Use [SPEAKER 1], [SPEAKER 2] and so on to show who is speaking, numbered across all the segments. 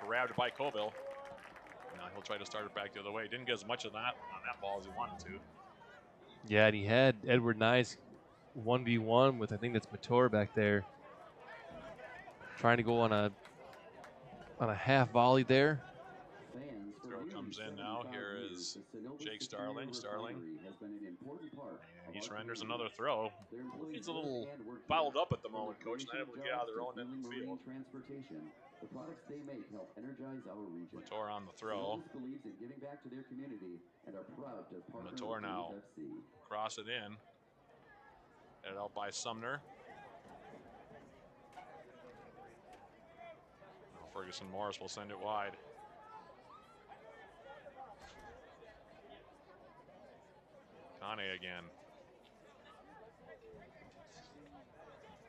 [SPEAKER 1] grabbed by Colville. Now he'll try to start it back the other way. Didn't get as much of that on that ball as he wanted to.
[SPEAKER 2] Yeah, and he had Edward Nyes 1v1 with, I think that's Mator back there, trying to go on a half volley there.
[SPEAKER 1] Throw comes in now. Here is Jake Starling. And he surrenders another throw. He's a little fouled up at the moment, Coach. Not able to get out of their own end of the field.
[SPEAKER 3] The products they make help energize our region.
[SPEAKER 1] Mator on the throw.
[SPEAKER 3] Believes in giving back to their community and are proud to partner
[SPEAKER 1] Mator
[SPEAKER 3] with
[SPEAKER 1] now.
[SPEAKER 3] FC.
[SPEAKER 1] Cross it in. Headed out by Sumner. Now Ferguson Morris will send it wide. Kane again.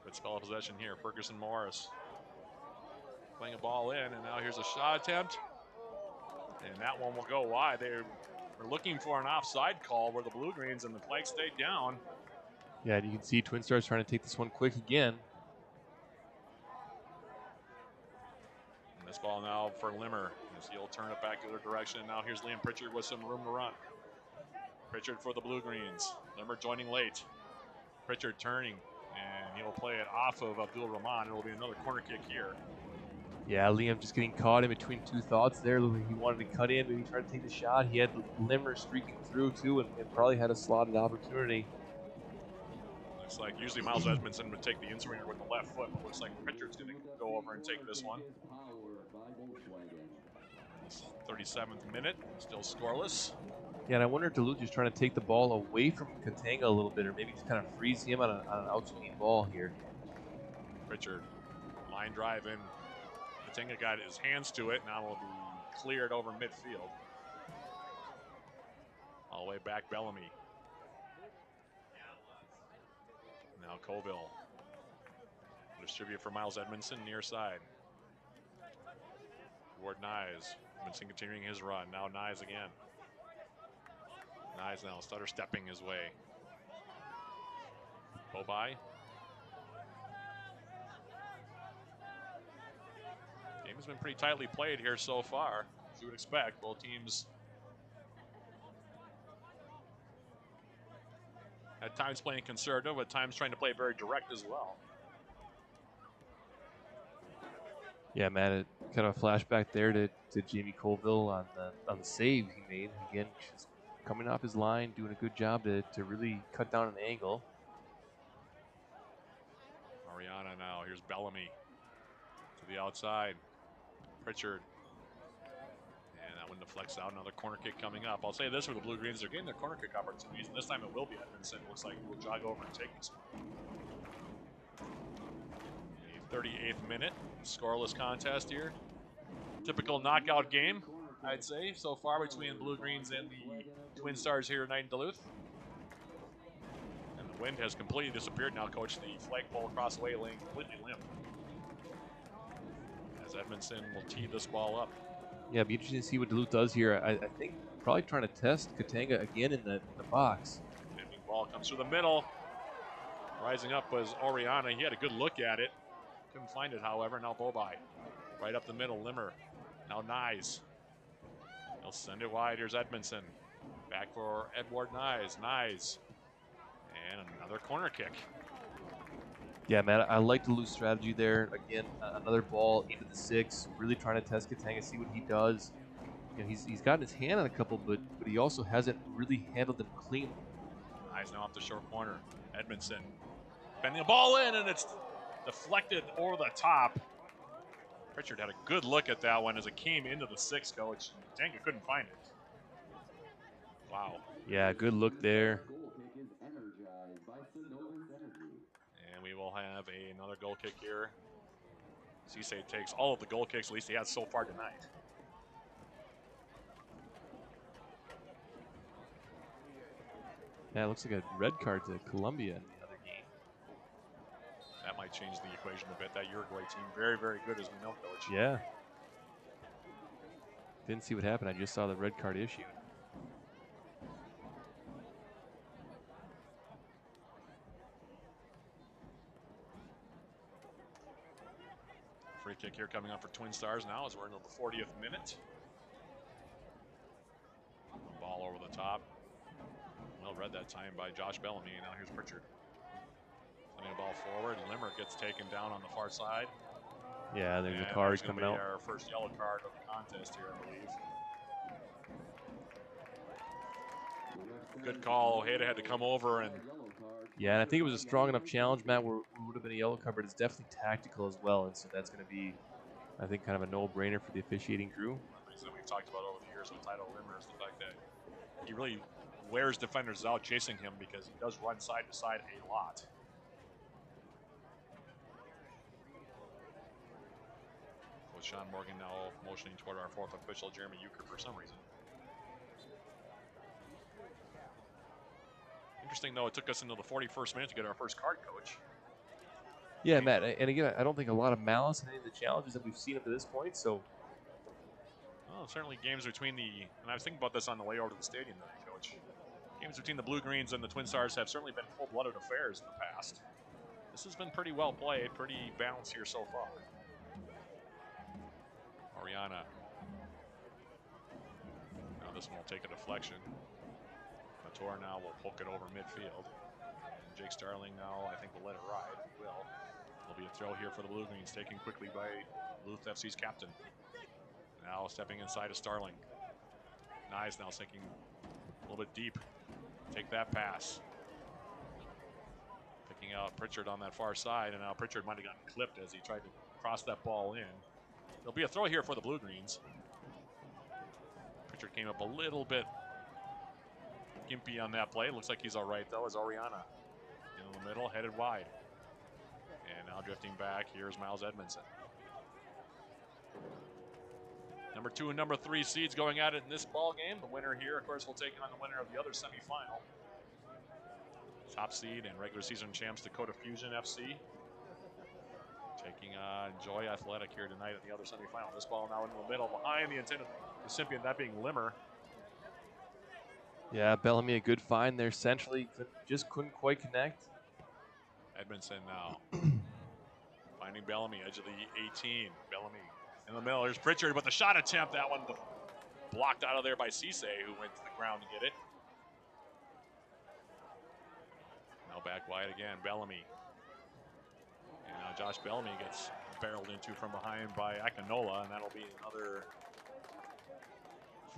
[SPEAKER 1] Good spell of possession here. Ferguson Morris playing a ball in, and now here's a shot attempt. And that one will go wide. They were looking for an offside call where the Blue Greens and the flag stayed down.
[SPEAKER 2] Yeah, and you can see Twinstars trying to take this one quick again.
[SPEAKER 1] And this ball now for Limmer. As he'll turn it back the other direction. Now here's Liam Pritchard with some room to run. Pritchard for the Blue Greens. Limmer joining late. Pritchard turning, and he'll play it off of Abdul Rahman. It'll be another corner kick here.
[SPEAKER 2] Yeah, Liam just getting caught in between two thoughts there. He wanted to cut in, maybe try to take the shot. He had Limmer streaking through too, and probably had a slotted opportunity.
[SPEAKER 1] Looks like usually Miles Edmondson would take the in-swinger with the left foot, but looks like Pritchard's going to go over and take this one. 37th minute, still scoreless.
[SPEAKER 2] Yeah, and I wonder if Duluth is trying to take the ball away from Katanga a little bit, or maybe just kind of freeze him on an outswinging ball here.
[SPEAKER 1] Pritchard, line drive in. Katanga got his hands to it. Now it'll be cleared over midfield. All the way back, Bellamy. Now Colville. Distribute for Miles Edmondson, near side. Toward Nyes. Edmondson continuing his run. Now Nyes again. Nyes now stutter stepping his way. Go by. Game has been pretty tightly played here so far, as you would expect. Both teams at times playing conservative, at times trying to play very direct as well.
[SPEAKER 2] Yeah, man, kind of a flashback there to Jamie Colville on the save he made. Again, just coming off his line, doing a good job to really cut down an angle.
[SPEAKER 1] Ariana now, here's Bellamy to the outside. Pritchard. And that one deflects out. Another corner kick coming up. I'll say this for the Blue Greens. They're getting their corner kick opportunities, and this time it will be Edmondson. Looks like we'll jog over and take this one. The 38th minute. Scoreless contest here. Typical knockout game, I'd say, so far between Blue Greens and the Twinstars here tonight in Duluth. And the wind has completely disappeared now, Coach. The flagpole across the way laying completely limp. As Edmondson will tee this ball up.
[SPEAKER 2] Yeah, it'd be interesting to see what Duluth does here. I think probably trying to test Katanga again in the box.
[SPEAKER 1] Tipping ball comes through the middle. Rising up was Oriana. He had a good look at it. Couldn't find it, however. Now Bobai. Right up the middle, Limmer. Now Nyes. He'll send it wide. Here's Edmondson. Back for Edward Nyes. Nyes. And another corner kick.
[SPEAKER 2] Yeah, man, I like the loose strategy there. Again, another ball into the 6, really trying to test Katanga, see what he does. You know, he's gotten his hand on a couple, but he also hasn't really handled them clean.
[SPEAKER 1] Eyes now off the short corner. Edmondson bending the ball in, and it's deflected over the top. Pritchard had a good look at that one as it came into the 6, Coach. Katanga couldn't find it. Wow.
[SPEAKER 2] Yeah, good look there.
[SPEAKER 1] And we will have another goal kick here. Cisse takes all of the goal kicks, at least he has so far tonight.
[SPEAKER 2] Yeah, it looks like a red card to Columbia in the other game.
[SPEAKER 1] That might change the equation a bit. That Uruguay team, very, very good, as we know, Coach.
[SPEAKER 2] Yeah. Didn't see what happened. I just saw the red card issued.
[SPEAKER 1] Free kick here coming up for Twinstars now as we're into the 40th minute. Ball over the top. Well read that time by Josh Bellamy. Now here's Pritchard. Sending the ball forward. Limmer gets taken down on the far side.
[SPEAKER 2] Yeah, there's a
[SPEAKER 1] And
[SPEAKER 2] card
[SPEAKER 1] there's
[SPEAKER 2] coming
[SPEAKER 1] gonna
[SPEAKER 2] out.
[SPEAKER 1] be our first yellow card of the contest here, I believe. Good call. Ojeda had to come over and
[SPEAKER 2] Yeah, and I think it was a strong enough challenge, Matt, where it would have been a yellow card, but it's definitely tactical as well. And so that's going to be, I think, kind of a no-brainer for the officiating crew.
[SPEAKER 1] one reason that we've talked about over the years with Tyler Limmer is the fact that he really wears defenders out chasing him because he does run side to side a lot. With Sean Morgan now motioning toward our fourth official, Jeremy Euchre, for some reason. Interesting, though, it took us into the 41st minute to get our first card, Coach.
[SPEAKER 2] Yeah, Matt, and again, I don't think a lot of malice in any of the challenges that we've seen up to this point. So,
[SPEAKER 1] Well, certainly games between the, and I was thinking about this on the way over to the stadium today, Coach. Games between the Blue Greens and the Twinstars have certainly been full-blooded affairs in the past. This has been pretty well played, pretty balanced here so far. Oriana. Now this one will take a deflection. Mator now will poke it over midfield. And Jake Starling now, I think, will let it ride. He will. There'll be a throw here for the Blue Greens, taken quickly by Duluth FC's captain. Now stepping inside of Starling. Nyes now sinking a little bit deep. Take that pass. Picking out Pritchard on that far side, and now Pritchard might have gotten clipped as he tried to cross that ball in. There'll be a throw here for the Blue Greens. Pritchard came up a little bit gimpy on that play. Looks like he's all right, though, as Oriana in the middle, headed wide. And now drifting back, here's Miles Edmondson. Number 2 and number 3 seeds going at it in this ball game. The winner here, of course, will take on the winner of the other semifinal. Top seed and regular season champs Dakota Fusion FC. Taking on Joy Athletic here tonight in the other semifinal. This ball now in the middle behind the intended recipient, that being Limmer.
[SPEAKER 2] yeah, Bellamy, a good find there centrally. Just couldn't quite connect.
[SPEAKER 1] Edmondson now. Finding Bellamy, edge of the 18. Bellamy in the middle. Here's Pritchard, but the shot attempt, that one blocked out of there by Cisse, who went to the ground to get it. Now back wide again, Bellamy. And now Josh Bellamy gets barreled into from behind by Akinola, and that'll be another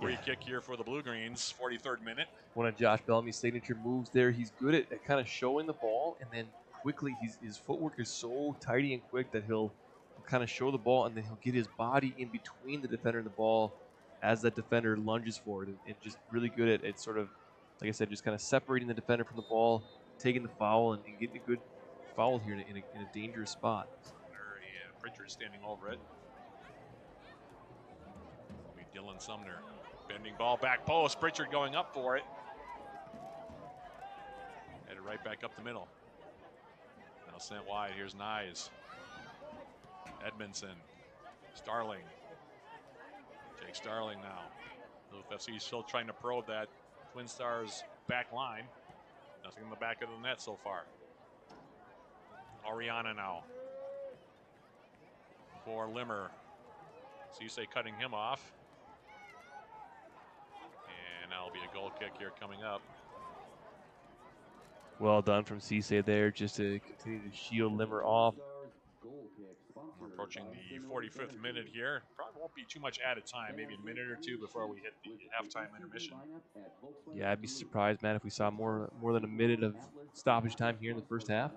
[SPEAKER 1] free kick here for the Blue Greens, 43rd minute.
[SPEAKER 2] One of Josh Bellamy's signature moves there. He's good at kind of showing the ball, and then quickly, his footwork is so tidy and quick that he'll kind of show the ball, and then he'll get his body in between the defender and the ball as that defender lunges forward. And just really good at sort of, like I said, just kind of separating the defender from the ball, taking the foul, and getting a good foul here in a dangerous spot.
[SPEAKER 1] Pritchard standing over it. It'll be Dylan Sumner. Bending ball, back post. Pritchard going up for it. Headed right back up the middle. Now sent wide. Here's Nyes. Edmondson. Starling. Jake Starling now. Duluth FC still trying to probe that Twinstars back line. Nothing in the back of the net so far. Oriana now. For Limmer. Cisse cutting him off. And that'll be a goal kick here coming up.
[SPEAKER 2] Well done from Cisse there, just to continue to shield Limmer off.
[SPEAKER 1] We're approaching the 45th minute here. Probably won't be too much added time, maybe a minute or two before we hit the halftime intermission.
[SPEAKER 2] Yeah, I'd be surprised, man, if we saw more than a minute of stoppage time here in the first half.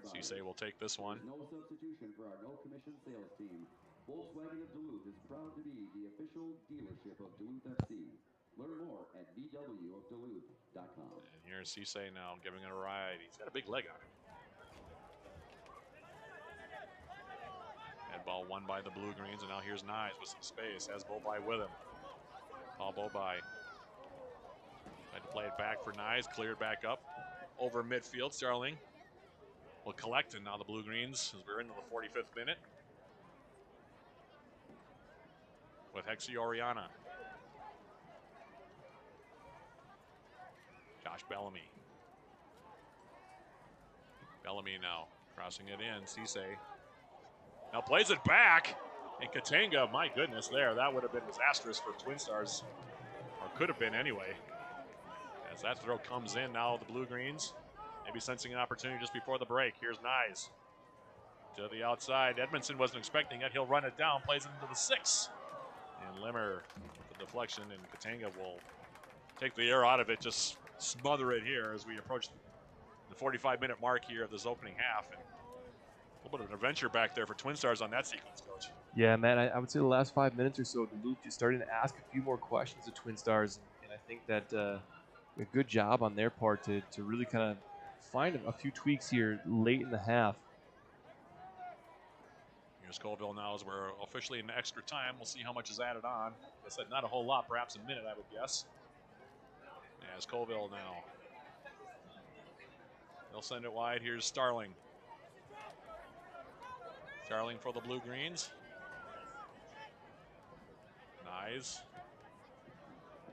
[SPEAKER 1] Cisse will take this one.
[SPEAKER 3] No substitution for our no commission sales team. Volkswagen of Duluth is proud to be the official dealership of Duluth FC. Learn more at VWofDuluth.com.
[SPEAKER 1] And here's Cisse now giving it a ride. He's got a big leg on him. Head ball won by the Blue Greens, and now here's Nyes with some space. Has Bobai with him. Paul Bobai. Tried to play it back for Nyes. Cleared back up over midfield. Starling will collect, and now the Blue Greens, as we're into the 45th minute, with Hexie Oriana. Josh Bellamy. Bellamy now crossing it in. Cisse Now plays it back. And Katanga, my goodness, there. That would have been disastrous for Twinstars. Or could have been anyway. As that throw comes in now, the Blue-Greens. Maybe sensing an opportunity just before the break. Here's Nyes. To the outside. Edmondson wasn't expecting it. He'll run it down. Plays it into the 6. And Limmer, the deflection, and Katanga will take the air out of it. Just smother it here as we approach the 45-minute mark here of this opening half. And a little bit of an adventure back there for Twinstars on that sequence, Coach.
[SPEAKER 2] Yeah, man, I would say the last 5 minutes or so, Duluth just starting to ask a few more questions of Twinstars. And I think that a good job on their part to really kind of find a few tweaks here late in the half.
[SPEAKER 1] Here's Colville now as we're officially in extra time. We'll see how much is added on. I said not a whole lot, perhaps a minute, I would guess. As Colville now. They'll send it wide. Here's Starling. Starling for the Blue-Greens. Nice.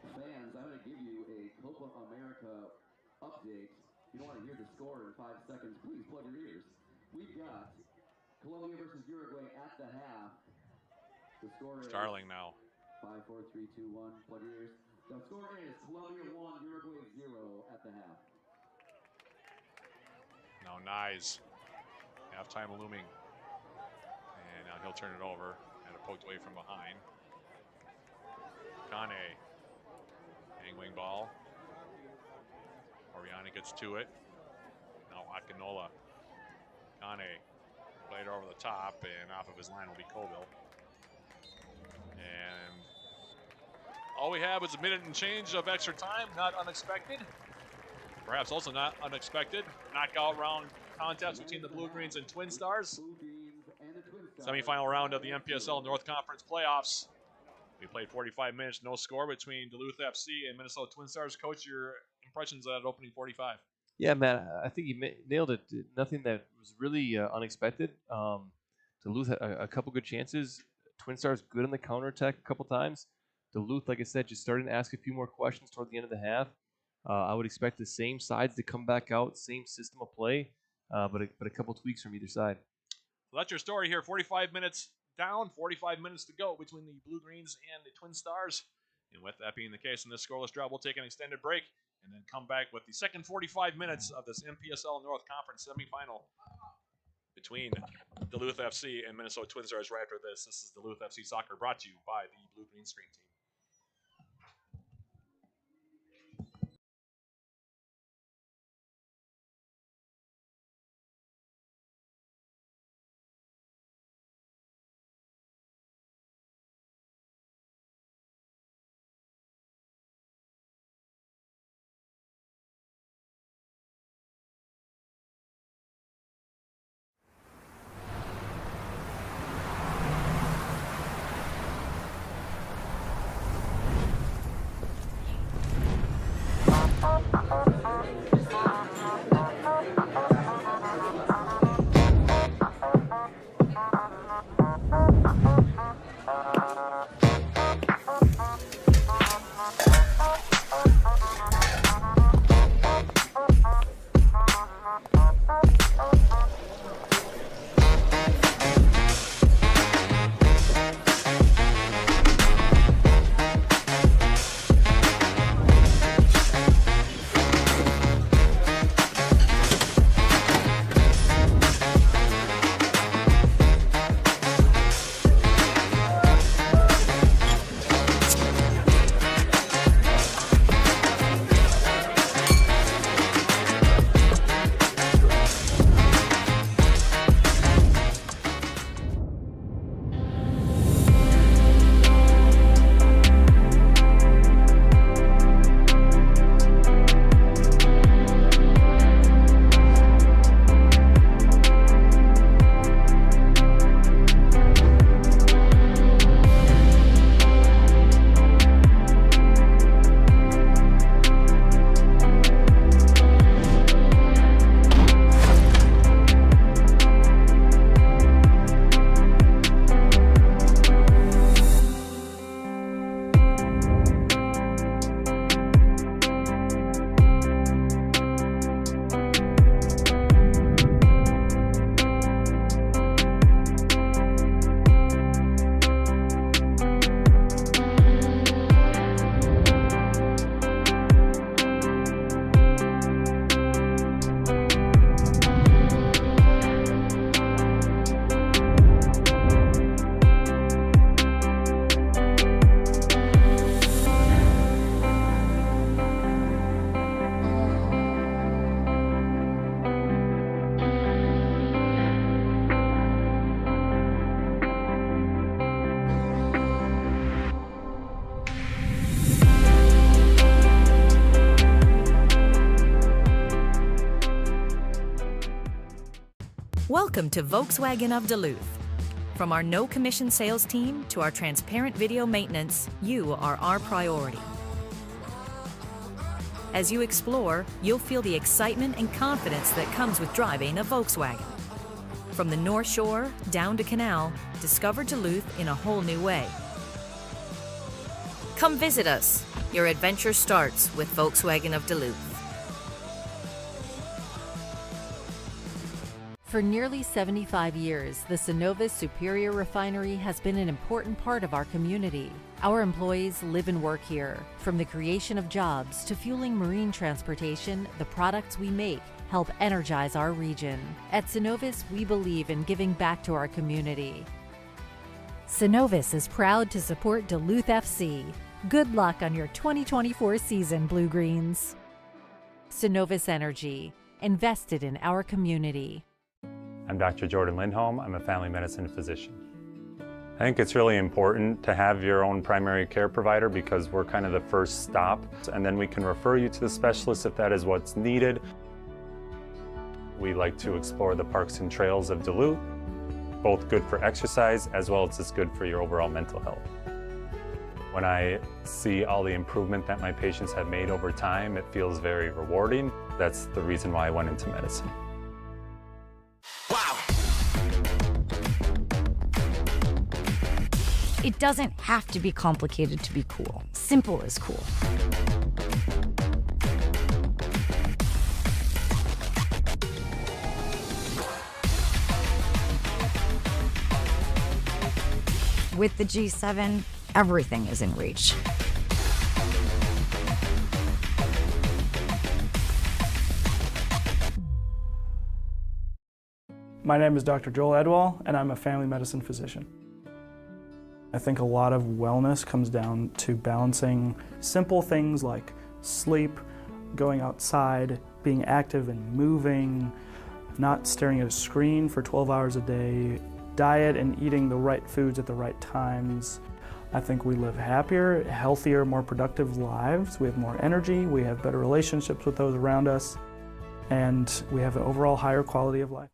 [SPEAKER 3] Fans, I'm going to give you a Copa America update. If you don't want to hear the score in 5 seconds, please plug your ears. We've got Colombia versus Uruguay at the half. The score is
[SPEAKER 1] Starling now.
[SPEAKER 3] 5, 4, 3, 2, 1. Plug your ears. The score is Colombia 1, Uruguay 0 at the half.
[SPEAKER 1] Now Nyes. Halftime looming. And now he'll turn it over. And it poked away from behind. Kane. Hang wing ball. Oriana gets to it. Now Akinola. Kane. Played over the top, and off of his line will be Colville. And all we have is a minute and change of extra time, not unexpected. Perhaps also not unexpected. Knockout round contest between the Blue-Greens and Twinstars. Semifinal round of the NPSL North Conference playoffs. We played 45 minutes, no score between Duluth FC and Minnesota Twinstars. Coach, your impressions of that opening 45?
[SPEAKER 2] Yeah, man, I think you nailed it. Nothing that was really unexpected. Duluth had a couple good chances. Twinstars good on the counterattack a couple times. Duluth, like I said, just starting to ask a few more questions toward the end of the half. I would expect the same sides to come back out, same system of play, but a couple tweaks from either side.
[SPEAKER 1] So that's your story here. 45 minutes down, 45 minutes to go between the Blue-Greens and the Twinstars. And with that being the case in this scoreless draw, we'll take an extended break and then come back with the second 45 minutes of this NPSL North Conference semifinal between Duluth FC and Minnesota Twinstars right after this. This is Duluth FC Soccer brought to you by the Blue-Green Screen Team.
[SPEAKER 4] Welcome to Volkswagen of Duluth. From our no-commission sales team to our transparent video maintenance, you are our priority. As you explore, you'll feel the excitement and confidence that comes with driving a Volkswagen. From the North Shore down to Canal, discover Duluth in a whole new way. Come visit us. Your adventure starts with Volkswagen of Duluth.
[SPEAKER 5] For nearly 75 years, the Synovus Superior Refinery has been an important part of our community. Our employees live and work here. From the creation of jobs to fueling marine transportation, the products we make help energize our region. At Synovus, we believe in giving back to our community.
[SPEAKER 6] Synovus is proud to support Duluth FC. Good luck on your 2024 season, Blue Greens.
[SPEAKER 5] Synovus Energy, invested in our community.
[SPEAKER 7] I'm Dr. Jordan Lindholm. I'm a family medicine physician. I think it's really important to have your own primary care provider because we're kind of the first stop, and then we can refer you to the specialist if that is what's needed. We like to explore the parks and trails of Duluth, both good for exercise as well as it's good for your overall mental health. When I see all the improvement that my patients have made over time, it feels very rewarding. That's the reason why I went into medicine.
[SPEAKER 8] Wow!
[SPEAKER 6] It doesn't have to be complicated to be cool. Simple is cool. With the G7, everything is in reach.
[SPEAKER 9] My name is Dr. Joel Edwall, and I'm a family medicine physician. I think a lot of wellness comes down to balancing simple things like sleep, going outside, being active and moving, not staring at a screen for 12 hours a day, diet and eating the right foods at the right times. I think we live happier, healthier, more productive lives. We have more energy, we have better relationships with those around us, and we have an overall higher quality of life.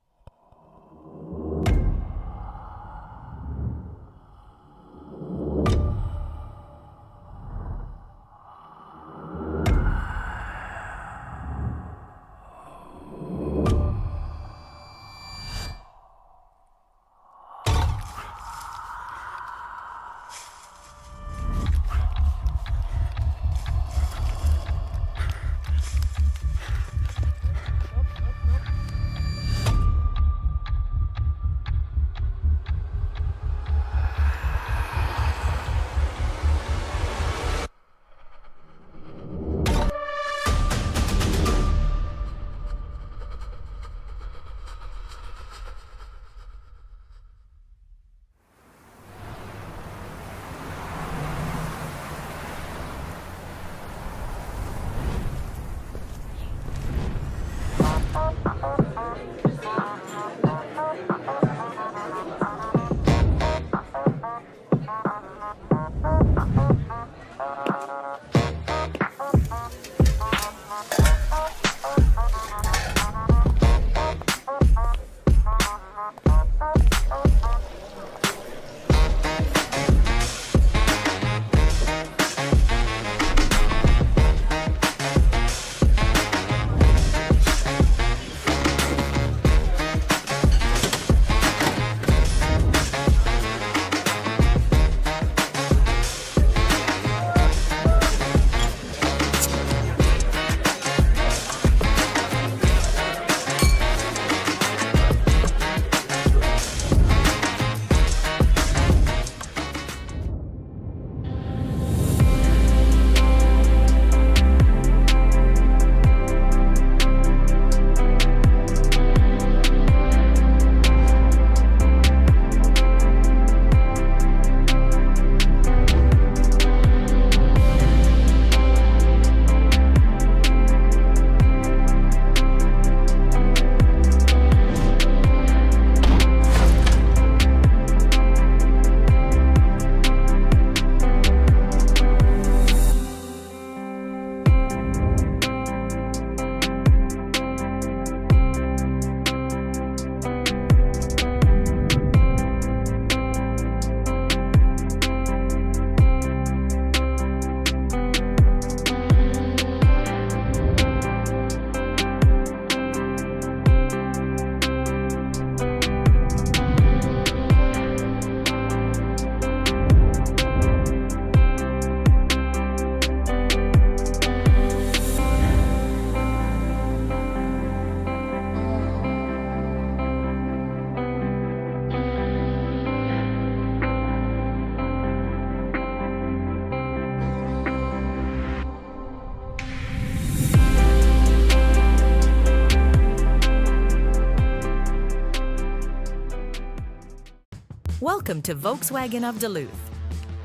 [SPEAKER 4] Welcome to Volkswagen of Duluth.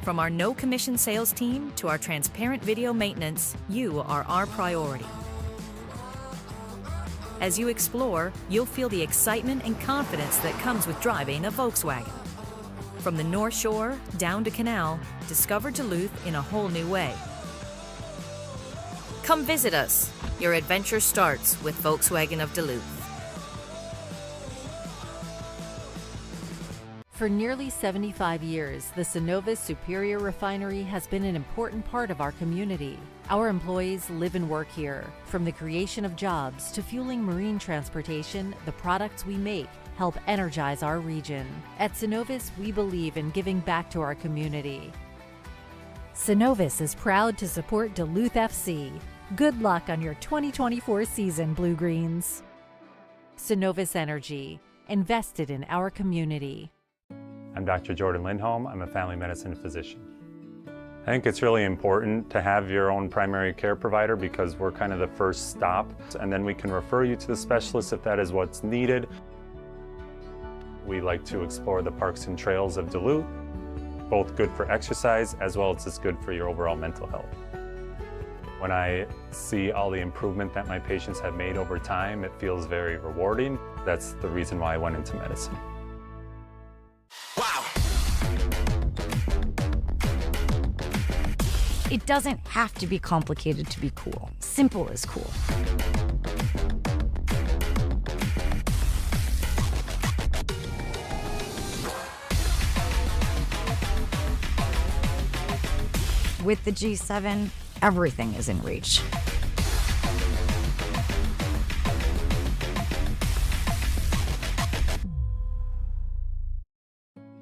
[SPEAKER 4] From our no-commission sales team to our transparent video maintenance, you are our priority. As you explore, you'll feel the excitement and confidence that comes with driving a Volkswagen. From the North Shore down to Canal, discover Duluth in a whole new way. Come visit us. Your adventure starts with Volkswagen of Duluth.
[SPEAKER 5] For nearly 75 years, the Synovus Superior Refinery has been an important part of our community. Our employees live and work here. From the creation of jobs to fueling marine transportation, the products we make help energize our region. At Synovus, we believe in giving back to our community.
[SPEAKER 6] Synovus is proud to support Duluth FC. Good luck on your 2024 season, Blue Greens.
[SPEAKER 5] Synovus Energy, invested in our community.
[SPEAKER 7] I'm Dr. Jordan Lindholm. I'm a family medicine physician. I think it's really important to have your own primary care provider because we're kind of the first stop, and then we can refer you to the specialist if that is what's needed. We like to explore the parks and trails of Duluth, both good for exercise as well as it's good for your overall mental health. When I see all the improvement that my patients have made over time, it feels very rewarding. That's the reason why I went into medicine.
[SPEAKER 8] It doesn't have to be complicated to be cool. Simple is cool. With the G7, everything is in reach.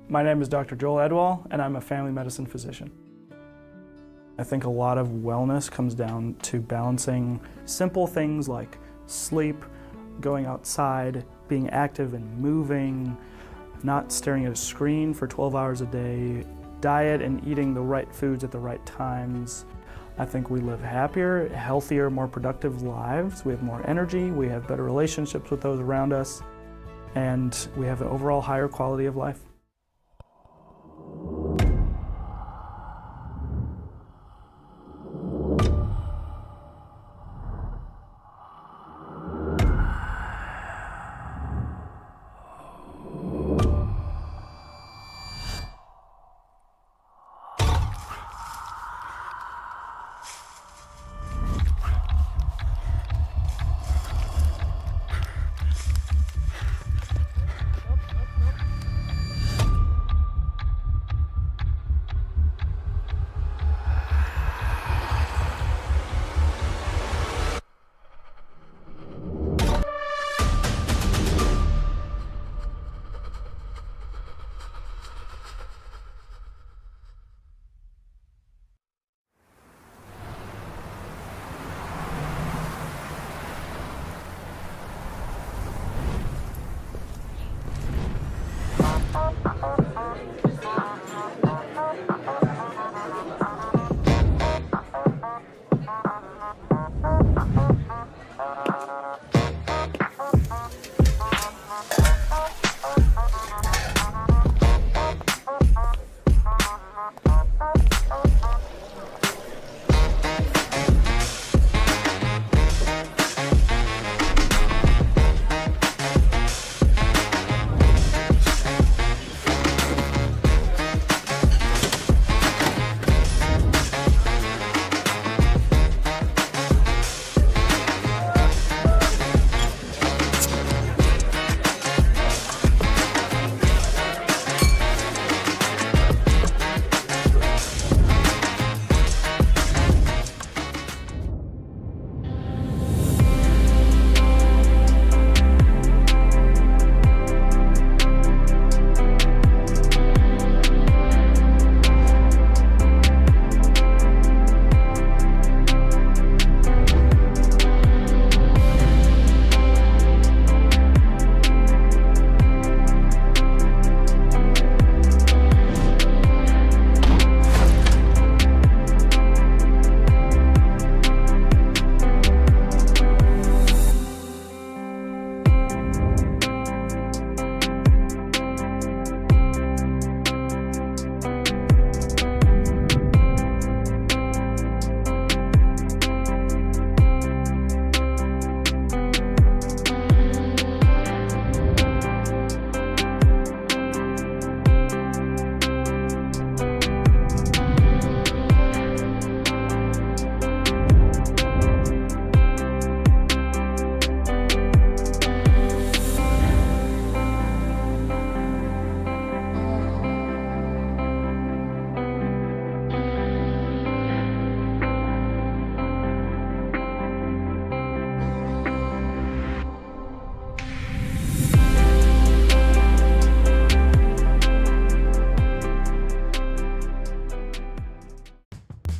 [SPEAKER 9] My name is Dr. Joel Edwall, and I'm a family medicine physician. I think a lot of wellness comes down to balancing simple things like sleep, going outside, being active and moving, not staring at a screen for 12 hours a day, diet and eating the right foods at the right times. I think we live happier, healthier, more productive lives. We have more energy, we have better relationships with those around us, and we have an overall higher quality of life.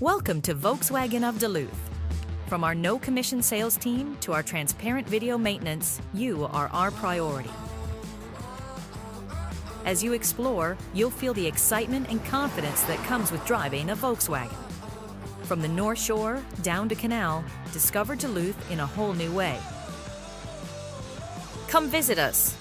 [SPEAKER 4] Welcome to Volkswagen of Duluth. From our no commission sales team to our transparent video maintenance, you are our priority. As you explore, you'll feel the excitement and confidence that comes with driving a Volkswagen. From the North Shore down to Canal, discover Duluth in a whole new way. Come visit us.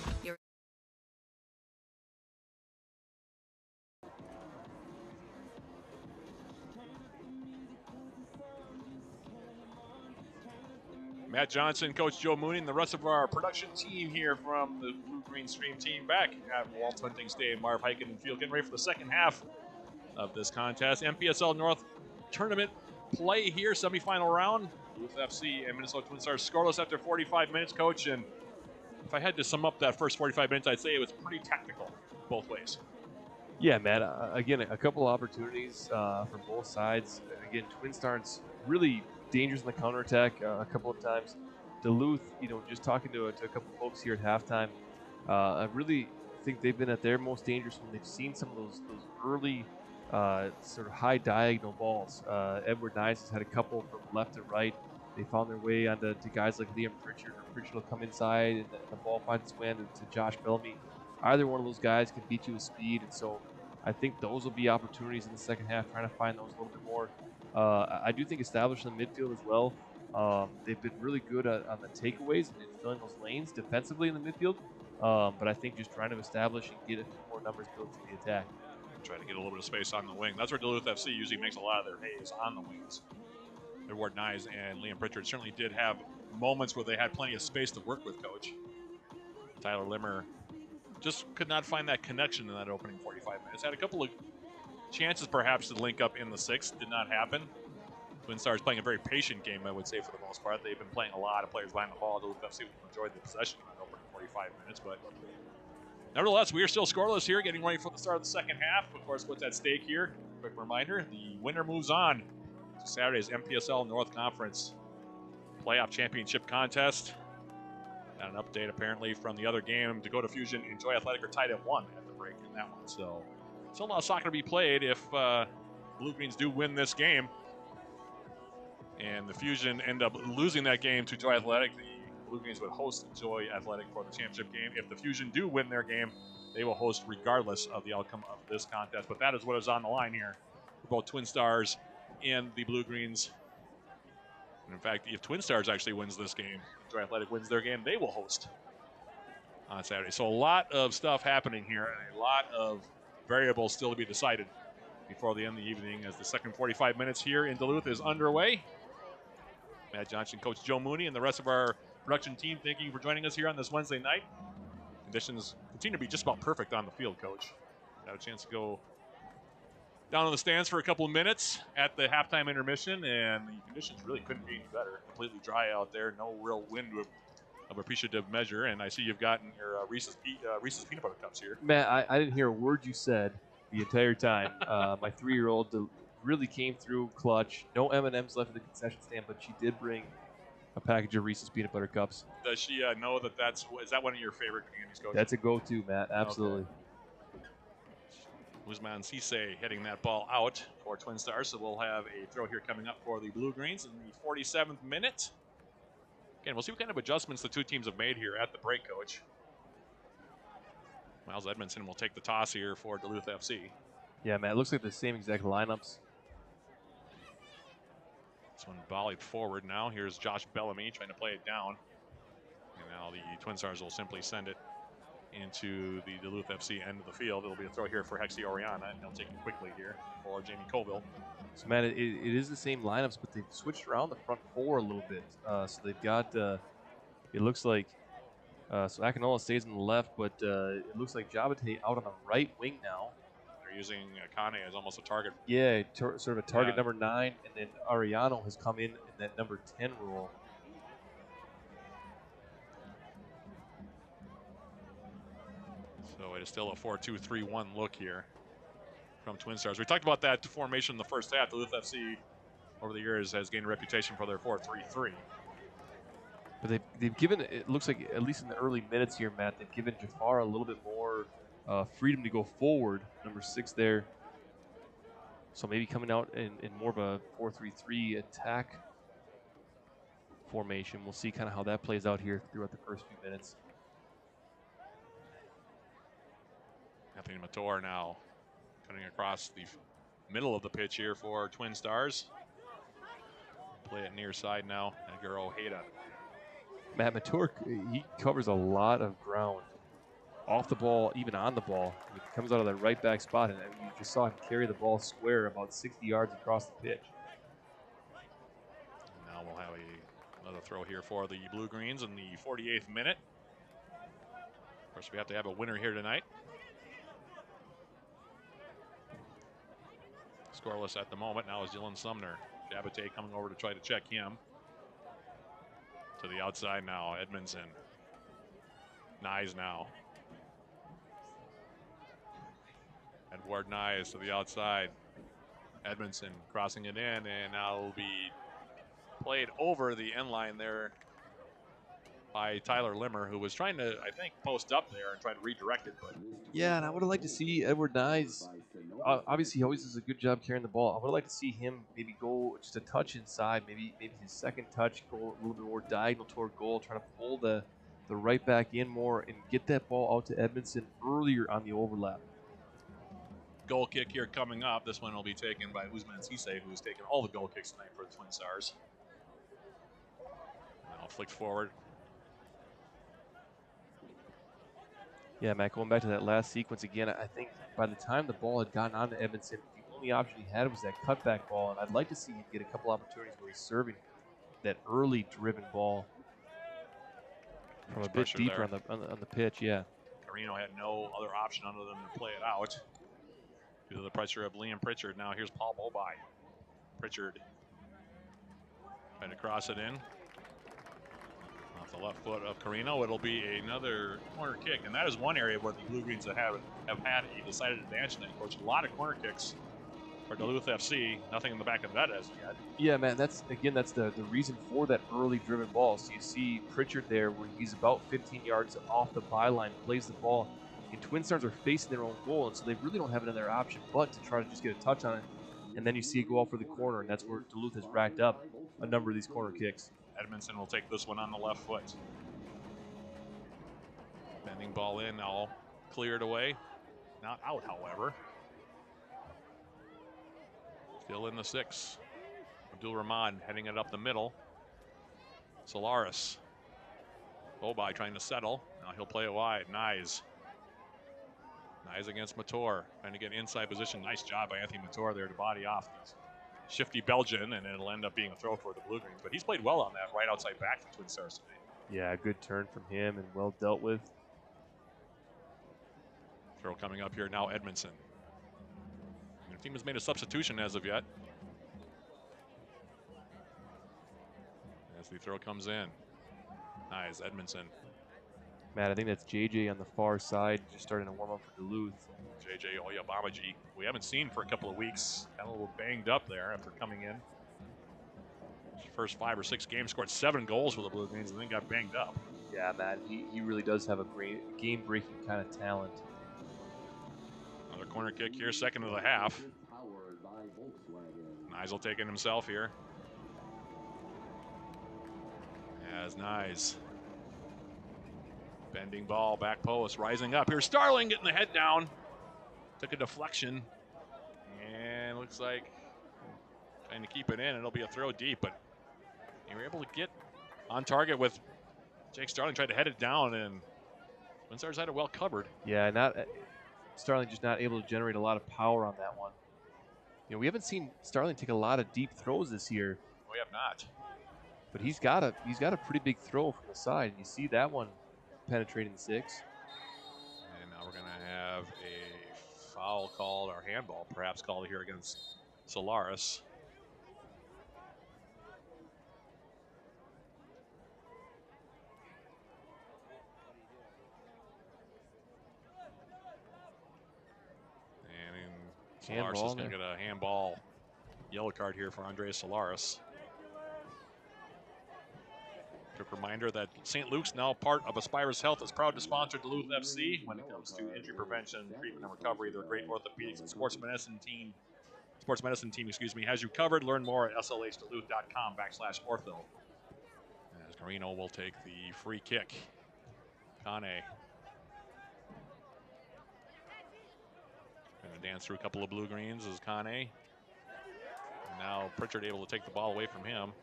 [SPEAKER 1] Matt Johnson, Coach Joe Mooney, and the rest of our production team here from the Blue-Green Stream team back at Walt Hunting Stadium, Marv Heikkinen Field, getting ready for the second half of this contest. NPSL North tournament play here, semifinal round. Duluth FC and Minnesota Twinstars scoreless after 45 minutes, Coach. And if I had to sum up that first 45 minutes, I'd say it was pretty tactical both ways.
[SPEAKER 2] Yeah, Matt. Again, a couple of opportunities from both sides. Again, Twinstars really dangerous in the counterattack a couple of times. Duluth, just talking to a couple of folks here at halftime, I really think they've been at their most dangerous when they've seen some of those early sort of high diagonal balls. Edward Nyes has had a couple from left to right. They found their way onto guys like Liam Pritchard, or Pritchard will come inside and the ball finds its way into Josh Bellamy. Either one of those guys can beat you with speed, and so I think those will be opportunities in the second half, trying to find those a little bit more. I do think establishing the midfield as well. They've been really good on the takeaways and filling those lanes defensively in the midfield. But I think just trying to establish and get a few more numbers built to the attack.
[SPEAKER 1] Try to get a little bit of space on the wing. That's where Duluth FC usually makes a lot of their hay, is on the wings. Edward Nyes and Liam Pritchard certainly did have moments where they had plenty of space to work with, Coach. Tyler Limmer just could not find that connection in that opening 45 minutes. Had a couple of chances perhaps to link up in the sixth, did not happen. Twinstars playing a very patient game, I would say, for the most part. They've been playing a lot of players behind the ball. Duluth FC enjoyed the possession in that opening 45 minutes, but nevertheless, we are still scoreless here, getting ready for the start of the second half. Of course, what's at stake here? Quick reminder, the winner moves on to Saturday's NPSL North Conference Playoff Championship Contest. And an update, apparently, from the other game. Dakota Fusion and Joy Athletic are tied at 1 at the break in that one. So, still a lot of soccer to be played if Blue Greens do win this game. And the Fusion end up losing that game to Joy Athletic. The Blue Greens would host Joy Athletic for the championship game. If the Fusion do win their game, they will host regardless of the outcome of this contest. But that is what is on the line here for both Twinstars and the Blue Greens. And in fact, if Twinstars actually wins this game, Joy Athletic wins their game, they will host on Saturday. So a lot of stuff happening here, and a lot of variables still to be decided before the end of the evening as the second 45 minutes here in Duluth is underway. Matt Johnson, Coach Joe Mooney, and the rest of our production team, thank you for joining us here on this Wednesday night. Conditions continue to be just about perfect on the field, Coach. Got a chance to go down in the stands for a couple of minutes at the halftime intermission, and the conditions really couldn't be any better. Completely dry out there, no real wind of appreciative measure, and I see you've gotten your Reese's peanut butter cups here.
[SPEAKER 2] Matt, I didn't hear a word you said the entire time. My 3-year-old really came through clutch. No M&Ms left at the concession stand, but she did bring a package of Reese's peanut butter cups.
[SPEAKER 1] Does she know that is that one of your favorite candies, Coach?
[SPEAKER 2] That's a go-to, Matt. Absolutely.
[SPEAKER 1] Okay. Guzman Cisse heading that ball out for Twinstars, so we'll have a throw here coming up for the Blue Greens in the 47th minute. Again, we'll see what kind of adjustments the two teams have made here at the break, Coach. Miles Edmondson will take the toss here for Duluth FC.
[SPEAKER 2] Yeah, man, it looks like the same exact lineups.
[SPEAKER 1] This one volleyed forward now. Here's Josh Bellamy trying to play it down. And now the Twinstars will simply send it into the Duluth FC end of the field. It'll be a throw here for Hexie Oriana, and they'll take it quickly here for Jamie Colville.
[SPEAKER 2] So, man, it is the same lineups, but they've switched around the front four a little bit. So they've got, it looks like, so Akinola stays on the left, but it looks like Jabate out on the right wing now.
[SPEAKER 1] They're using Kane as almost a target.
[SPEAKER 2] Yeah, sort of a target number 9, and then Ariano has come in that number 10 role.
[SPEAKER 1] So it is still a 4-2-3-1 look here from Twinstars. We talked about that formation in the first half. Duluth FC over the years has gained a reputation for their 4-3-3.
[SPEAKER 2] But they've given, it looks like, at least in the early minutes here, Matt, they've given Jafar a little bit more freedom to go forward, number 6 there. So maybe coming out in more of a 4-3-3 attack formation. We'll see kind of how that plays out here throughout the first few minutes.
[SPEAKER 1] Anthony Mator now cutting across the middle of the pitch here for Twinstars. Play it near side now, Edgar Ojeda.
[SPEAKER 2] Matt Mator, he covers a lot of ground off the ball, even on the ball. He comes out of that right back spot, and you just saw him carry the ball square about 60 yards across the pitch.
[SPEAKER 1] Now we'll have another throw here for the Blue Greens in the 48th minute. Of course, we have to have a winner here tonight. Scoreless at the moment. Now is Dylan Sumner. Jabate coming over to try to check him. To the outside now, Edmondson. Nyes now. Edward Nyes to the outside. Edmondson crossing it in, and now it'll be played over the end line there by Tyler Limmer, who was trying to, I think, post up there and try to redirect it. But
[SPEAKER 2] yeah, and I would have liked to see Edward Nyes. Obviously, he always does a good job carrying the ball. I would have liked to see him maybe go just a touch inside, maybe his second touch, go a little bit more diagonal toward goal, trying to pull the right back in more and get that ball out to Edmondson earlier on the overlap.
[SPEAKER 1] Goal kick here coming up. This one will be taken by Usman Cisse, who's taken all the goal kicks tonight for the Twinstars. Now flicked forward.
[SPEAKER 2] Yeah, Matt, going back to that last sequence again, I think by the time the ball had gotten on to Edmondson, the only option he had was that cutback ball, and I'd like to see him get a couple opportunities where he's serving that early driven ball from a bit deeper on the pitch, yeah.
[SPEAKER 1] Carino had no other option other than to play it out due to the pressure of Liam Pritchard. Now here's Paul Bobai. Pritchard trying to cross it in. Off the left foot of Carino, it'll be another corner kick, and that is one area where the Blue Greens have had a decided advantage tonight. Coach, a lot of corner kicks for Duluth FC. Nothing in the back of the net as yet.
[SPEAKER 2] Yeah, man, that's the reason for that early driven ball. So you see Pritchard there where he's about 15 yards off the byline, plays the ball, and Twinstars are facing their own goal, and so they really don't have another option but to try to just get a touch on it. And then you see it go out for the corner, and that's where Duluth has racked up a number of these corner kicks.
[SPEAKER 1] Edmondson will take this one on the left foot. Bending ball in, all cleared away. Not out, however. Still in the 6. Abdul Rahman heading it up the middle. Solaris. Bobai trying to settle. Now he'll play it wide. Nyes. Nyes against Mator. Trying to get inside position. Nice job by Anthony Mator there to body off these shifty Belgian, and it'll end up being a throw for the Blue Greens. But he's played well on that right outside back for Twinstars today.
[SPEAKER 2] Yeah, good turn from him and well dealt with.
[SPEAKER 1] Throw coming up here now, Edmondson. Their team has made a substitution as of yet. As the throw comes in. Nice, Edmondson.
[SPEAKER 2] Matt, I think that's JJ on the far side, just starting to warm up for Duluth.
[SPEAKER 1] JJ Oyabamaji, we haven't seen for a couple of weeks. Got a little banged up there after coming in. His first 5 or 6 games, scored 7 goals for the Blue Greens and then got banged up.
[SPEAKER 2] Yeah, Matt, he really does have a great game-breaking kind of talent.
[SPEAKER 1] Another corner kick here, second of the half. Nyes taking himself here. As Nyes. Bending ball, back post, rising up. Here's Starling getting the head down. Took a deflection. And looks like trying to keep it in. It'll be a throw deep, but they were able to get on target with Jake Starling. Tried to head it down, and Twinstars had it well covered.
[SPEAKER 2] Yeah, Starling just not able to generate a lot of power on that one. You know, we haven't seen Starling take a lot of deep throws this year.
[SPEAKER 1] We have not.
[SPEAKER 2] But he's got a pretty big throw from the side. And you see that one penetrating the 6.
[SPEAKER 1] And now we're going to have a foul called, or handball perhaps called here against Solaris. And Solaris is going to get a handball yellow card here for Andreas Solaris. Quick reminder that St. Luke's, now part of Aspirus Health, is proud to sponsor Duluth FC when it comes to injury prevention, treatment, and recovery. They're a great orthopedics and sports medicine team sports medicine team, has you covered. Learn more at slhduluth.com/ortho. As Carino will take the free kick. Kane. Going to dance through a couple of blue-greens as Kane. And now Pritchard able to take the ball away from him.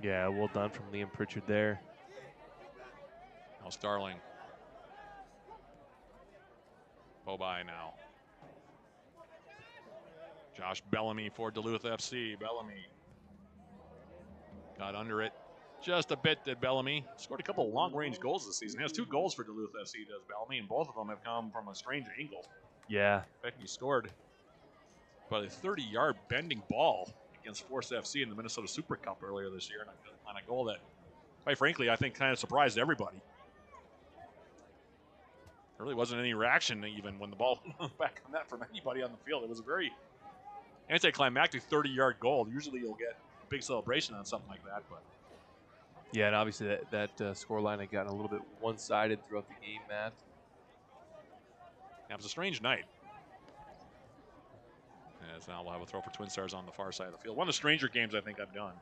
[SPEAKER 2] Yeah, well done from Liam Pritchard there.
[SPEAKER 1] Now Starling. Bobai now. Josh Bellamy for Duluth FC. Bellamy got under it just a bit, did Bellamy. Scored a couple of long-range goals this season. He has 2 goals for Duluth FC, does Bellamy, and both of them have come from a strange angle.
[SPEAKER 2] Yeah.
[SPEAKER 1] In fact, he scored about a 30-yard bending ball against Force FC in the Minnesota Super Cup earlier this year on a goal that, quite frankly, I think kind of surprised everybody. There really wasn't any reaction even when the ball went back on that from anybody on the field. It was a very anticlimactic 30-yard goal. Usually you'll get a big celebration on something like that, but
[SPEAKER 2] yeah, and obviously that scoreline had gotten a little bit one-sided throughout the game, Matt.
[SPEAKER 1] Yeah, it was a strange night. As now we'll have a throw for Twinstars on the far side of the field. One of the stranger games I think I've done.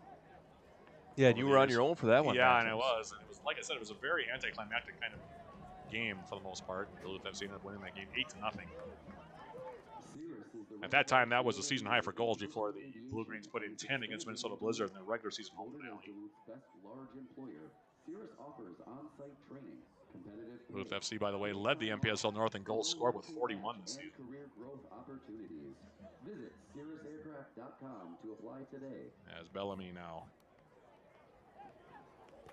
[SPEAKER 2] Yeah, and you were on your own for that one.
[SPEAKER 1] Yeah, and it was. And it was, like I said, it was a very anticlimactic kind of game for the most part. Duluth FC ended up winning that game 8-0. At that time, that was a season high for goals before the Blue Greens put in 10 against Minnesota Blizzard in their regular season home finale. Duluth FC, by the way, led the NPSL North in goals scored with 41 this season.
[SPEAKER 3] Visit SirrusAircraft.com to apply today.
[SPEAKER 1] As Bellamy now.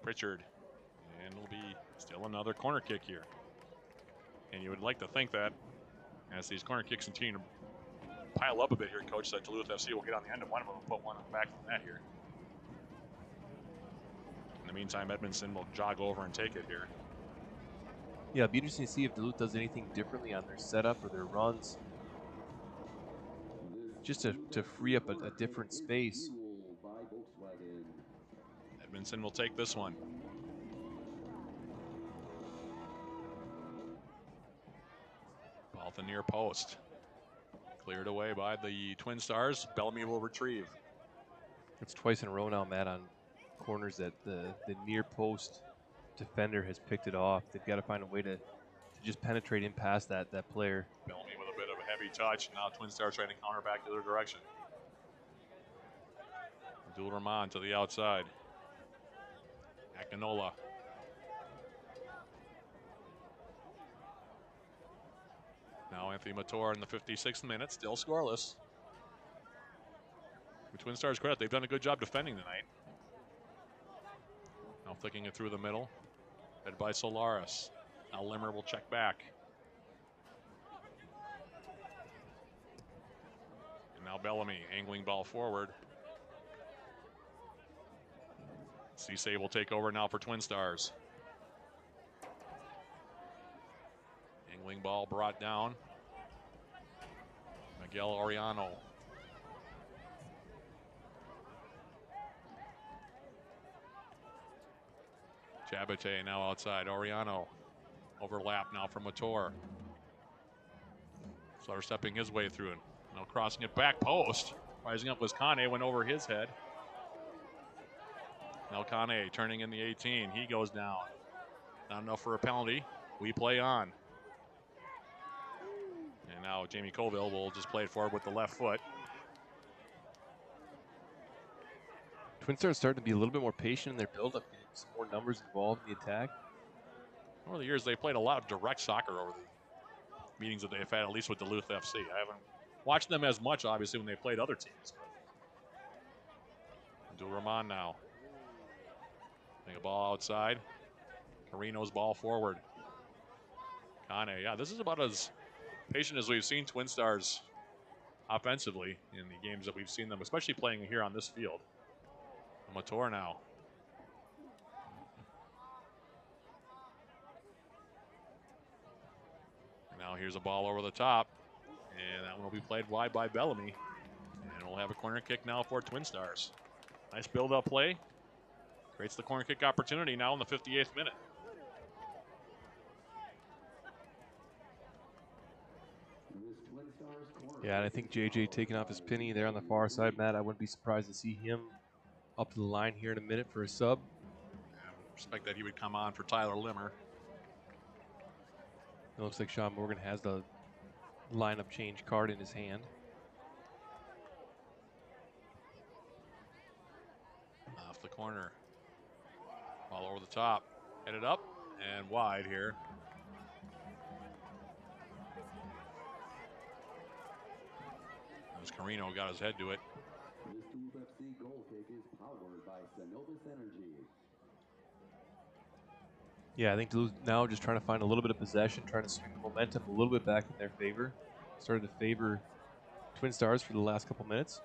[SPEAKER 1] Pritchard. And it'll be still another corner kick here. And you would like to think that as these corner kicks continue to pile up a bit here, Coach, that Duluth FC will get on the end of one of them and put one on the back of the net here. In the meantime, Edmondson will jog over and take it here.
[SPEAKER 2] Yeah, it'd be interesting to see if Duluth does anything differently on their setup or their runs, just to free up a different space.
[SPEAKER 1] Edmondson will take this one. Ball at the near post. Cleared away by the Twinstars. Bellamy will retrieve.
[SPEAKER 2] It's twice in a row now, Matt, on corners that the near post defender has picked it off. They've got to find a way to just penetrate in past that player.
[SPEAKER 1] Bellamy with a bit of a heavy touch. Now Twinstars trying to counter back the other direction. Abdul Rahman to the outside. Akinola. Now Anthony Mator in the 56th minute, still scoreless. The Twinstars credit, they've done a good job defending tonight. Now flicking it through the middle. Led by Solaris. Now Limmer will check back. And now Bellamy angling ball forward. Cisse will take over now for Twinstars. Angling ball brought down. Miguel Oriano. Chabate now outside. Oriano. Overlap now from Mator. Sutter stepping his way through it. Now crossing it back post. Rising up was Kane, went over his head. Now Kane turning in the 18. He goes down. Not enough for a penalty. We play on. And now Jamie Colville will just play it forward with the left foot.
[SPEAKER 2] Twinstars starting to be a little bit more patient in their build-up, getting some more numbers involved in the attack.
[SPEAKER 1] Over the years, they played a lot of direct soccer over the meetings that they've had, at least with Duluth FC. I haven't watched them as much, obviously, when they played other teams. Abdul Rahman now. Playing a ball outside. Carino's ball forward. Kane, yeah, this is about as patient as we've seen Twinstars offensively in the games that we've seen them, especially playing here on this field. Mator now. Now here's a ball over the top, and that one will be played wide by Bellamy. And we'll have a corner kick now for Twinstars. Nice build-up play. Creates the corner kick opportunity now in the 58th minute.
[SPEAKER 2] Yeah, and I think JJ taking off his penny there on the far side, Matt. I wouldn't be surprised to see him up to the line here in a minute for a sub.
[SPEAKER 1] I would expect that he would come on for Tyler Limmer.
[SPEAKER 2] It looks like Sean Morgan has the lineup change card in his hand.
[SPEAKER 1] Off the corner. Ball over the top. Headed up and wide here. As Carino got his head to it.
[SPEAKER 3] This Duluth FC goal kick is powered by Synovus Energy.
[SPEAKER 2] Yeah, I think Duluth now just trying to find a little bit of possession, trying to swing the momentum a little bit back in their favor. Started to favor Twinstars for the last couple minutes.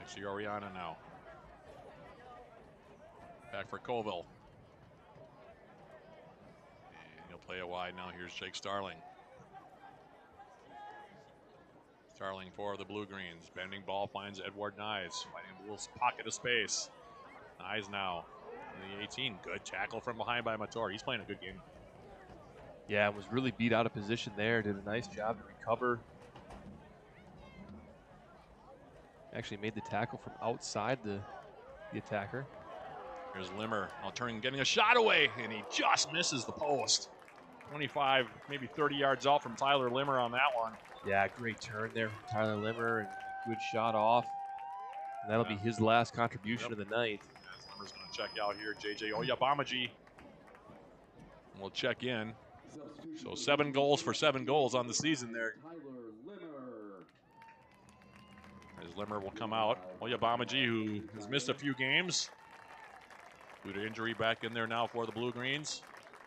[SPEAKER 1] Actually, Oriana now. Back for Colville. And he'll play it wide now. Here's Jake Starling. Starling for the Blue Greens. Bending ball finds Edward Nyes. Finding a little pocket of space. Nyes now in the 18. Good tackle from behind by Mator. He's playing a good game.
[SPEAKER 2] Yeah, was really beat out of position there. Did a nice job to recover. Actually made the tackle from outside the attacker.
[SPEAKER 1] Here's Limmer. Now turning, getting a shot away, and he just misses the post. 25, maybe 30 yards out from Tyler Limmer on that one.
[SPEAKER 2] Yeah, great turn there from Tyler Limmer, and good shot off. And that'll be his last contribution of the night.
[SPEAKER 1] Yes, Limmer's going to check out here. JJ Oyabamaji will check in. So 7 goals for 7 goals on the season there. As Limmer will come out. Oyabamaji, who has missed a few games due to injury, back in there now for the Blue Greens.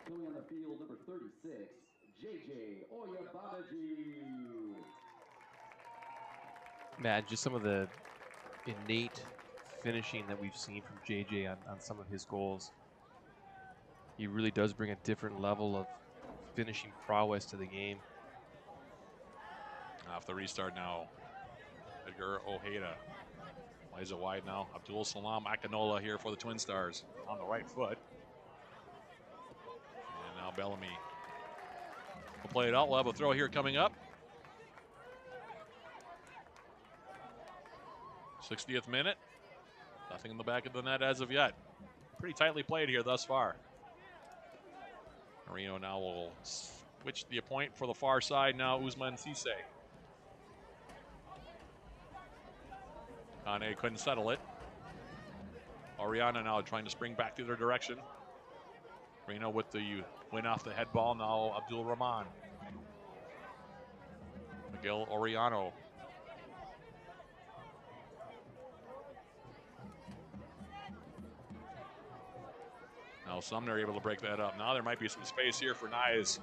[SPEAKER 3] Going on the field, number 36, JJ Oyabamaji.
[SPEAKER 2] Matt, just some of the innate finishing that we've seen from JJ on some of his goals. He really does bring a different level of finishing prowess to the game.
[SPEAKER 1] Off the restart now. Edgar Ojeda plays it wide now. Abdul Salam Akinola here for the Twinstars on the right foot. And now Bellamy will play it out. We'll have a throw here coming up. 60th minute. Nothing in the back of the net as of yet. Pretty tightly played here thus far. Marino now will switch the point for the far side now. Usman Cisse. Kane couldn't settle it. Oriana now trying to spring back to their direction. Marino with the win off the head ball. Now Abdul Rahman. Miguel Oriano. Now Sumner able to break that up. Now there might be some space here for Nyes.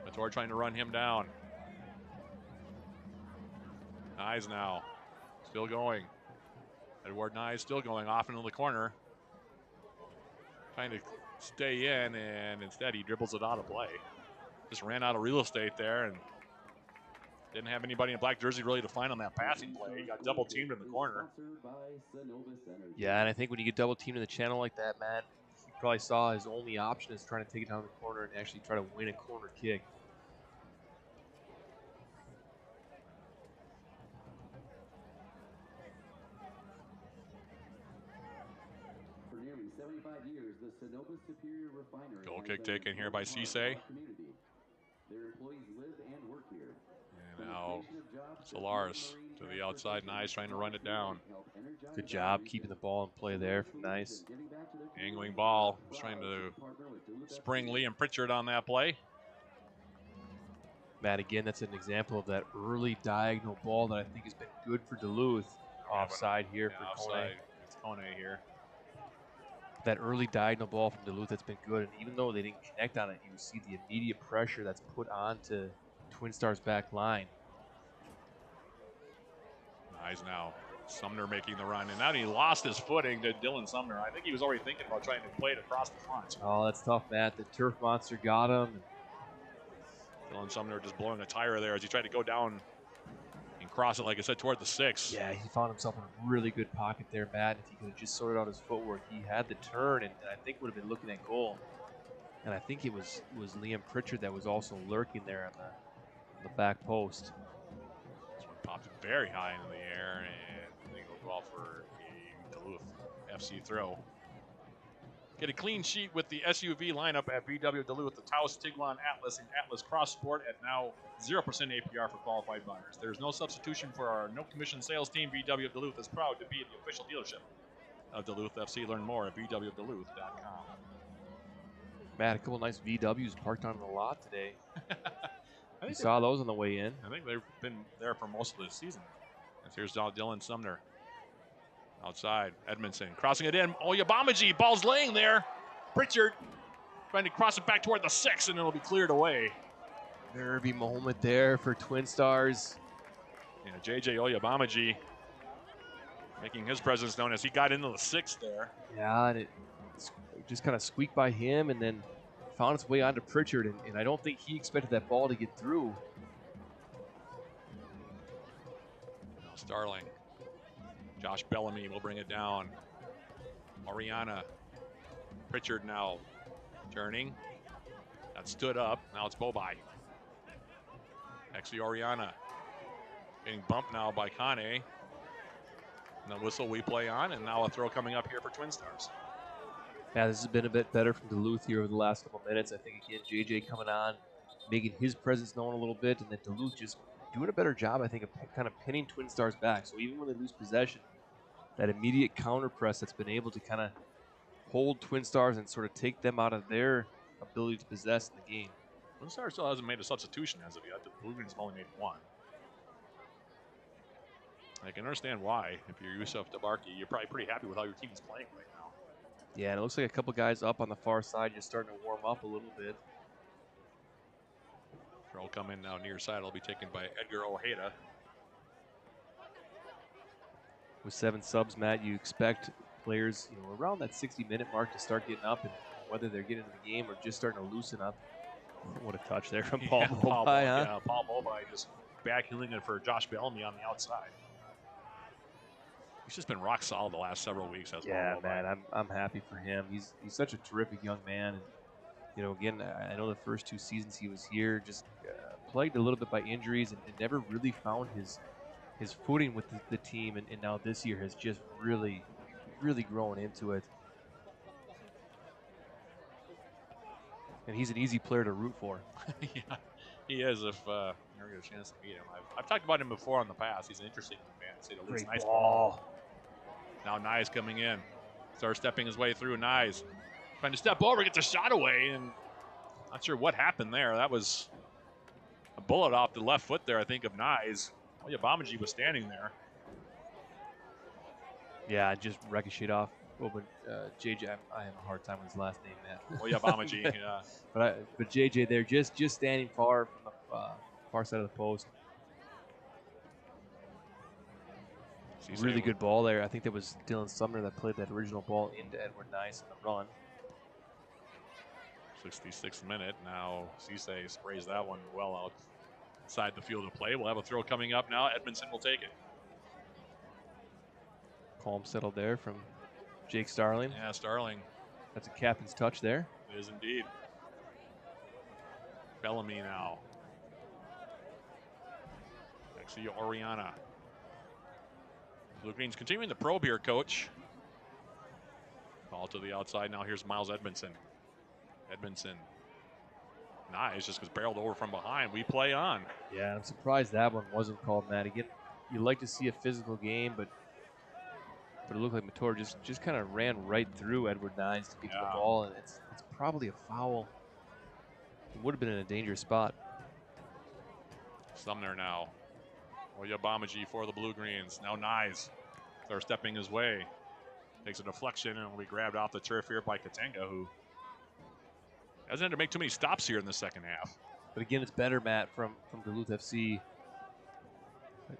[SPEAKER 1] Mator trying to run him down. Nyes now. Still going. Edward Nyes still going off into the corner. Trying to stay in, and instead he dribbles it out of play. Just ran out of real estate there and didn't have anybody in black jersey really to find on that passing play. He got double teamed in the corner.
[SPEAKER 2] Yeah, and I think when you get double teamed in the channel like that, Matt, he probably saw his only option is trying to take it down the corner and actually try to win a corner kick.
[SPEAKER 3] For nearly 75 years, the Synovus Superior Refinery.
[SPEAKER 1] Goal kick taken here by Cisse.
[SPEAKER 3] Their employees live and work here.
[SPEAKER 1] And now Solaris to the outside. Nyes trying to run it down.
[SPEAKER 2] Good job keeping the ball in play there from Nyes.
[SPEAKER 1] Angling ball. Was trying to spring Liam Pritchard on that play.
[SPEAKER 2] Matt, again, that's an example of that early diagonal ball that I think has been good for Duluth. Offside here for
[SPEAKER 1] Offside. It's Kone here.
[SPEAKER 2] That early diagonal ball from Duluth that's been good, and even though they didn't connect on it, you see the immediate pressure that's put onto Twinstars' back line.
[SPEAKER 1] Nyes now. Sumner making the run, and now he lost his footing to Dylan Sumner. I think he was already thinking about trying to play it across the front.
[SPEAKER 2] Oh, that's tough, Matt. The turf monster got him.
[SPEAKER 1] Dylan Sumner just blowing a tire there as he tried to go down and cross it, like I said, toward the 6.
[SPEAKER 2] Yeah, he found himself in a really good pocket there, Matt. If he could have just sorted out his footwork, he had the turn, and I think would have been looking at goal. And I think it was Liam Pritchard that was also lurking there the back post.
[SPEAKER 1] This one popped very high into the air, and they go off for a Duluth FC throw. Get a clean sheet with the SUV lineup at VW Duluth, the Taos, Tiguan, Atlas, and Atlas Cross Sport at now 0% APR for qualified buyers. There's no substitution for our no-commission sales team. VW Duluth is proud to be the official dealership of Duluth FC. Learn more at vwduluth.com.
[SPEAKER 2] Matt, a couple nice VWs parked on the lot today. You saw those on the way in.
[SPEAKER 1] I think they've been there for most of the season. And here's Dylan Sumner. Outside, Edmondson crossing it in. Oyabamaji, ball's laying there. Pritchard trying to cross it back toward the 6, and it'll be cleared away.
[SPEAKER 2] Nervy moment there for Twinstars.
[SPEAKER 1] Yeah, JJ Oyabamaji making his presence known as he got into the 6 there.
[SPEAKER 2] Yeah, and it just kind of squeaked by him and then found its way onto Pritchard, and I don't think he expected that ball to get through.
[SPEAKER 1] Now Starling. Josh Bellamy will bring it down. Oriana. Pritchard now turning. That stood up. Now it's Bobai. Actually, Oriana getting bumped now by Kane. And the whistle we play on, and now a throw coming up here for Twinstars.
[SPEAKER 2] Yeah, this has been a bit better from Duluth here over the last couple minutes. I think, again, JJ coming on, making his presence known a little bit, and then Duluth just doing a better job, I think, of kind of pinning Twinstars back. So even when they lose possession, that immediate counter press that's been able to kind of hold Twinstars and sort of take them out of their ability to possess in the game.
[SPEAKER 1] Twinstars still hasn't made a substitution as of yet. The Blue Greens have only made one. I can understand why. If you're Yusuf Tabarki, you're probably pretty happy with how your team is playing right now.
[SPEAKER 2] Yeah, and it looks like a couple guys up on the far side just starting to warm up a little bit.
[SPEAKER 1] Throw come in now near side. It'll be taken by Edgar Ojeda.
[SPEAKER 2] With 7 subs, Matt, you expect players, around that 60-minute mark to start getting up, and whether they're getting into the game or just starting to loosen up. What a touch there from Paul Bobai, huh?
[SPEAKER 1] Yeah, Paul Bobai just backheeling it for Josh Bellamy on the outside. He's just been rock solid the last several weeks.
[SPEAKER 2] Yeah, man, I'm happy for him. He's such a terrific young man. And, again, I know the first 2 seasons he was here, just plagued a little bit by injuries and never really found his footing with the team, and now this year has just really grown into it. And he's an easy player to root for.
[SPEAKER 1] Yeah, he is if you ever get a chance to meet him. I've talked about him before in the past. He's an interesting man. Say the least. Nice ball. Now Nyes coming in. Starts stepping his way through. Nyes trying to step over, gets a shot away, and not sure what happened there. That was a bullet off the left foot there, I think, of Nyes. Oyabamaji was standing there.
[SPEAKER 2] Yeah, just ricocheted off. Well, but JJ, I have a hard time with his last name, Matt.
[SPEAKER 1] Oyabamaji, yeah.
[SPEAKER 2] But JJ there, just standing far from the far side of the post. Really good ball there. I think that was Dylan Sumner that played that original ball into Edward Nyes in the run.
[SPEAKER 1] 66th minute. Now Cisse sprays that one well outside the field of play. We'll have a throw coming up now. Edmondson will take it.
[SPEAKER 2] Calm settled there from Jake Starling.
[SPEAKER 1] Yeah, Starling.
[SPEAKER 2] That's a captain's touch there.
[SPEAKER 1] It is indeed. Bellamy now. Actually, Oriana. Blue Greens continuing the probe here, coach. Ball to the outside. Now here's Miles Edmondson. Edmondson. Nice, just was barreled over from behind. We play on.
[SPEAKER 2] Yeah, I'm surprised that one wasn't called, Matt. Again, you'd like to see a physical game, but it looked like Mator just kind of ran right through Edward Nyes to get to the ball, and it's probably a foul. He would have been in a dangerous spot.
[SPEAKER 1] Sumner now. Oyabamaji for the Blue Greens. Now Nyes. They're stepping his way. Takes a deflection and will be grabbed off the turf here by Katenga, who hasn't had to make too many stops here in the second half.
[SPEAKER 2] But again, it's better, Matt, from Duluth FC.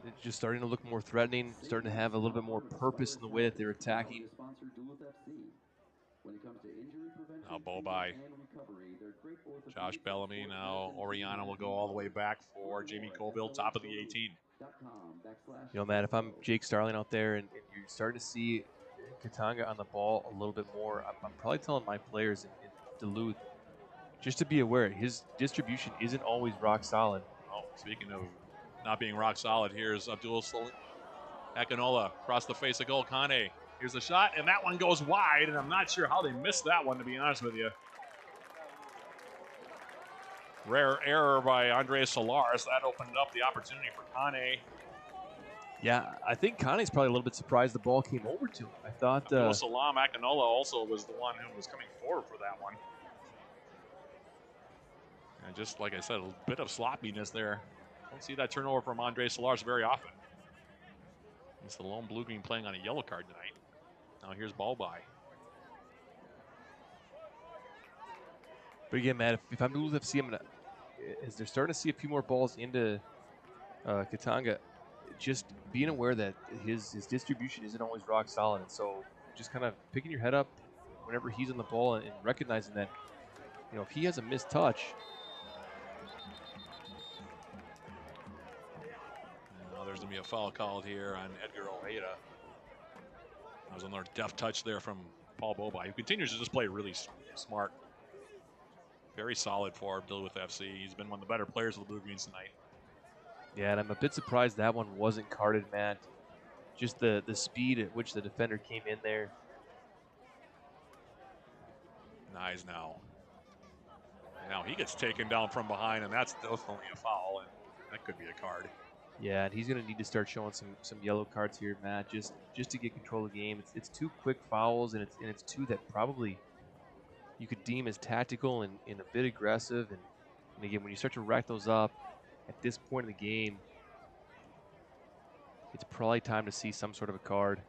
[SPEAKER 2] It's just starting to look more threatening, starting to have a little bit more purpose in the way that they're attacking.
[SPEAKER 1] Now Bobai. Josh Bellamy. Now Oriana will go all the way back for Jamie Colville, top of the 18.
[SPEAKER 2] Matt, if I'm Jake Starling out there and you're starting to see Katanga on the ball a little bit more, I'm probably telling my players in Duluth just to be aware his distribution isn't always rock solid.
[SPEAKER 1] Oh, Speaking of not being rock solid, here's Abdul Akinola across the face of goal. Kane, here's the shot, and that one goes wide, and I'm not sure how they missed that one, to be honest with you. Rare error by Andres Solares. That opened up the opportunity for Kane.
[SPEAKER 2] Yeah, I think Kane's probably a little bit surprised the ball came over to him. I thought
[SPEAKER 1] Salam Akinola also was the one who was coming forward for that one. And just like I said, a bit of sloppiness there. Don't see that turnover from Andres Solares very often. It's the lone blue-green playing on a yellow card tonight. Now here's ball by.
[SPEAKER 2] But again, man, if I'm Duluth FC, as they're starting to see a few more balls into Katanga, just being aware that his distribution isn't always rock solid. And so just kind of picking your head up whenever he's on the ball and recognizing that, you know, if he has a missed touch.
[SPEAKER 1] Now there's going to be a foul called here on Edgar Ojeda. That was another deft touch there from Paul Bobai, who continues to just play really smart. Very solid for Duluth FC. He's been one of the better players of the Blue Greens tonight.
[SPEAKER 2] Yeah, and I'm a bit surprised that one wasn't carded, Matt. Just the speed at which the defender came in there.
[SPEAKER 1] Nice now. And now he gets taken down from behind, and that's definitely a foul, and that could be a card.
[SPEAKER 2] Yeah, and he's going to need to start showing some yellow cards here, Matt, just to get control of the game. It's two quick fouls, and it's two that probably you could deem as tactical and a bit aggressive. And again, when you start to rack those up at this point in the game, it's probably time to see some sort of a card.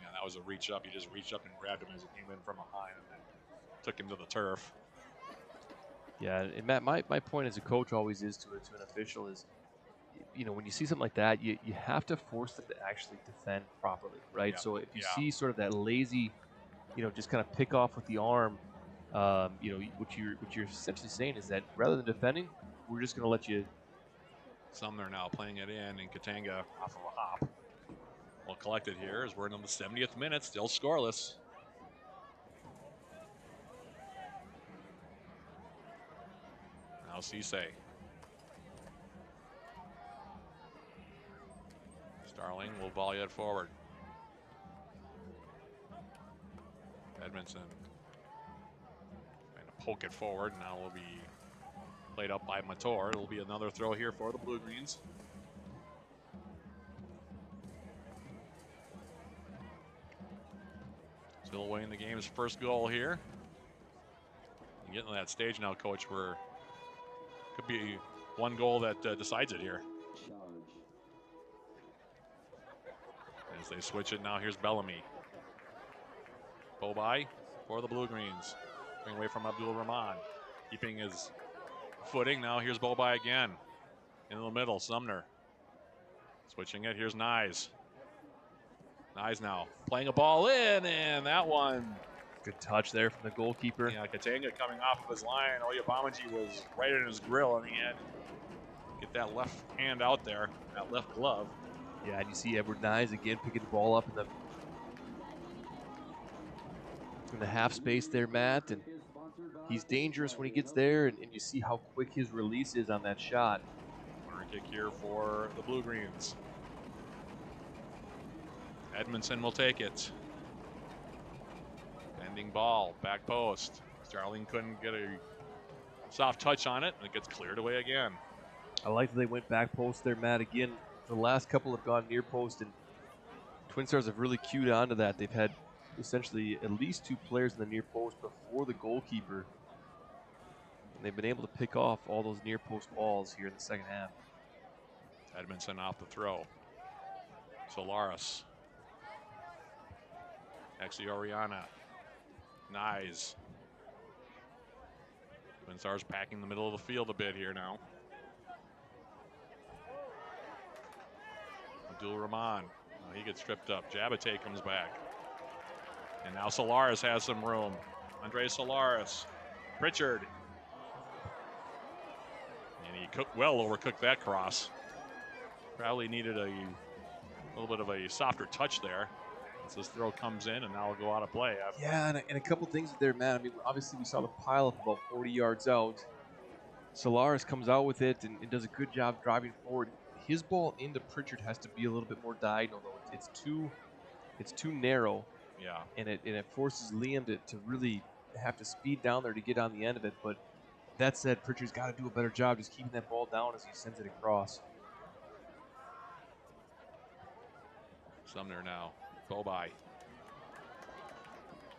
[SPEAKER 1] Yeah, that was a reach up. He just reached up and grabbed him as he came in from behind and then took him to the turf.
[SPEAKER 2] Yeah, and Matt, my point as a coach always is to an official is, you know, when you see something like that, you have to force them to actually defend properly, right?
[SPEAKER 1] Yeah.
[SPEAKER 2] So if you see sort of that lazy, you know, just kind of pick off with the arm, you know, what you're essentially saying is that rather than defending, we're just going to let you.
[SPEAKER 1] Sumner now playing it in, and Katanga off of a hop. Well collected here as we're in the 70th minute, still scoreless. Now Cisse. Starling will volley it forward. Edmondson trying to poke it forward. Now will be played up by Mator. It'll be another throw here for the Blue Greens. Still away in the game's first goal here. You get to that stage now, Coach, where could be one goal that decides it here. As they switch it now, here's Bellamy. Bobai for the Blue Greens. Bring away from Abdul Rahman. Keeping his footing. Now here's Bobai again. In the middle, Sumner. Switching it, here's Nyes. Nyes now playing a ball in, and that one.
[SPEAKER 2] Good touch there from the goalkeeper.
[SPEAKER 1] Yeah, Katanga coming off of his line. Oyabamaji was right in his grill, and he had to get that left hand out there, that left glove.
[SPEAKER 2] Yeah, and you see Edward Nyes again picking the ball up in the half space there, Matt, and he's dangerous when he gets there, and you see how quick his release is on that shot.
[SPEAKER 1] Corner kick here for the Blue Greens. Edmondson will take it. Bending ball, back post. Starling couldn't get a soft touch on it, and it gets cleared away again.
[SPEAKER 2] I like that they went back post there, Matt. Again, the last couple have gone near post, and Twinstars have really cued onto that. They've had essentially at least two players in the near post before the goalkeeper, and they've been able to pick off all those near post balls here in the second half.
[SPEAKER 1] Edmondson off the throw. Solaris. Exi Oriana. Nyes. Twinstars packing the middle of the field a bit here now. Abdul Rahman. He gets tripped up. Jabate comes back. And now Solaris has some room. Andre Solaris. Pritchard. And he overcooked that cross. Probably needed a little bit of a softer touch there. As this throw comes in, and now will go out of play.
[SPEAKER 2] Yeah, and a couple things there, Matt. I mean, obviously we saw the pile up about 40 yards out. Solaris comes out with it and does a good job driving forward. His ball into Pritchard has to be a little bit more diagonal, though. It's too narrow.
[SPEAKER 1] Yeah.
[SPEAKER 2] And it forces Liam to really have to speed down there to get on the end of it. But that said, Pritchard's got to do a better job just keeping that ball down as he sends it across.
[SPEAKER 1] Sumner now. Bobai.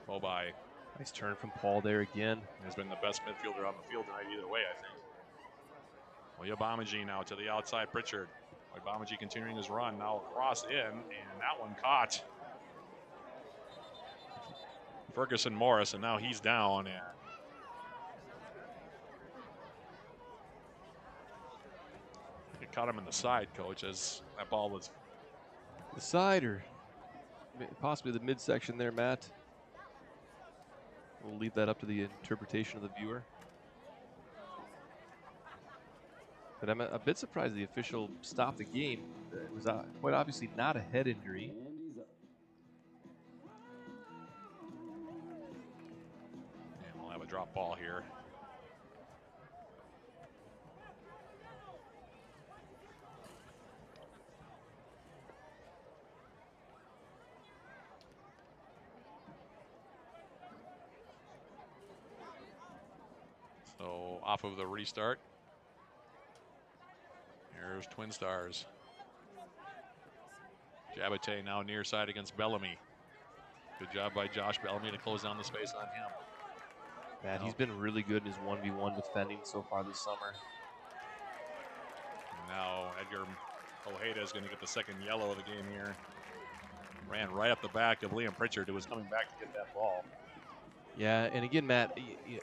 [SPEAKER 1] Bobai
[SPEAKER 2] Nice turn from Paul there again.
[SPEAKER 1] has been the best midfielder on the field tonight either way, I think. Oyabamaji now to the outside. Pritchard. Oyabamaji continuing his run. Now across in, and that one caught Ferguson Morris, and now he's down. And it caught him in the side, Coach, as that ball was.
[SPEAKER 2] The side or possibly the midsection there, Matt. We'll leave that up to the interpretation of the viewer. But I'm a bit surprised the official stopped the game. It was quite obviously not a head injury.
[SPEAKER 1] And we'll have a drop ball here. So off of the restart. Here's Twinstars. Jabate now near side against Bellamy. Good job by Josh Bellamy to close down the space on him.
[SPEAKER 2] Matt, he's been really good in his 1v1 defending so far this summer.
[SPEAKER 1] And now Edgar Ojeda is going to get the second yellow of the game here. Ran right up the back of Liam Pritchard, who was coming back to get that ball.
[SPEAKER 2] Yeah, and again, Matt,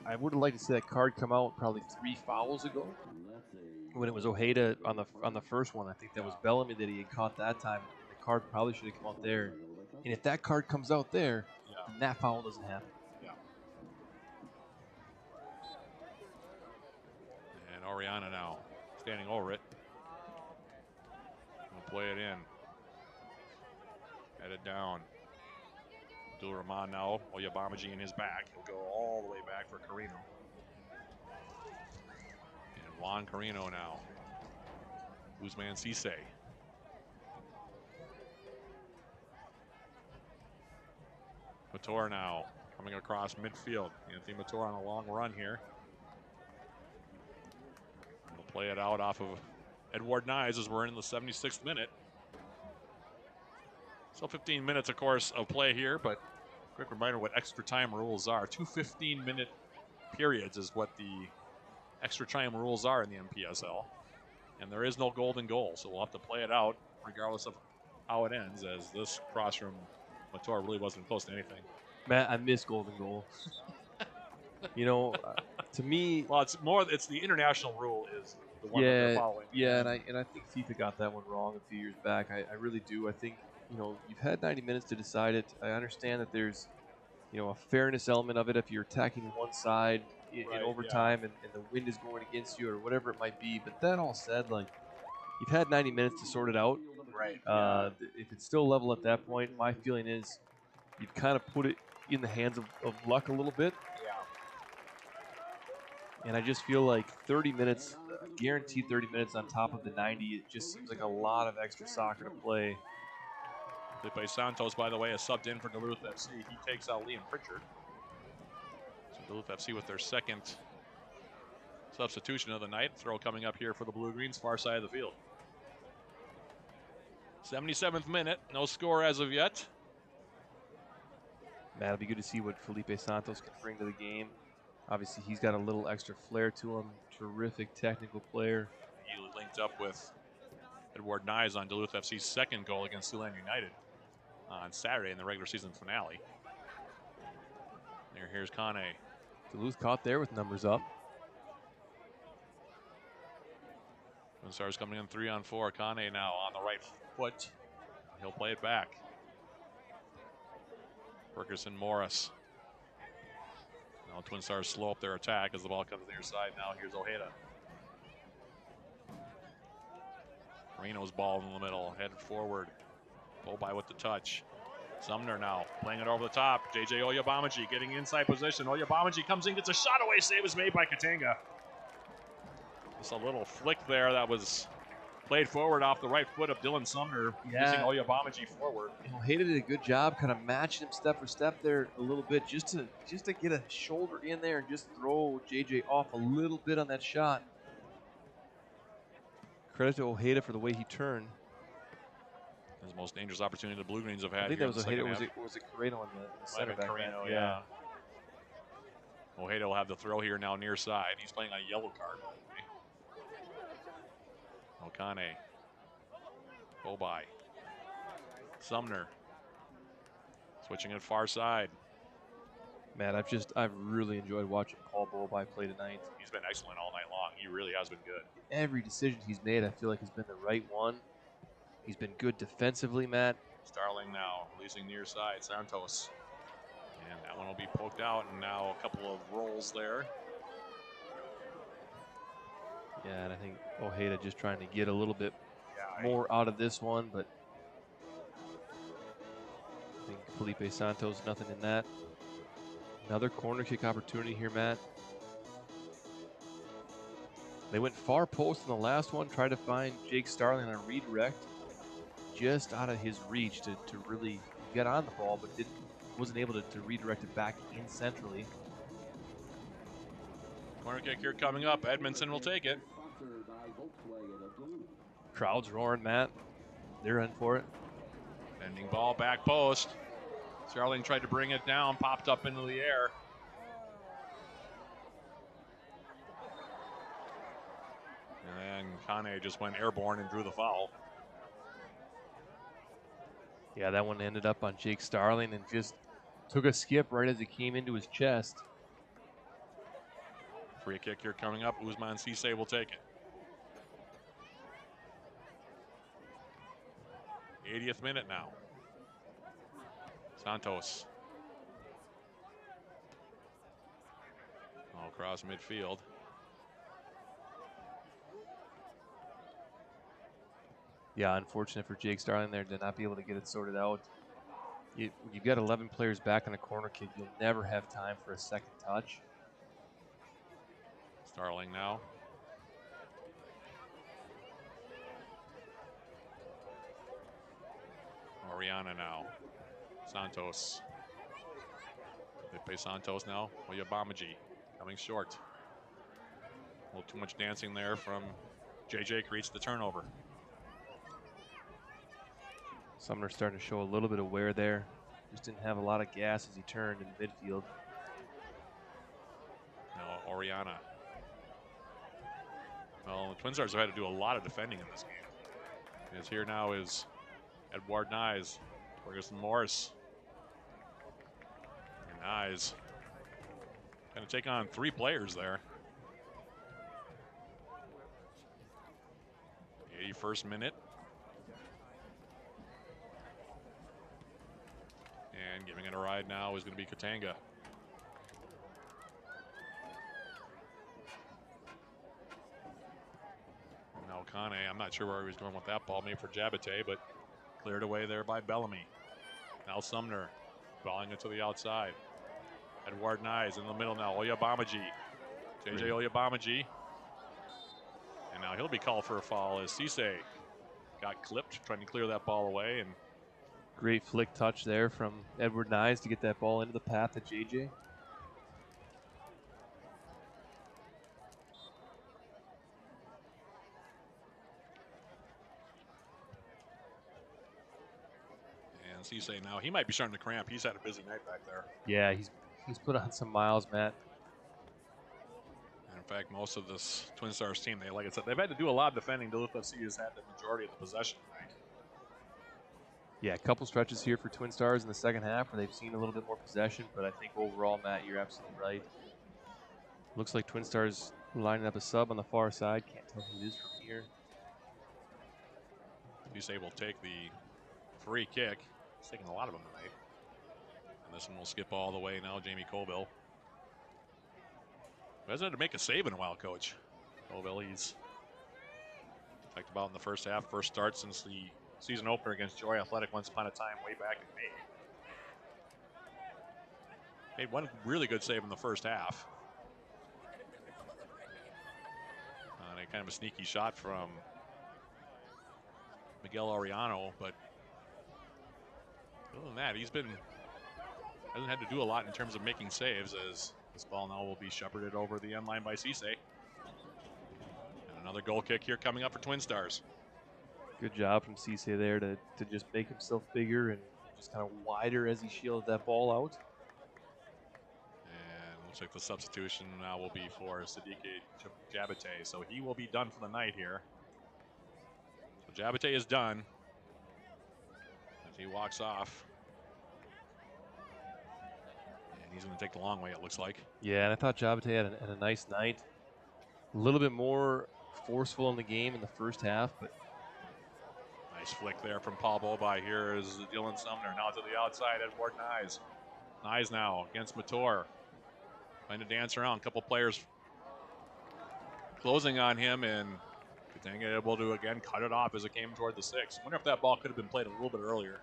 [SPEAKER 2] I would have liked to see that card come out probably 3 fouls ago. When it was Ojeda on the first one, I think that was Bellamy that he had caught that time. The card probably should have come out there. And if that card comes out there, then that foul doesn't happen.
[SPEAKER 1] Yeah. And Oriana now standing over it. We'll play it in. Headed down. Abdul Rahman now. Oyabamaji in his back. He'll go all the way back for Carino. And Juan Carino now. Guzman Cisse. Mator now coming across midfield. Anthony Mator on a long run here. We'll play it out off of Edward Nyes as we're in the 76th minute. So 15 minutes, of course, of play here, but quick reminder what extra time rules are. 2 15-minute periods is what the extra time rules are in the NPSL. And there is no golden goal, so we'll have to play it out regardless of how it ends, as this cross from Mator really wasn't close to anything.
[SPEAKER 2] Matt, I miss golden goal. You know, to me,
[SPEAKER 1] well, it's the international rule is the one that they're following.
[SPEAKER 2] Yeah, and I think FIFA got that one wrong a few years back. I really do. I think, you know, you've had 90 minutes to decide it. I understand that there's, you know, a fairness element of it if you're attacking one side in overtime and the wind is going against you or whatever it might be. But that all said, like, you've had 90 minutes to sort it out.
[SPEAKER 1] Right.
[SPEAKER 2] If it's still level at that point, my feeling is you've kind of put it in the hands of luck a little bit.
[SPEAKER 1] Yeah.
[SPEAKER 2] And I just feel like 30 minutes, guaranteed 30 minutes on top of the 90, it just seems like a lot of extra soccer to play.
[SPEAKER 1] Felipe Santos, by the way, is subbed in for Duluth FC. He takes out Liam Pritchard. So Duluth FC with their second substitution of the night. Throw coming up here for the Blue-Greens, far side of the field. 77th minute, no score as of yet.
[SPEAKER 2] Matt, it'll be good to see what Felipe Santos can bring to the game. Obviously, he's got a little extra flair to him. Terrific technical player.
[SPEAKER 1] He linked up with Edward Nyes on Duluth FC's second goal against Siouxland United on Saturday in the regular season finale. Here's Kane.
[SPEAKER 2] Duluth caught there with numbers up.
[SPEAKER 1] Twinstars coming in 3-on-4. Kane now on the right foot. He'll play it back. Ferguson Morris. Now Twinstars slow up their attack as the ball comes to their side. Now here's Ojeda. Reno's ball in the middle, headed forward. Bobai with the touch. Sumner now playing it over the top. JJ Oyabamaji getting inside position. Oyabamaji comes in, gets a shot away. Save is made by Katanga. Just a little flick there that was played forward off the right foot of Dylan Sumner, using Oyabamaji forward.
[SPEAKER 2] Ojeda did a good job kind of matching him step for step there a little bit, just to get a shoulder in there and just throw JJ off a little bit on that shot. Credit to Ojeda for the way he turned.
[SPEAKER 1] His most dangerous opportunity the Blue Greens have had.
[SPEAKER 2] I think
[SPEAKER 1] here
[SPEAKER 2] that was
[SPEAKER 1] in the
[SPEAKER 2] Ojeda.
[SPEAKER 1] second
[SPEAKER 2] Was it Carreno in the center back?
[SPEAKER 1] Carreno, yeah. Ojeda will have the throw here now near side. He's playing on a yellow card. Okane. Bobai. Sumner. Switching it far side.
[SPEAKER 2] Man, I've really enjoyed watching Paul Bobai play tonight.
[SPEAKER 1] He's been excellent all night long. He really has been good.
[SPEAKER 2] Every decision he's made, I feel like has been the right one. He's been good defensively, Matt.
[SPEAKER 1] Starling now releasing near side. Santos. And that one will be poked out, and now a couple of rolls there.
[SPEAKER 2] Yeah, and I think Ojeda just trying to get a little bit more out of this one, but I think Felipe Santos, nothing in that. Another corner kick opportunity here, Matt. They went far post in the last one, tried to find Jake Starling on a redirect, just out of his reach to really get on the ball, but wasn't able to redirect it back in centrally.
[SPEAKER 1] Corner kick here coming up. Edmondson will take it.
[SPEAKER 2] Crowd's roaring, Matt. They're in for it.
[SPEAKER 1] Bending ball, back post. Starling tried to bring it down, popped up into the air. And Kane just went airborne and drew the foul.
[SPEAKER 2] Yeah, that one ended up on Jake Starling and just took a skip right as it came into his chest.
[SPEAKER 1] Free kick here coming up. Usman Cisse will take it. 80th minute now. Santos. All across midfield.
[SPEAKER 2] Yeah, unfortunate for Jake Starling there to not be able to get it sorted out. When you've got 11 players back on a corner kick, you'll never have time for a second touch.
[SPEAKER 1] Starling now. Oriana now. Santos. They play Santos now. Oyabamaji coming short. A little too much dancing there from JJ, creates the turnover.
[SPEAKER 2] Sumner starting to show a little bit of wear there. Just didn't have a lot of gas as he turned in midfield.
[SPEAKER 1] Now Oriana. Well, the Twinstars have had to do a lot of defending in this game. As here now is Edward Nyes, Ferguson Morris. And Nyes going to take on 3 players there. 81st minute. And giving it a ride now is going to be Katanga. Now Kane, I'm not sure where he was going with that ball, maybe for Jabate, but cleared away there by Bellamy. Now Sumner, balling it to the outside. Edward Nyes in the middle now, Oyabamaji. JJ Oyabamaji. And now he'll be called for a foul as Cisse got clipped, trying to clear that ball away. And
[SPEAKER 2] great flick touch there from Edward Nyes to get that ball into the path of JJ.
[SPEAKER 1] And Cisse now, he might be starting to cramp. He's had a busy night back there.
[SPEAKER 2] Yeah, he's put on some miles, Matt.
[SPEAKER 1] And in fact, most of this Twinstars team, like I said, they've had to do a lot of defending. Duluth FC has had the majority of the possession tonight.
[SPEAKER 2] Yeah, a couple stretches here for Twinstars in the second half where they've seen a little bit more possession, but I think overall, Matt, you're absolutely right. Looks like Twinstars lining up a sub on the far side. Can't tell who it is from here.
[SPEAKER 1] Cisse will take the free kick. He's taking a lot of them tonight. And this one will skip all the way now, Jamie Colville. He hasn't had to make a save in a while, Coach. Colville, he's talked about in the first half, first start since the season opener against Joy Athletic once upon a time way back in May. Made one really good save in the first half. kind of a sneaky shot from Miguel Arellano, but other than that, hasn't had to do a lot in terms of making saves, as this ball now will be shepherded over the end line by Cisse. And another goal kick here coming up for Twinstars.
[SPEAKER 2] Good job from Cisse there to just make himself bigger and just kind of wider as he shielded that ball out.
[SPEAKER 1] And looks like the substitution now will be for Sadiq Jabate, so he will be done for the night here. So Jabate is done as he walks off. And he's going to take the long way, it looks like.
[SPEAKER 2] Yeah, and I thought Jabate had a nice night. A little bit more forceful in the game in the first half, but
[SPEAKER 1] nice flick there from Paul Bobai. Here is Dylan Sumner now to the outside. Edward Nyes. Nyes now against Mator. Trying to dance around. A couple players closing on him, and Katanga able to again cut it off as it came toward the 6. Wonder if that ball could have been played a little bit earlier.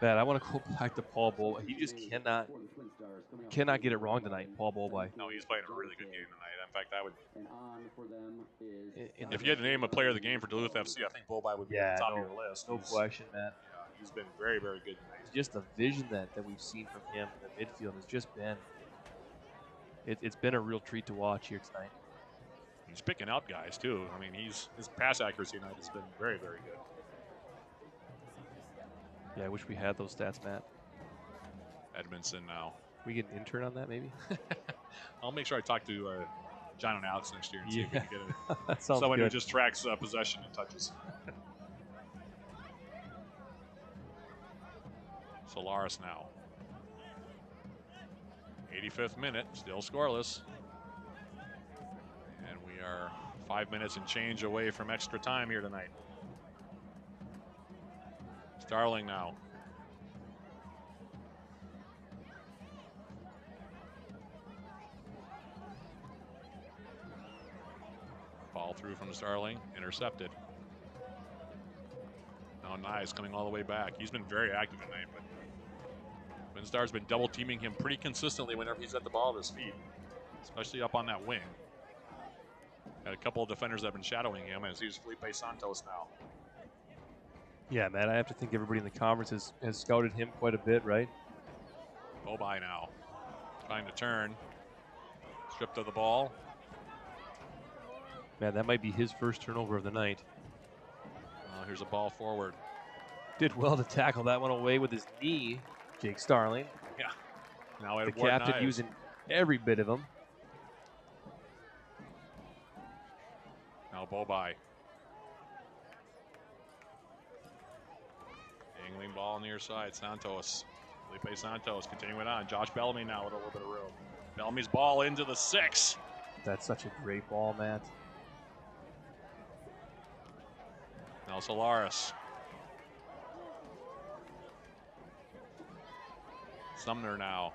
[SPEAKER 2] Man, I want to go back to Paul Bobai. He just cannot get it wrong tonight, Paul Bobai.
[SPEAKER 1] No, he's playing a really good game tonight. In fact, I would. If you had to name a player of the game for Duluth FC, I think Bobai would be at the top of your list.
[SPEAKER 2] No question, Matt.
[SPEAKER 1] Yeah, he's been very, very good tonight.
[SPEAKER 2] Just the vision that we've seen from him in the midfield has just been. It's been a real treat to watch here tonight.
[SPEAKER 1] He's picking out guys too. I mean, his pass accuracy tonight has been very, very good.
[SPEAKER 2] Yeah, I wish we had those stats, Matt.
[SPEAKER 1] Edmondson now.
[SPEAKER 2] We get an intern on that, maybe?
[SPEAKER 1] I'll make sure I talk to John and Alex next year and see if we can get
[SPEAKER 2] someone
[SPEAKER 1] who just tracks possession and touches. Solaris now. 85th minute, still scoreless. And we are 5 minutes and change away from extra time here tonight. Starling now. Ball through from Starling, intercepted. Now Nyes coming all the way back. He's been very active tonight, but Twinstars been double teaming him pretty consistently whenever he's at the ball at his feet, especially up on that wing. Got a couple of defenders that have been shadowing him, as he's Felipe Santos now.
[SPEAKER 2] Yeah, man, I have to think everybody in the conference has scouted him quite a bit, right?
[SPEAKER 1] Bobai now trying to turn. Stripped of the ball.
[SPEAKER 2] Man, that might be his first turnover of the night.
[SPEAKER 1] Here's a ball forward.
[SPEAKER 2] Did well to tackle that one away with his knee, Jake Starling.
[SPEAKER 1] Yeah. Now
[SPEAKER 2] the captain using every bit of him.
[SPEAKER 1] Now Bobai. Angling ball on the near side. Santos. Felipe Santos continuing on. Josh Bellamy now with a little bit of room. Bellamy's ball into the 6.
[SPEAKER 2] That's such a great ball, Matt.
[SPEAKER 1] Now Solaris. Sumner now.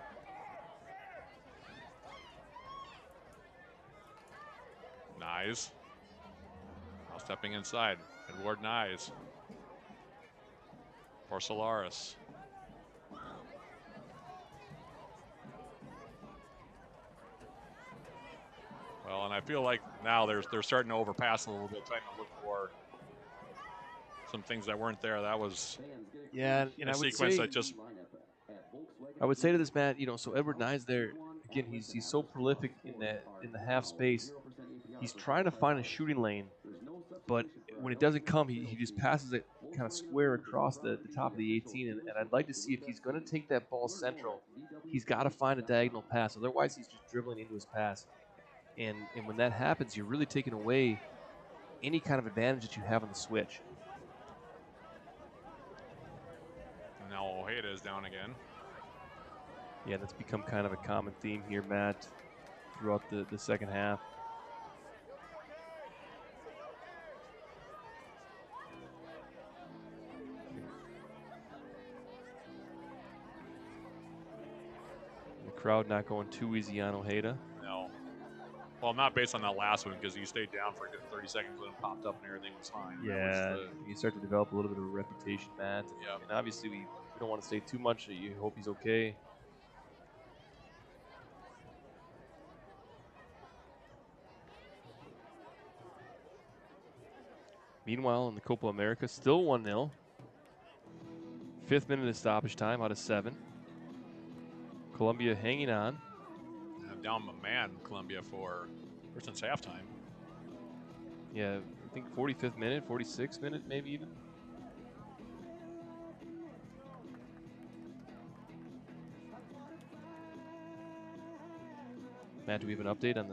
[SPEAKER 1] Nyes. Now stepping inside. Edward Nyes. For Solaris. Well, and I feel like now they're starting to overpass a little bit, trying to look for some things that weren't there. That was
[SPEAKER 2] a
[SPEAKER 1] sequence that just.
[SPEAKER 2] I would say to this, Matt, so Edward Nyes there again. He's so prolific in the half space. He's trying to find a shooting lane, but when it doesn't come, he just passes it kind of square across the top of the 18. And I'd like to see if he's going to take that ball central, he's got to find a diagonal pass. Otherwise, he's just dribbling into his pass. And when that happens, you're really taking away any kind of advantage that you have on the switch.
[SPEAKER 1] Now Ojeda is down again.
[SPEAKER 2] Yeah, that's become kind of a common theme here, Matt, throughout the second half. The crowd not going too easy on Ojeda.
[SPEAKER 1] No. Well, not based on that last one, because he stayed down for a good 30 seconds when it popped up and everything was fine.
[SPEAKER 2] Yeah, you start to develop a little bit of a reputation, Matt.
[SPEAKER 1] Yeah.
[SPEAKER 2] And obviously, we don't want to say too much. You hope he's okay. Meanwhile, in the Copa America, still 1-0. 5th minute of stoppage time out of 7. Colombia hanging on.
[SPEAKER 1] Down a man, Colombia, since halftime.
[SPEAKER 2] Yeah, I think 45th minute, 46th minute, maybe even. Matt, do we have an update on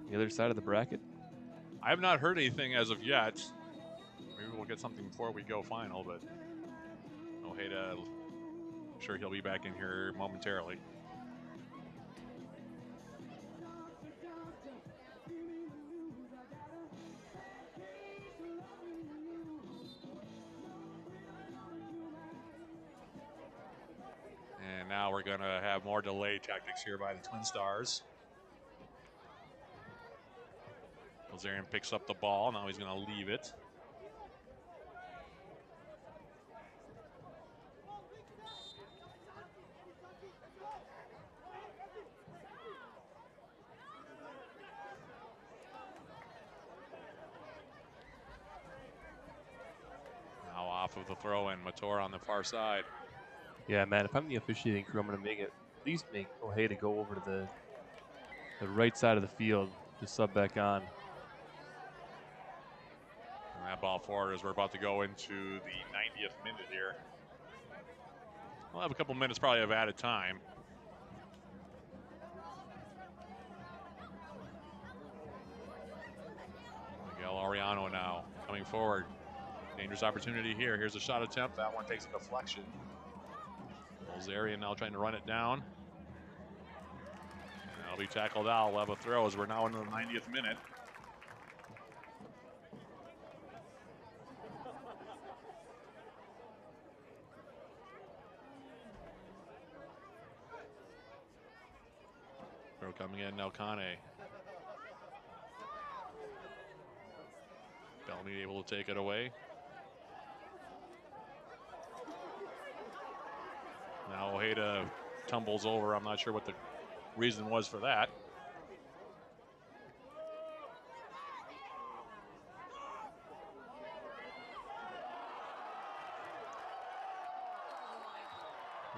[SPEAKER 2] the other side of the bracket?
[SPEAKER 1] I have not heard anything as of yet. Maybe we'll get something before we go final, but Ojeda, I'm sure he'll be back in here momentarily. And now we're going to have more delay tactics here by the Twinstars. Bilzerian picks up the ball. Now he's going to leave it. Now off of the throw-in, Mator on the far side.
[SPEAKER 2] Yeah, Matt, if I'm the officiating crew, I'm going to at least make Ojeda go over to the right side of the field to sub back on.
[SPEAKER 1] And that ball forward as we're about to go into the 90th minute here. We'll have a couple minutes probably of added time. Miguel Arellano now coming forward. Dangerous opportunity here. Here's a shot attempt. That one takes a deflection. Bilzerian now trying to run it down. And that'll be tackled out. We'll have a throw as we're now into the 90th minute. Throw coming in now, Kane. Bellamy able to take it away. Now Ojeda tumbles over. I'm not sure what the reason was for that.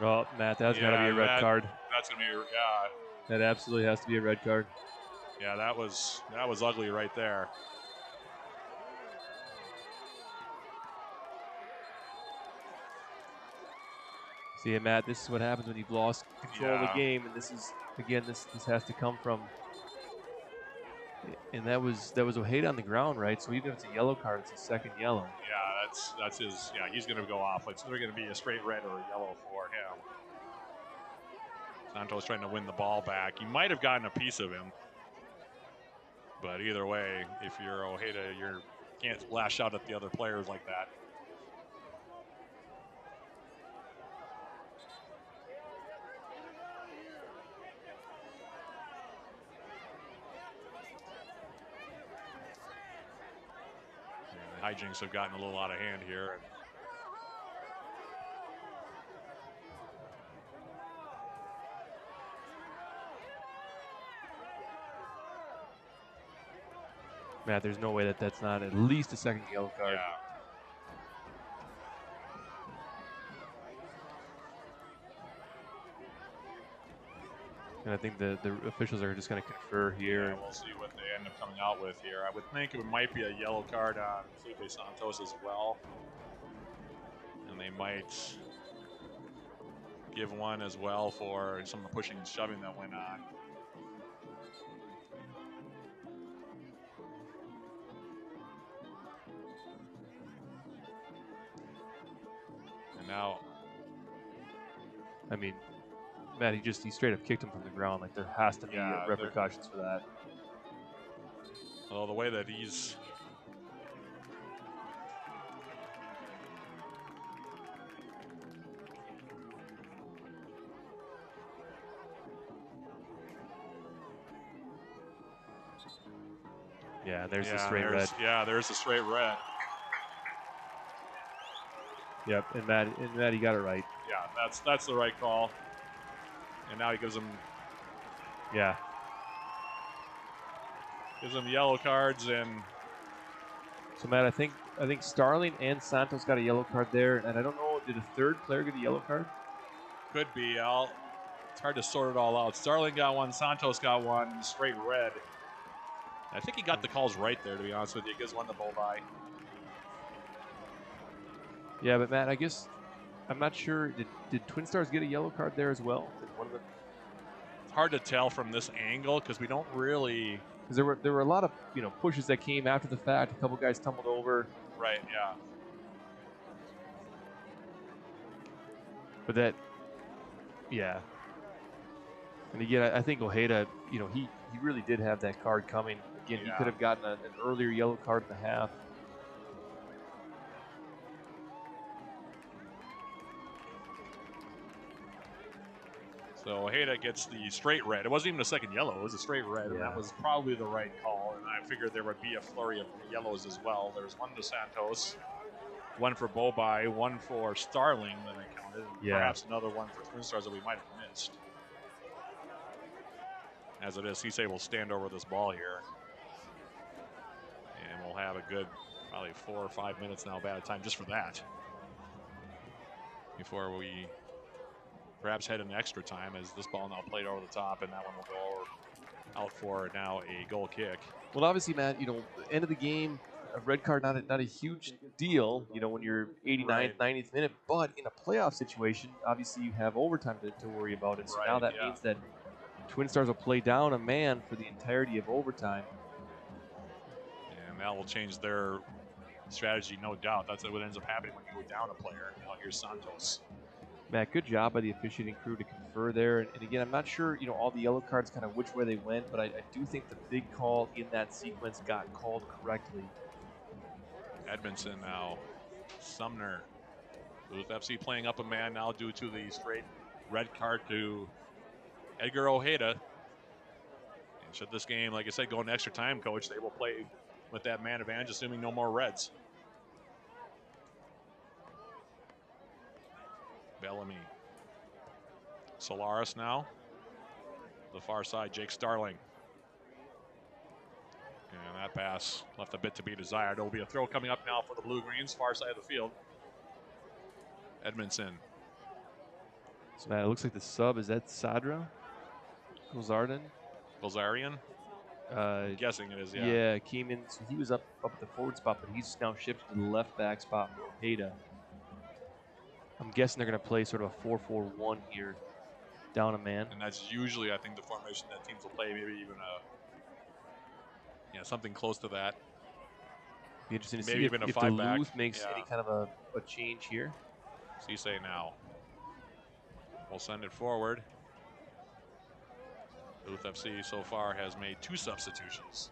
[SPEAKER 2] Oh, Matt, that's got to be a red card.
[SPEAKER 1] That's going to be,
[SPEAKER 2] That absolutely has to be a red card.
[SPEAKER 1] Yeah, that was ugly right there.
[SPEAKER 2] See, Matt, this is what happens when you've lost control of the game, and this is, again, this has to come from. And that was Ojeda on the ground, right? So even if it's a yellow card, it's a second yellow.
[SPEAKER 1] Yeah, that's his. Yeah, he's going to go off. It's either going to be a straight red or a yellow for him. Santos trying to win the ball back. He might have gotten a piece of him, but either way, if you're Ojeda, you can't lash out at the other players like that. Hijinks have gotten a little out of hand here.
[SPEAKER 2] Matt, there's no way that's not at least a second yellow card.
[SPEAKER 1] Yeah.
[SPEAKER 2] And I think the officials are just going to confer here.
[SPEAKER 1] Yeah, we'll see what they end up coming out with here. I would think it might be a yellow card on Felipe Santos as well. And they might give one as well for some of the pushing and shoving that went on. And now,
[SPEAKER 2] I mean, Matt, he straight up kicked him from the ground. Like, there has to be repercussions for that.
[SPEAKER 1] Well, the way that he's
[SPEAKER 2] there's the straight red.
[SPEAKER 1] Yeah, there's the straight red.
[SPEAKER 2] Yep, and Matt, he got it right.
[SPEAKER 1] Yeah, that's the right call. And now he gives him yellow cards and
[SPEAKER 2] So Matt, I think Starling and Santos got a yellow card there, and I don't know, did a third player get a yellow card?
[SPEAKER 1] Could be. It's hard to sort it all out. Starling got one, Santos got one, straight red. I think he got the calls right there, to be honest with you. He gives one to Bovai.
[SPEAKER 2] Yeah, but Matt, I guess I'm not sure. Did Twinstars get a yellow card there as well? Did one of the...
[SPEAKER 1] It's hard to tell from this angle because we don't really.
[SPEAKER 2] Because there were a lot of pushes that came after the fact. A couple guys tumbled over.
[SPEAKER 1] Right. Yeah.
[SPEAKER 2] But that, yeah. And again, I think Ojeda, he really did have that card coming. Again, he could have gotten an earlier yellow card in the half.
[SPEAKER 1] So Ojeda gets the straight red. It wasn't even a second yellow. It was a straight red, and that was probably the right call. And I figured there would be a flurry of yellows as well. There's one to Santos, one for Bobai, one for Starling that I counted, and perhaps another one for Twinstars that we might have missed. As it is, Cisse will stand over this ball here. And we'll have a good probably 4 or 5 minutes now bad time just for that. Before we perhaps head into extra time, as this ball now played over the top, and that one will go out for now a goal kick.
[SPEAKER 2] Well, obviously, Matt, end of the game, a red card not a huge deal, when you're 89th, 90th minute, but in a playoff situation, obviously you have overtime to worry about it. So now that means that Twinstars will play down a man for the entirety of overtime.
[SPEAKER 1] And that will change their strategy, no doubt. That's what ends up happening when you go down a player. Now here's Santos.
[SPEAKER 2] Matt, good job by the officiating crew to confer there. And again, I'm not sure, all the yellow cards kind of which way they went, but I do think the big call in that sequence got called correctly.
[SPEAKER 1] Edmondson now. Sumner. Duluth FC playing up a man now due to the straight red card to Edgar Ojeda. And should this game, like I said, go into extra time, Coach, they will play with that man advantage, assuming no more reds. Bellamy. Solaris now. The far side, Jake Starling. And that pass left a bit to be desired. There will be a throw coming up now for the Blue Greens, far side of the field. Edmondson.
[SPEAKER 2] So Matt, it looks like the sub, is that Sadra?
[SPEAKER 1] Gozarian? Guessing it is, yeah.
[SPEAKER 2] Yeah, came in, so he was up at the forward spot, but he's now shifted to the left back spot for Ojeda. I'm guessing they're going to play sort of a 4-4-1 here, down a man.
[SPEAKER 1] And that's usually, I think, the formation that teams will play, maybe even something close to that.
[SPEAKER 2] Be interesting to
[SPEAKER 1] maybe
[SPEAKER 2] see
[SPEAKER 1] even
[SPEAKER 2] if
[SPEAKER 1] a 5-back.
[SPEAKER 2] Duluth makes any kind of a change here.
[SPEAKER 1] Cisse now. We'll send it forward. Duluth FC so far has made 2 substitutions.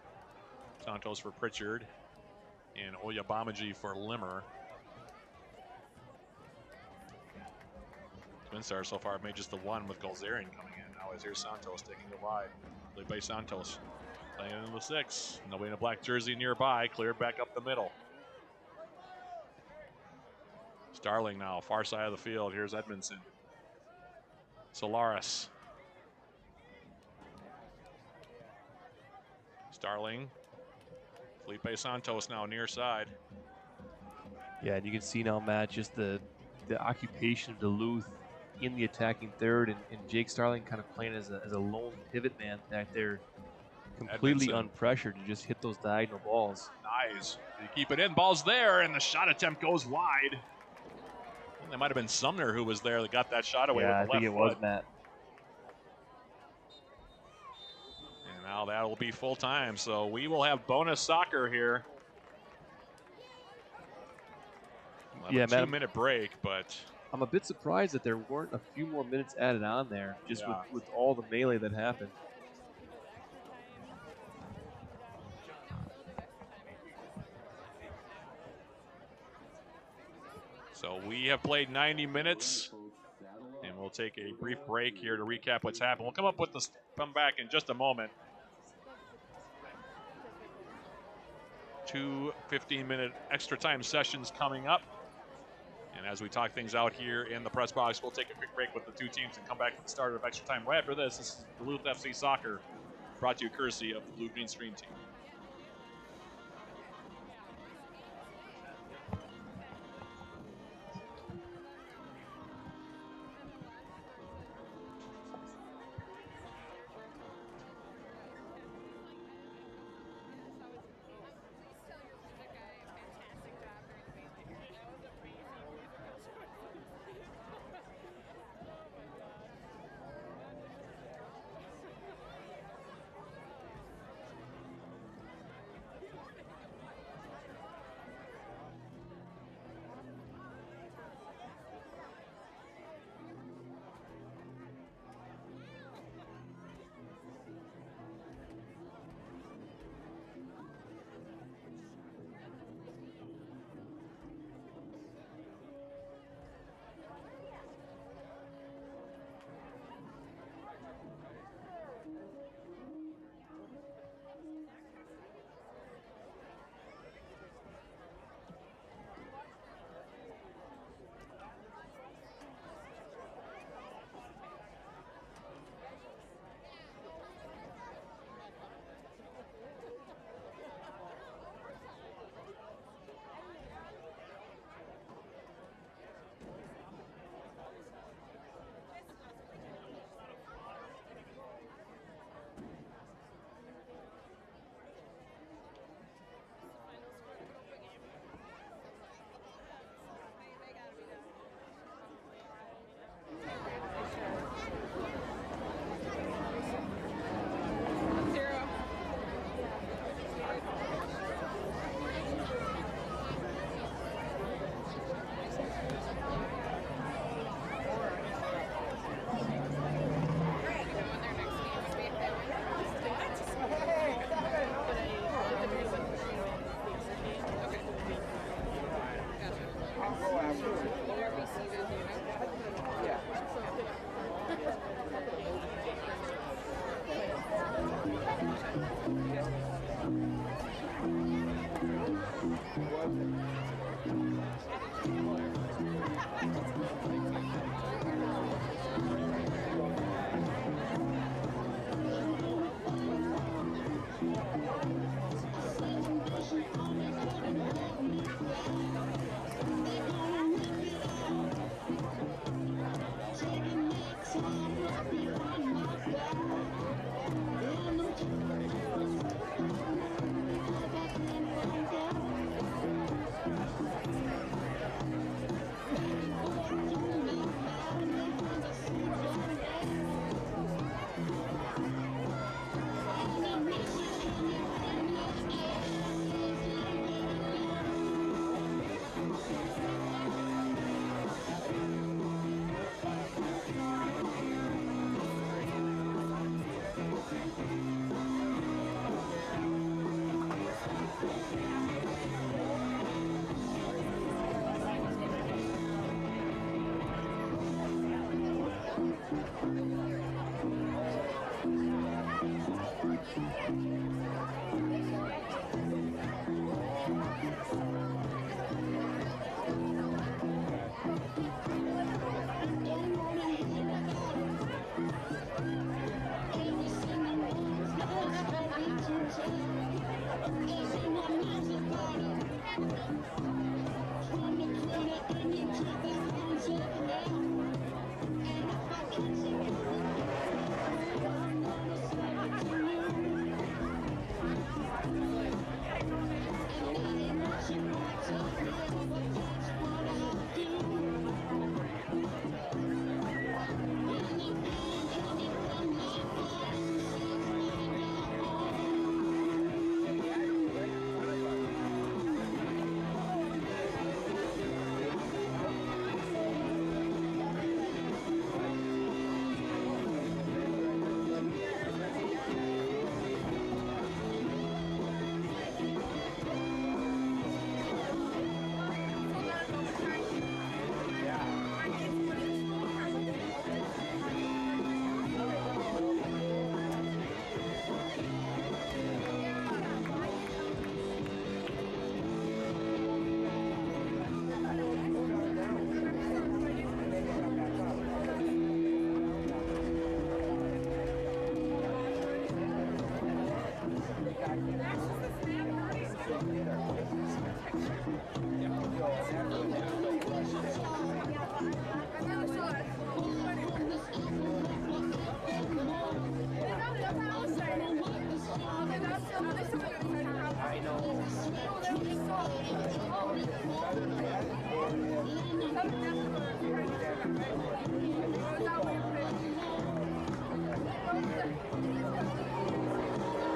[SPEAKER 1] Santos for Pritchard and Oyabamaji for Limmer. Twinstars so far have made just the one with Golzarian coming in. Now here's Santos taking it wide. Played by Santos. Playing in the 6. Nobody in a black jersey nearby. Cleared back up the middle. Starling now, far side of the field. Here's Edmondson. Solaris. Starling. Felipe Santos now near side.
[SPEAKER 2] Yeah, and you can see now, Matt, just the occupation of Duluth in the attacking third, and Jake Starling kind of playing as a lone pivot man back there, completely unpressured to just hit those diagonal balls.
[SPEAKER 1] Nice. They keep it in. Ball's there, and the shot attempt goes wide. It might have been Sumner who was there that got that shot away with the left foot.
[SPEAKER 2] I think it was, Matt.
[SPEAKER 1] And now that will be full time, so we will have bonus soccer here. We'll have a 2-minute break, but
[SPEAKER 2] I'm a bit surprised that there weren't a few more minutes added on there, just with all the melee that happened.
[SPEAKER 1] So we have played 90 minutes, and we'll take a brief break here to recap what's happened. We'll come back in just a moment. 2 15-minute extra time sessions coming up. And as we talk things out here in the press box, we'll take a quick break with the 2 teams and come back for the start of extra time. Right after this is Duluth FC Soccer, brought to you courtesy of the Blue Green Stream Team.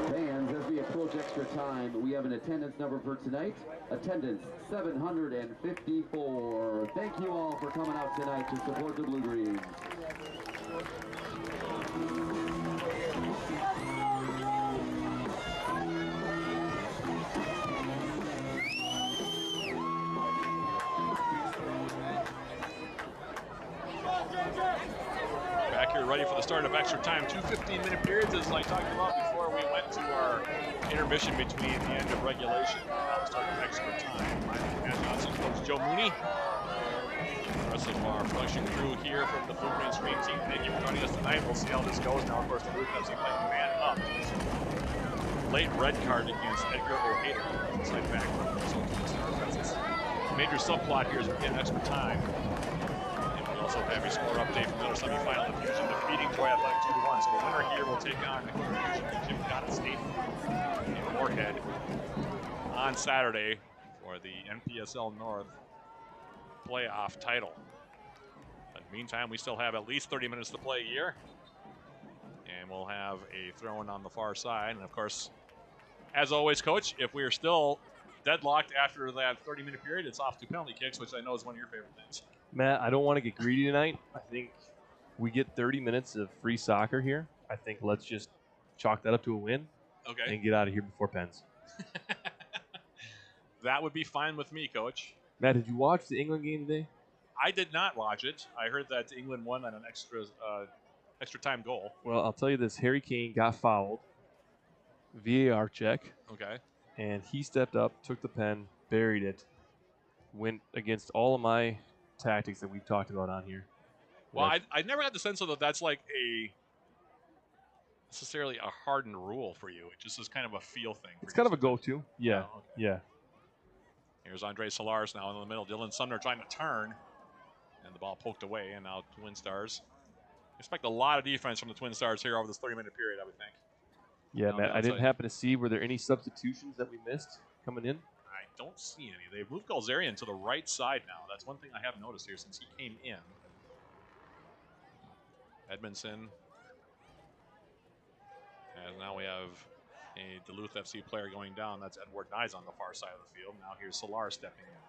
[SPEAKER 3] Fans, as we approach extra time, we have an attendance number for tonight. Attendance 754. Thank you all for coming out tonight to support the Blue Greens.
[SPEAKER 1] Back here ready for the start of extra time. 2 15-minute periods, as I talked about before we went to our intermission between the end of regulation and now the start of extra time. I'm Matt Johnson, Coach Joe Mooney. The rest of our production crew here from the Blue Green Stream team, thank you for joining us tonight. We'll see how this goes. Now, of course, the Duluth FC playing man up. Late red card against Edgar O'Hader, inside back from the Twinstars. That's a major subplot here as we get extra time. We also have a score update from the other semifinal division, defeating Troy Athletic 2-1. So the winner here will take on Jim Cotton State in Moorhead on Saturday for the NPSL North playoff title. But meantime, we still have at least 30 minutes to play here. And we'll have a throw-in on the far side. And of course, as always, Coach, if we are still deadlocked after that 30-minute period, it's off to penalty kicks, which I know is one of your favorite things.
[SPEAKER 2] Matt, I don't want to get greedy tonight. I think we get 30 minutes of free soccer here. I think let's just chalk that up to a win and get out of here before Pens.
[SPEAKER 1] That would be fine with me, Coach.
[SPEAKER 2] Matt, did you watch the England game today?
[SPEAKER 1] I did not watch it. I heard that England won on an extra time goal.
[SPEAKER 2] Well, I'll tell you this. Harry Kane got fouled. VAR check.
[SPEAKER 1] Okay.
[SPEAKER 2] And he stepped up, took the pen, buried it, went against all of my tactics that we've talked about on here.
[SPEAKER 1] Well, I never had the sense of that's like necessarily a hardened rule for you. It just is kind of a feel thing.
[SPEAKER 2] It's kind of a go-to. Yeah.
[SPEAKER 1] Oh, okay.
[SPEAKER 2] Yeah.
[SPEAKER 1] Here's Andre Solars now in the middle. Dylan Sumner trying to turn. And the ball poked away. And now Twinstars. Expect a lot of defense from the Twinstars here over this 30-minute period, I would think.
[SPEAKER 2] Yeah, Matt, I didn't happen to see. Were there any substitutions that we missed coming in?
[SPEAKER 1] I don't see any. They've moved Galzerian to the right side now. That's one thing I have noticed here since he came in. Edmondson. And now we have a Duluth FC player going down. That's Edward Nyes on the far side of the field. Now here's Solar stepping in.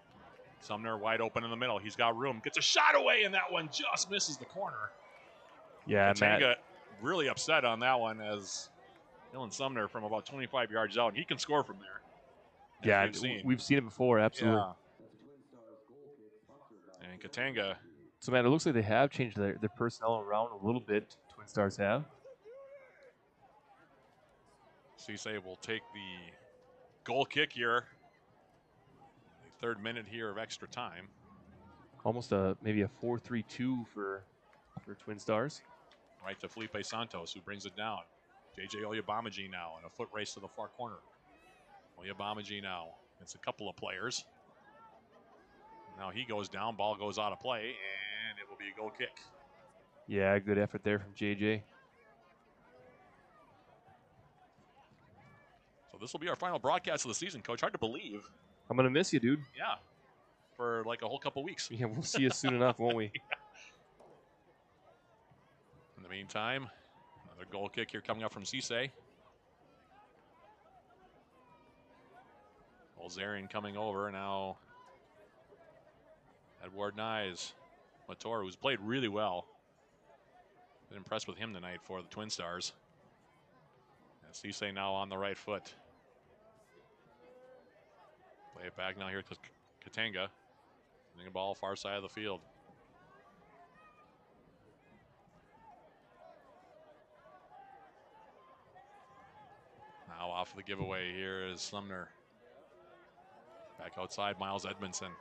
[SPEAKER 1] Sumner wide open in the middle. He's got room. Gets a shot away, and that one just misses the corner.
[SPEAKER 2] Yeah,
[SPEAKER 1] Katanga really upset on that one as Dylan Sumner from about 25 yards out. He can score from there.
[SPEAKER 2] Yeah, we've seen it before, absolutely.
[SPEAKER 1] Yeah. And Katanga.
[SPEAKER 2] So, Matt, it looks like they have changed their personnel around a little bit. Twinstars have.
[SPEAKER 1] Cisse will take the goal kick here. The 3rd minute here of extra time.
[SPEAKER 2] Almost maybe a 4-3-2 for Twinstars.
[SPEAKER 1] Right to Felipe Santos, who brings it down. JJ Oyabamaji now in a foot race to the far corner. Oyabamaji now. It's a couple of players. Now he goes down, ball goes out of play, and it will be a goal kick.
[SPEAKER 2] Yeah, good effort there from JJ.
[SPEAKER 1] So this will be our final broadcast of the season, Coach. Hard to believe.
[SPEAKER 2] I'm going to miss you, dude.
[SPEAKER 1] Yeah. For like a whole couple weeks.
[SPEAKER 2] Yeah, we'll see you soon enough, won't we?
[SPEAKER 1] Yeah. In the meantime, another goal kick here coming up from Cisse. Olzarian coming over now. Edward Nyes. Mator, who's played really well. Been impressed with him tonight for the Twinstars. And Cisse now on the right foot. Play it back now here to Katanga. Getting a ball far side of the field. Now off the giveaway here is Sumner. Back outside, Miles Edmondson.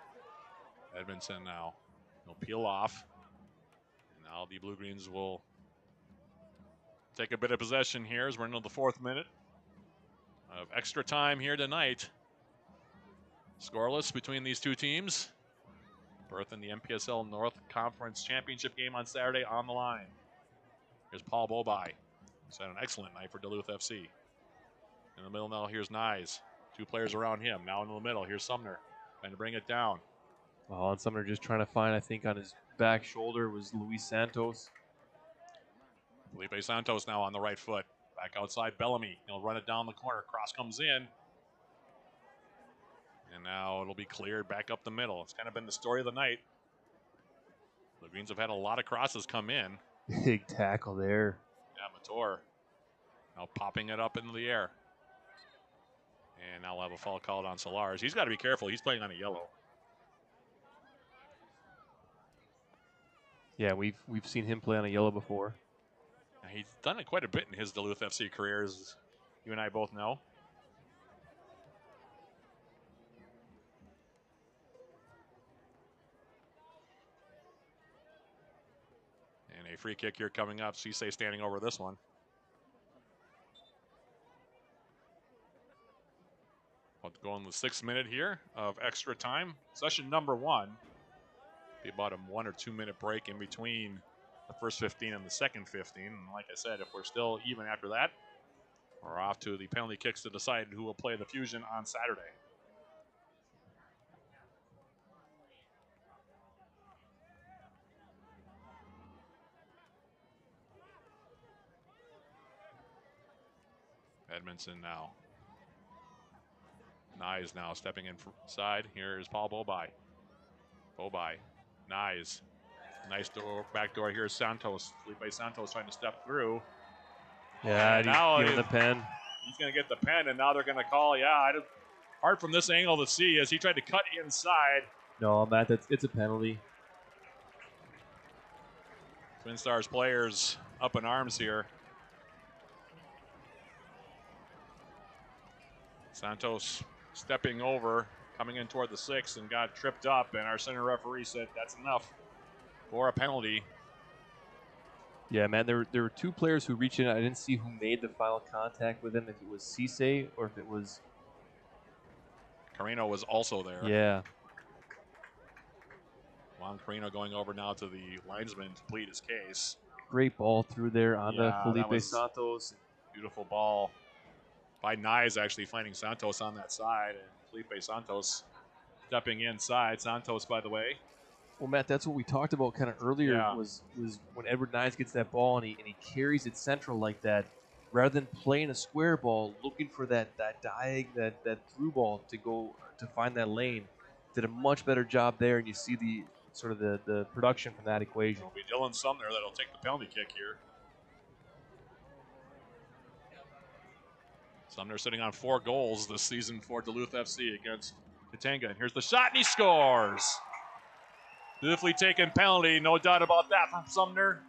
[SPEAKER 1] Edmondson now. He'll peel off. And now the Blue Greens will take a bit of possession here as we're into the 4th minute of extra time here tonight. Scoreless between these two teams. Berth in the NPSL North Conference Championship game on Saturday on the line. Here's Paul Bobai. He's had an excellent night for Duluth FC. In the middle now, here's Nyes. 2 players around him. Now in the middle, here's Sumner. Trying to bring it down.
[SPEAKER 2] Oh, and Sumner just trying to find, I think, on his back shoulder was Luis Santos.
[SPEAKER 1] Felipe Santos now on the right foot. Back outside, Bellamy. He'll run it down the corner. Cross comes in. And now it'll be cleared back up the middle. It's kind of been the story of the night. The Greens have had a lot of crosses come in.
[SPEAKER 2] Big tackle there.
[SPEAKER 1] Yeah, Mator. Now popping it up into the air. And now we'll have a foul called on Solars. He's got to be careful. He's playing on a yellow.
[SPEAKER 2] Yeah, we've seen him play on a yellow before.
[SPEAKER 1] Now, he's done it quite a bit in his Duluth FC career, as you and I both know. And a free kick here coming up. Cisse standing over this one. We'll go in the 6th minute here of extra time. Session number 1. Be about a 1 or 2 minute break in between the first 15 and the second 15. And like I said, if we're still even after that, we're off to the penalty kicks to decide who will play the Fusion on Saturday. Edmondson now. Nyes now stepping inside. Here is Paul Bobai. Bobai. Nyes. Nice door, back door. Here's Santos. Felipe Santos trying to step through.
[SPEAKER 2] Yeah,
[SPEAKER 1] now
[SPEAKER 2] he's the pen.
[SPEAKER 1] He's going to get the pen, and now they're going to call. Yeah, hard from this angle to see as he tried to cut inside.
[SPEAKER 2] No, Matt, it's a penalty.
[SPEAKER 1] Twinstars players up in arms here. Santos stepping over, coming in toward the 6 and got tripped up, and our center referee said that's enough for a penalty.
[SPEAKER 2] Yeah, man, there were two players who reached in. I didn't see who made the final contact with him, if it was Cisse or if it was...
[SPEAKER 1] Carino was also there.
[SPEAKER 2] Yeah.
[SPEAKER 1] Juan Carino going over now to the linesman to plead his case.
[SPEAKER 2] Great ball through there on the Felipe
[SPEAKER 1] Santos. Beautiful ball by Nyes, actually finding Santos on that side, and Felipe Santos stepping inside. Santos, by the way.
[SPEAKER 2] Well, Matt, that's what we talked about kind of earlier. Was when Edward Nyes gets that ball and he carries it central like that, rather than playing a square ball, looking for that through ball to go to find that lane. Did a much better job there, and you see the sort of the production from that equation.
[SPEAKER 1] It'll be Dylan Sumner that'll take the penalty kick here. Sumner sitting on 4 goals this season for Duluth FC against Katanga. And here's the shot, and he scores. Beautifully taken penalty, no doubt about that from Sumner.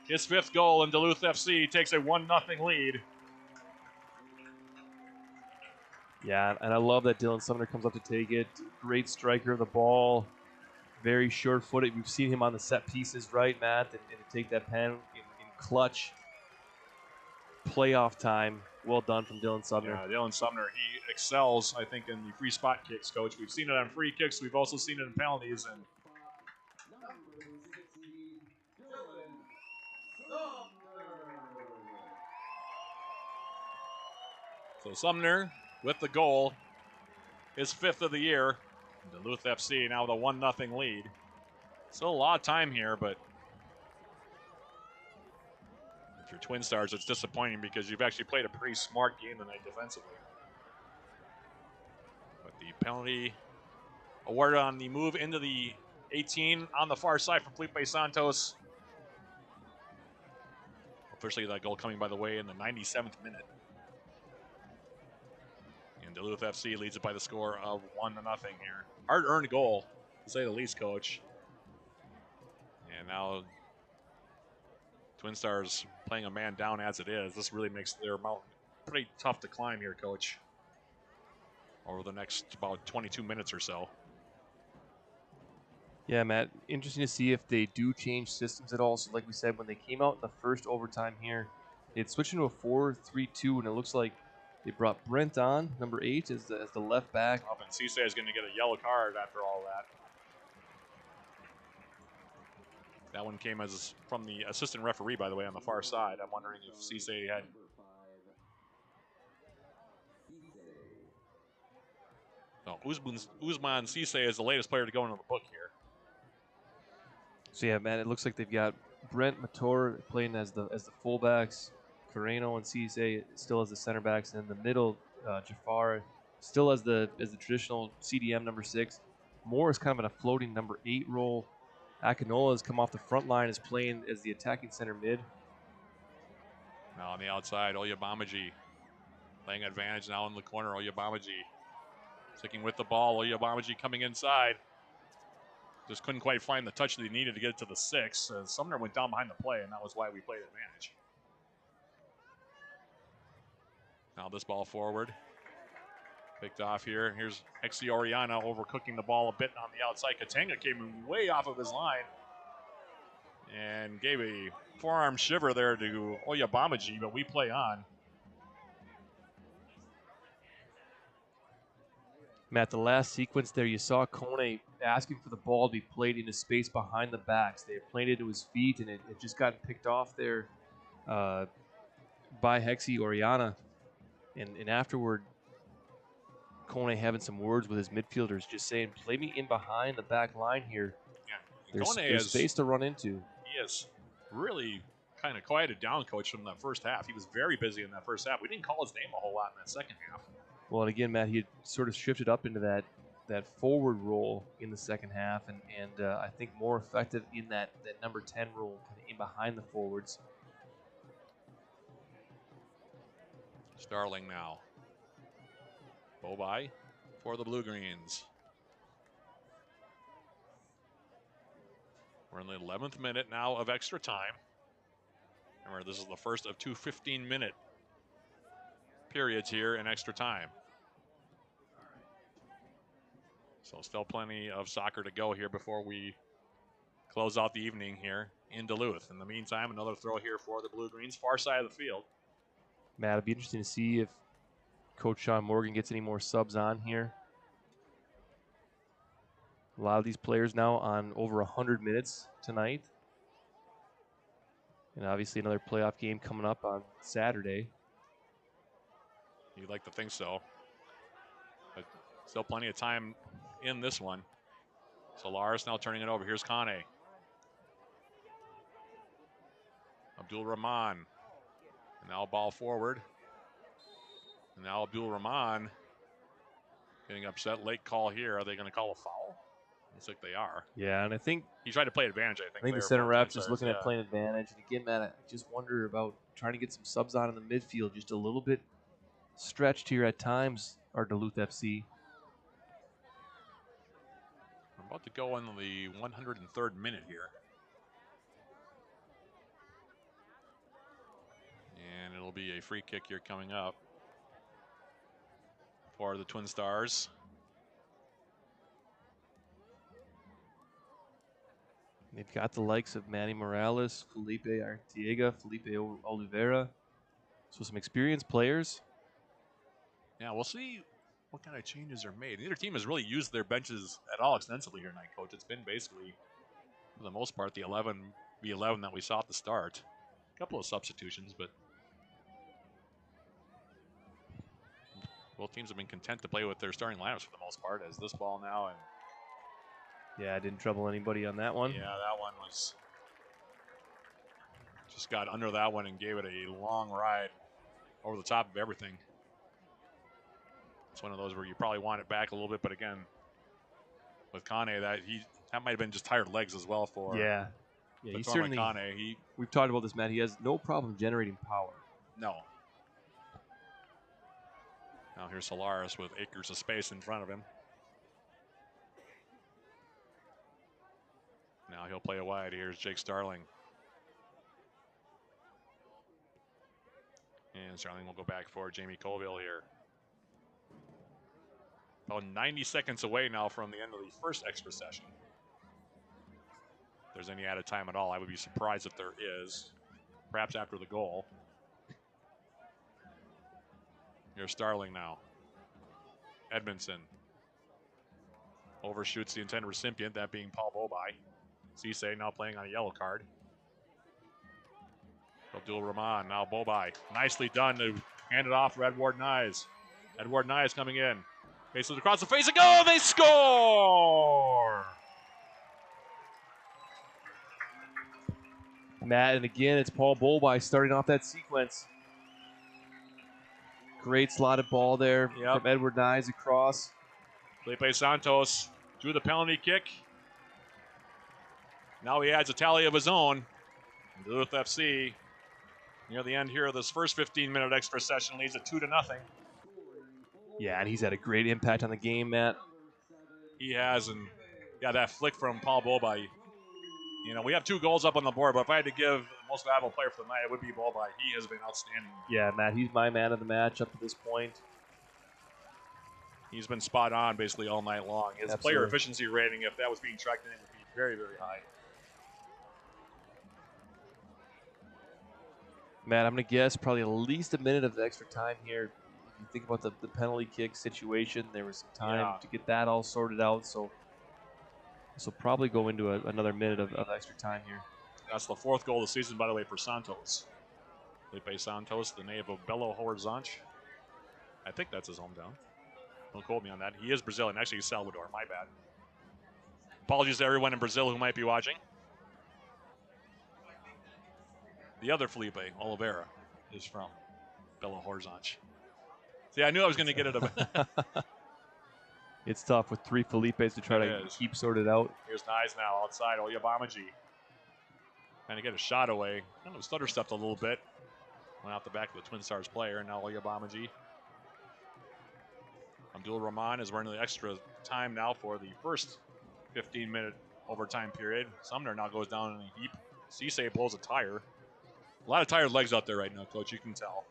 [SPEAKER 1] His 5th goal, and Duluth FC takes a 1-0 lead.
[SPEAKER 2] Yeah, and I love that Dylan Sumner comes up to take it. Great striker of the ball. Very short-footed. We've seen him on the set pieces, right, Matt? And to take that pen in clutch playoff time. Well done from Dylan Sumner.
[SPEAKER 1] Yeah, Dylan Sumner, he excels, I think, in the free spot kicks, Coach. We've seen it on free kicks. We've also seen it in penalties. And so Sumner with the goal, his 5th of the year. Duluth FC now with a 1-0 lead. Still a lot of time here, but if you're Twinstars, it's disappointing because you've actually played a pretty smart game tonight defensively. But the penalty awarded on the move into the 18 on the far side from Felipe Santos. Officially that goal coming, by the way, in the 97th minute. And Duluth FC leads it by the score of 1-0 here. Hard-earned goal, to say the least, Coach. And now Twinstars playing a man down as it is. This really makes their mountain pretty tough to climb here, Coach, over the next about 22 minutes or so.
[SPEAKER 2] Yeah, Matt, interesting to see if they do change systems at all. So like we said, when they came out in the first overtime here, it switched into a 4-3-2, and it looks like they brought Brent on, number 8, as the left back.
[SPEAKER 1] Up, and Cisse is going to get a yellow card after all that. That one came as from the assistant referee, by the way, on the far side. I'm wondering if Cisse had... No, Usman Cisse is the latest player to go into the book here.
[SPEAKER 2] So yeah, man, it looks like they've got Brent Mator playing as the fullbacks, Carreno and Cisse still as the center backs, and in the middle, Jafar still as the traditional CDM number 6. Moore is kind of in a floating number 8 role. Akinola has come off the front line, is playing as the attacking center mid.
[SPEAKER 1] Now on the outside, Oyabamaji playing advantage now in the corner. Oyabamaji sticking with the ball. Oyabamaji coming inside. Just couldn't quite find the touch that he needed to get it to the 6. Sumner went down behind the play, and that was why we played advantage. Now this ball forward. Picked off here. Here's Exi Oriana overcooking the ball a bit on the outside. Katanga came way off of his line and gave a forearm shiver there to Oyabamaji, but we play on.
[SPEAKER 2] Matt, the last sequence there, you saw Kone asking for the ball to be played into space behind the backs. They had played it to his feet, and it just got picked off there by Hexi Oriana. And afterward, Kone having some words with his midfielders, just saying, play me in behind the back line here.
[SPEAKER 1] Yeah,
[SPEAKER 2] there's space to run into.
[SPEAKER 1] He has really kind of quieted down, Coach, from that first half. He was very busy in that first half. We didn't call his name a whole lot in that second half.
[SPEAKER 2] Well, and again, Matt, he had sort of shifted up into that forward role in the second half, and I think more effective in that number 10 role, kind of in behind the forwards.
[SPEAKER 1] Starling now. Bobai for the Blue Greens. We're in the 11th minute now of extra time. Remember, this is the first of two 15-minute periods here in extra time. So still plenty of soccer to go here before we close out the evening here in Duluth. In the meantime, another throw here for the Blue-Greens, far side of the field.
[SPEAKER 2] Matt, it'll be interesting to see if Coach Sean Morgan gets any more subs on here. A lot of these players now on over 100 minutes tonight. And obviously another playoff game coming up on Saturday.
[SPEAKER 1] You'd like to think so. But still plenty of time in this one. Solaris now turning it over. Here's Kane. Abdul Rahman. And now ball forward. And now Abdul Rahman getting upset. Late call here. Are they going to call a foul? Looks like they are.
[SPEAKER 2] Yeah, and I think
[SPEAKER 1] he tried to play advantage, I think.
[SPEAKER 2] The center ref just looking at playing advantage. And again, Matt, I just wonder about trying to get some subs on in the midfield. Just a little bit stretched here at times, our Duluth FC.
[SPEAKER 1] We're about to go in the 103rd minute here. And it'll be a free kick here coming up for the Twinstars.
[SPEAKER 2] They've got the likes of Manny Morales, Felipe Arteaga, Felipe Oliveira. So some experienced players.
[SPEAKER 1] Yeah, we'll see what kind of changes are made. Neither team has really used their benches at all extensively here tonight, Coach. It's been basically, for the most part, the 11v11 that we saw at the start. A couple of substitutions, but both teams have been content to play with their starting lineups for the most part, as this ball now. And
[SPEAKER 2] yeah, I didn't trouble anybody on that one.
[SPEAKER 1] yeah, that one was just got under that one and gave it a long ride over the top of everything. It's one of those where you probably want it back a little bit, but again, with Kane, that might have been just tired legs as well for
[SPEAKER 2] he certainly.
[SPEAKER 1] Kane.
[SPEAKER 2] We've talked about this, Matt. He has no problem generating power.
[SPEAKER 1] No. Now here's Solaris with acres of space in front of him. Now he'll play it wide. Here's Jake Starling. And Starling will go back for Jamie Colville here. About 90 seconds away now from the end of the first extra session. If there's any added time at all, I would be surprised if there is. Perhaps after the goal. Here's Starling now. Edmondson overshoots the intended recipient, that being Paul Bobai. Cisse now playing on a yellow card. Abdul Rahman, now Bobai. Nicely done to hand it off for Edward Nyes. Edward Nyes coming in. Faces across the face and go! They score!
[SPEAKER 2] Matt, and again, it's Paul Bobai starting off that sequence. Great slotted ball there from Edward Nyes across.
[SPEAKER 1] Felipe Santos drew the penalty kick. Now he adds a tally of his own. Duluth FC, near the end here of this first 15-minute extra session, leads it 2-0.
[SPEAKER 2] Yeah, and he's had a great impact on the game, Matt.
[SPEAKER 1] He has, and yeah, that flick from Paul Bobai. You know, we have 2 goals up on the board, but if I had to give the most valuable player for the night, it would be Bobai. He has been outstanding.
[SPEAKER 2] Yeah, Matt, he's my man of the match up to this point.
[SPEAKER 1] He's been spot on basically all night long. His player efficiency rating, if that was being tracked in, would be very, very high.
[SPEAKER 2] Matt, I'm going to guess probably at least a minute of the extra time here. If you think about the penalty kick situation, there was some time to get that all sorted out. So this will probably go into another minute of extra time here.
[SPEAKER 1] That's the 4th goal of the season, by the way, for Santos. Felipe Santos, the native of Belo Horizonte. I think that's his hometown. Don't quote me on that. He is Brazilian. Actually, he's Salvador. My bad. Apologies to everyone in Brazil who might be watching. The other Felipe Oliveira is from Belo Horizonte. See, I knew I was going to get it.
[SPEAKER 2] It's tough with 3 Felipes to try to keep sorted out.
[SPEAKER 1] Here's Nyes now outside. Oyabamaji trying to get a shot away. Kind of stutter stepped a little bit. Went out the back of the Twinstars player. Now Oyabamaji. Abdul Rahman is running the extra time now for the first 15-minute overtime period. Sumner now goes down in a heap. Cisse blows a tire. A lot of tired legs out there right now, Coach. You can tell.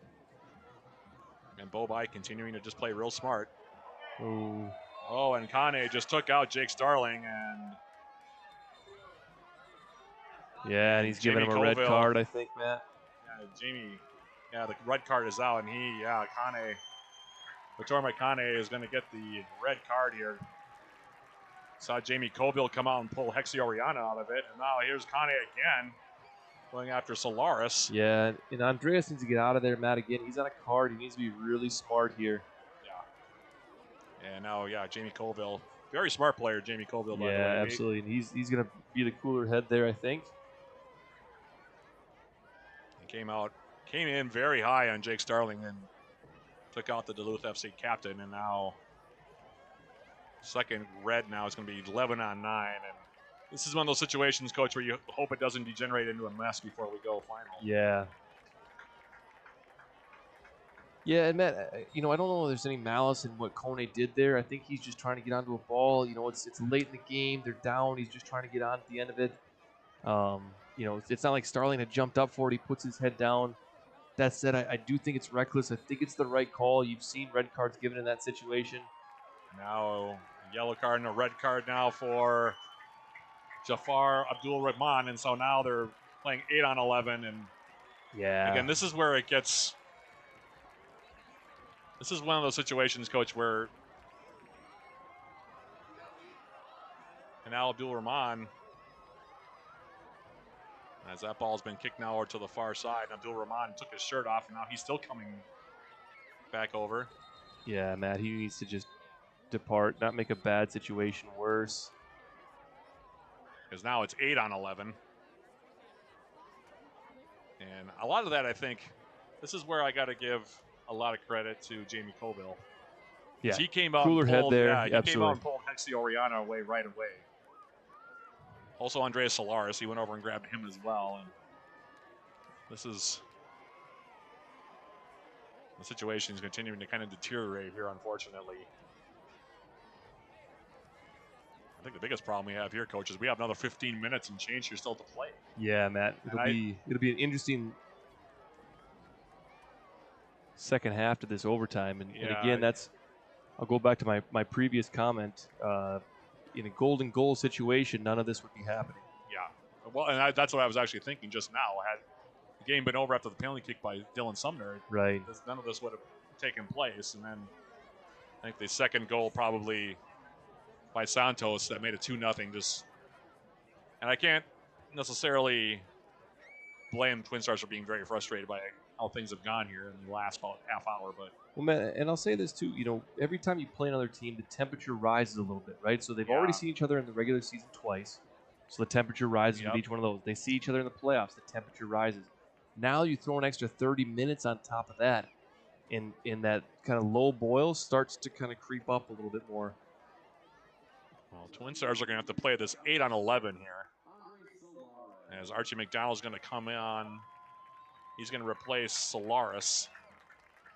[SPEAKER 1] And Bobai continuing to just play real smart.
[SPEAKER 2] Ooh.
[SPEAKER 1] Oh, and Kane just took out Jake Starling, and
[SPEAKER 2] yeah, and he's giving him a red card, I think, Matt.
[SPEAKER 1] Yeah, the red card is out, and Kane, Vitorma Kane is going to get the red card here. Saw Jamie Colville come out and pull Hexie Oriana out of it, and now here's Kane again, going after Solaris.
[SPEAKER 2] Yeah, and Andreas needs to get out of there, Matt, again. He's on a card. He needs to be really smart here.
[SPEAKER 1] Yeah. And now, Jamie Colville. Very smart player, Jamie Colville, by the way.
[SPEAKER 2] Yeah, absolutely. And he's going to be the cooler head there, I think.
[SPEAKER 1] He came in very high on Jake Starling and took out the Duluth FC captain, and now second red now is going to be 11 on 9. And this is one of those situations, Coach, where you hope it doesn't degenerate into a mess before we go final.
[SPEAKER 2] Yeah. Yeah, and Matt, I don't know if there's any malice in what Kone did there. I think he's just trying to get onto a ball. It's late in the game. They're down. He's just trying to get on at the end of it. It's not like Starling had jumped up for it. He puts his head down. That said, I do think it's reckless. I think it's the right call. You've seen red cards given in that situation.
[SPEAKER 1] Now, a yellow card and a red card now for Jafar Abdul Rahman, and so now they're playing 8 on 11. And again, this is where it gets. This is one of those situations, Coach, where and now Abdul Rahman, as that ball's been kicked now over to the far side, and Abdul Rahman took his shirt off, and now he's still coming back over.
[SPEAKER 2] Yeah, Matt, he needs to just depart, not make a bad situation worse.
[SPEAKER 1] Because now it's 8 on 11. And a lot of that, I think, this is where I got to give a lot of credit to Jamie Colville.
[SPEAKER 2] Yeah,
[SPEAKER 1] he came out
[SPEAKER 2] cooler
[SPEAKER 1] and pulled,
[SPEAKER 2] head there.
[SPEAKER 1] Yeah, he
[SPEAKER 2] absolutely.
[SPEAKER 1] came out and pulled Hexie Oriana away right away. Also, Andreas Solaris, he went over and grabbed him as well. And this is the situation is continuing to kind of deteriorate here, unfortunately. I think the biggest problem we have here, Coach, is we have another 15 minutes and change here still to play.
[SPEAKER 2] Yeah, Matt. It'll be an interesting second half to this overtime. And again, I'll go back to my previous comment. In a golden goal situation, none of this would be happening.
[SPEAKER 1] Yeah. Well, and that's what I was actually thinking just now. Had the game been over after the penalty kick by Dylan Sumner,
[SPEAKER 2] right,
[SPEAKER 1] none of this would have taken place. And then I think the second goal probably by Santos that made it 2-0. And I can't necessarily blame Twinstars for being very frustrated by how things have gone here in the last about half hour, but
[SPEAKER 2] well, man, and I'll say this too. Every time you play another team, the temperature rises a little bit, right? So they've already seen each other in the regular season twice, so the temperature rises with each one of those. They see each other in the playoffs, the temperature rises. Now you throw an extra 30 minutes on top of that, and that kind of low boil starts to kind of creep up a little bit more.
[SPEAKER 1] Well, Twinstars are going to have to play this 8 on 11 here, as Archie McDonald's going to come on. He's going to replace Solaris.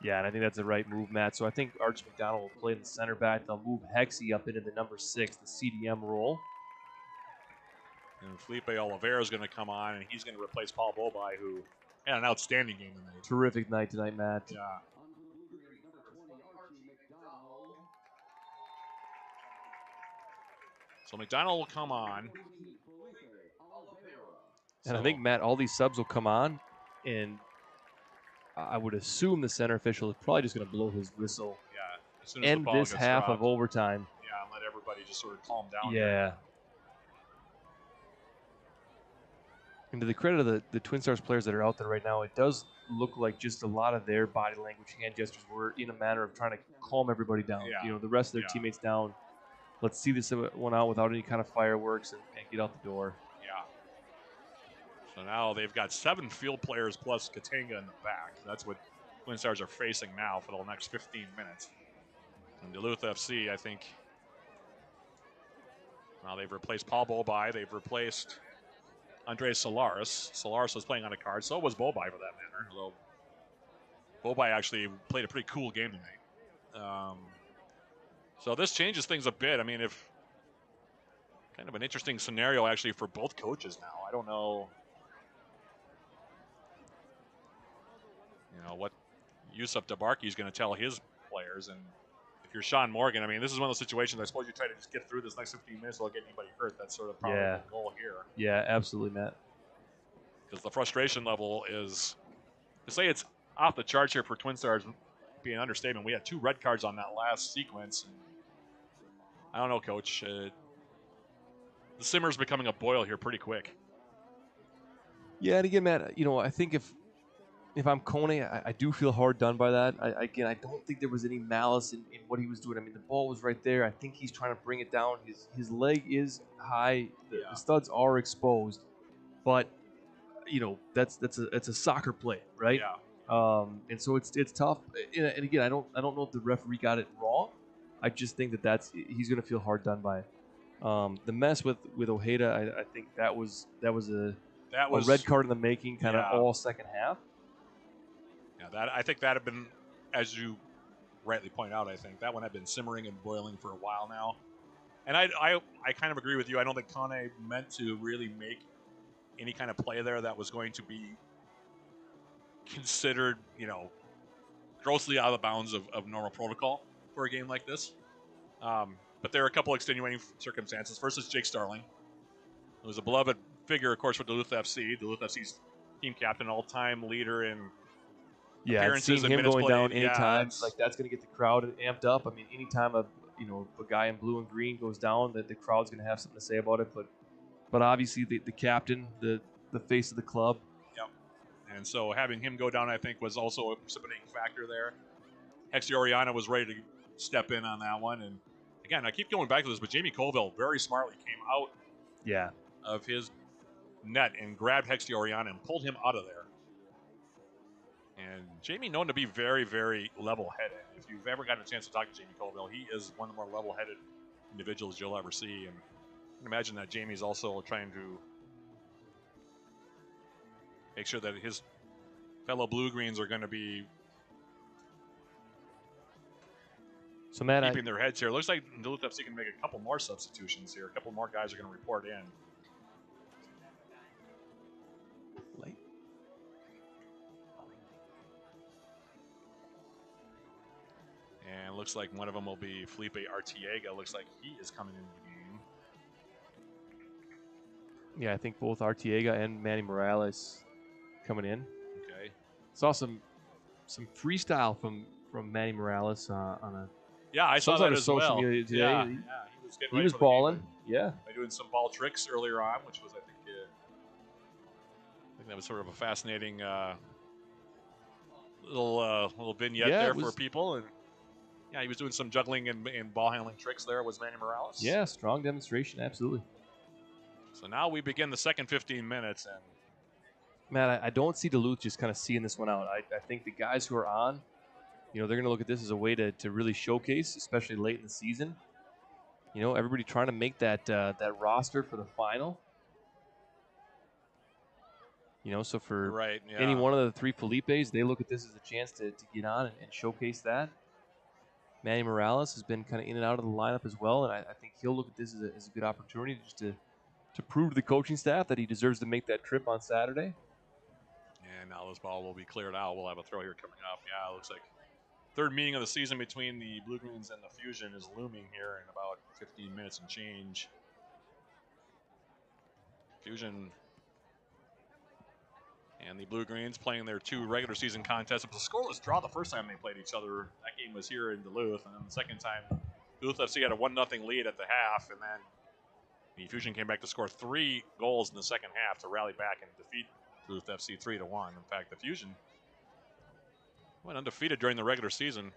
[SPEAKER 2] Yeah, and I think that's the right move, Matt. So I think Archie McDonald will play the center back. They'll move Hexie up into the number 6, the CDM role.
[SPEAKER 1] And Felipe Oliveira is going to come on, and he's going to replace Paul Bobai, who had an outstanding game tonight.
[SPEAKER 2] Terrific night tonight, Matt.
[SPEAKER 1] Yeah. So McDonald will come on.
[SPEAKER 2] And I think, Matt, all these subs will come on, and I would assume the center official is probably just going to blow his whistle.
[SPEAKER 1] Yeah, as soon as
[SPEAKER 2] end
[SPEAKER 1] the ball
[SPEAKER 2] this
[SPEAKER 1] gets
[SPEAKER 2] half
[SPEAKER 1] dropped.
[SPEAKER 2] of overtime.
[SPEAKER 1] Yeah, and let everybody just sort of calm down.
[SPEAKER 2] Yeah. And to the credit of the Twinstars players that are out there right now, it does look like just a lot of their body language, hand gestures were in a manner of trying to calm everybody down.
[SPEAKER 1] Yeah.
[SPEAKER 2] The rest of their teammates down. Let's see this one out without any kind of fireworks and get out the door.
[SPEAKER 1] Yeah. So now they've got 7 field players plus Katanga in the back. That's what Twinstars are facing now for the next 15 minutes. And Duluth FC, I think, now they've replaced Paul Bobai. They've replaced Andres Solaris. Solaris was playing on a card. So was Bobai, for that matter. Although Bobai actually played a pretty cool game tonight. So this changes things a bit. I mean, Kind of an interesting scenario, actually, for both coaches now. I don't know, what Yusuf Tabarki is going to tell his players. And if you're Sean Morgan, I mean, this is one of those situations I suppose you try to just get through this next 15 minutes without getting anybody hurt. That's sort of probably the goal here.
[SPEAKER 2] Yeah, absolutely, Matt.
[SPEAKER 1] Because the frustration level is, to say it's off the charts here for Twinstars would be an understatement. We had 2 red cards on that last sequence. And I don't know, Coach. The simmer's becoming a boil here pretty quick.
[SPEAKER 2] Yeah, and again, Matt, I think if I'm Kone, I do feel hard done by that. I don't think there was any malice in what he was doing. I mean, the ball was right there. I think he's trying to bring it down. His leg is high. The studs are exposed, but it's a soccer play, right?
[SPEAKER 1] Yeah.
[SPEAKER 2] And so it's tough. And again, I don't know if the referee got it wrong. I just think he's going to feel hard done by. The mess with Ojeda, I think that was a red card in the making, kind of all second half.
[SPEAKER 1] Yeah, I think that had been, as you rightly point out, I think that one had been simmering and boiling for a while now. And I kind of agree with you. I don't think Kane meant to really make any kind of play there that was going to be considered, grossly out of the bounds of normal protocol for a game like this. But there are a couple extenuating circumstances. First is Jake Starling, who was a beloved figure, of course, for Duluth FC. Duluth FC's team captain, all-time leader in appearances
[SPEAKER 2] seeing
[SPEAKER 1] and
[SPEAKER 2] him
[SPEAKER 1] minutes
[SPEAKER 2] going
[SPEAKER 1] played.
[SPEAKER 2] down anytime, that's going to get the crowd amped up. I mean, anytime a guy in blue and green goes down, that the crowd's going to have something to say about it. But obviously the captain, the face of the club.
[SPEAKER 1] Yep. And so having him go down, I think, was also a precipitating factor there. Hexie Oriana was ready to step in on that one. And again, I keep going back to this, but Jamie Colville very smartly came out of his net and grabbed Hexie Oriana and pulled him out of there. And Jamie known to be very, very level-headed. If you've ever gotten a chance to talk to Jamie Colville, he is one of the more level-headed individuals you'll ever see. And I can imagine that Jamie's also trying to make sure that his fellow Blue-Greens are going to be keeping their heads here. It looks like Duluth FC can make a couple more substitutions here. A couple more guys are going to report in.
[SPEAKER 2] Late.
[SPEAKER 1] And looks like one of them will be Felipe Artiega. Looks like he is coming into the game.
[SPEAKER 2] Yeah, I think both Artiega and Manny Morales coming in.
[SPEAKER 1] Okay.
[SPEAKER 2] Saw some freestyle from Manny Morales on a.
[SPEAKER 1] Yeah, I saw that as
[SPEAKER 2] social
[SPEAKER 1] well.
[SPEAKER 2] Media today.
[SPEAKER 1] Yeah,
[SPEAKER 2] he was balling. Yeah.
[SPEAKER 1] By doing some ball tricks earlier on, which was, I think that was sort of a fascinating little vignette there for people. And yeah, he was doing some juggling and ball handling tricks there. Was Manny Morales?
[SPEAKER 2] Yeah, strong demonstration, absolutely.
[SPEAKER 1] So now we begin the second 15 minutes. And
[SPEAKER 2] Matt, I don't see Duluth just kind of seeing this one out. I think the guys who are on, they're going to look at this as a way to really showcase, especially late in the season. Everybody trying to make that roster for the final. So for any one of the 3 Felipes, they look at this as a chance to get on and showcase that. Manny Morales has been kind of in and out of the lineup as well, and I think he'll look at this as a good opportunity just to prove to the coaching staff that he deserves to make that trip on Saturday.
[SPEAKER 1] And now this ball will be cleared out. We'll have a throw here coming up. Yeah, it looks like third meeting of the season between the Blue-Greens and the Fusion is looming here in about 15 minutes and change. Fusion and the Blue-Greens playing their 2 regular season contests. It was a scoreless draw the first time they played each other. That game was here in Duluth. And then the second time, Duluth FC had a 1-0 lead at the half. And then the Fusion came back to score 3 goals in the second half to rally back and defeat Duluth FC 3-1. In fact, the Fusion went undefeated during the regular season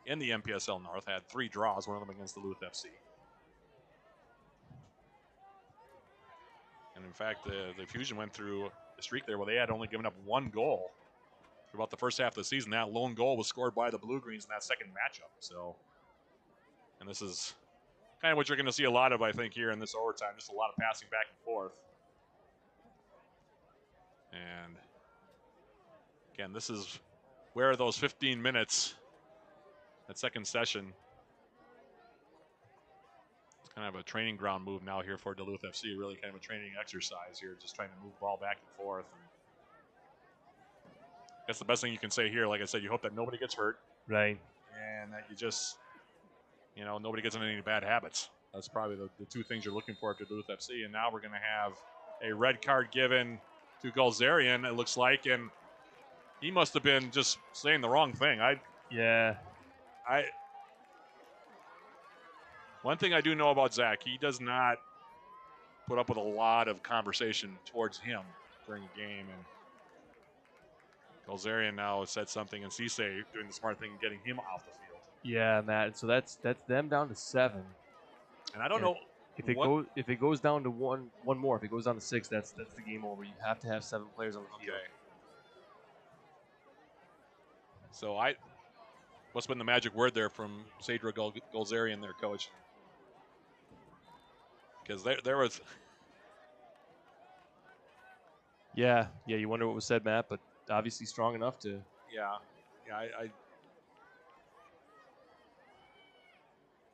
[SPEAKER 1] in the NPSL North, had 3 draws, one of them against Duluth FC. And in fact, the Fusion went through a streak there where they had only given up 1 goal for about the first half of the season. That lone goal was scored by the Blue-Greens in that second matchup. So, and this is kind of what you're going to see a lot of, I think, here in this overtime. Just a lot of passing back and forth. And again, this is where those 15 minutes, that second session, Kind of a training ground move now here for Duluth FC. Really kind of a training exercise here, just trying to move the ball back and forth. And that's the best thing you can say here. Like I said, you hope that nobody gets hurt.
[SPEAKER 2] Right.
[SPEAKER 1] And that you just, nobody gets into any bad habits. That's probably the two things you're looking for at Duluth FC. And now we're going to have a red card given to Gulzarian, it looks like. And he must have been just saying the wrong thing. One thing I do know about Zach, he does not put up with a lot of conversation towards him during a game. And Gulzarian now said something, and Cisse doing the smart thing, getting him off the field.
[SPEAKER 2] Yeah, Matt. So that's them down to 7.
[SPEAKER 1] And I don't know
[SPEAKER 2] if it goes down to one more. If it goes down to 6, that's the game over. You have to have 7 players on the field.
[SPEAKER 1] Okay. So what's been the magic word there from Sadra Gulzarian, their coach? Because there was.
[SPEAKER 2] Yeah, you wonder what was said, Matt, but obviously strong enough to.
[SPEAKER 1] Yeah,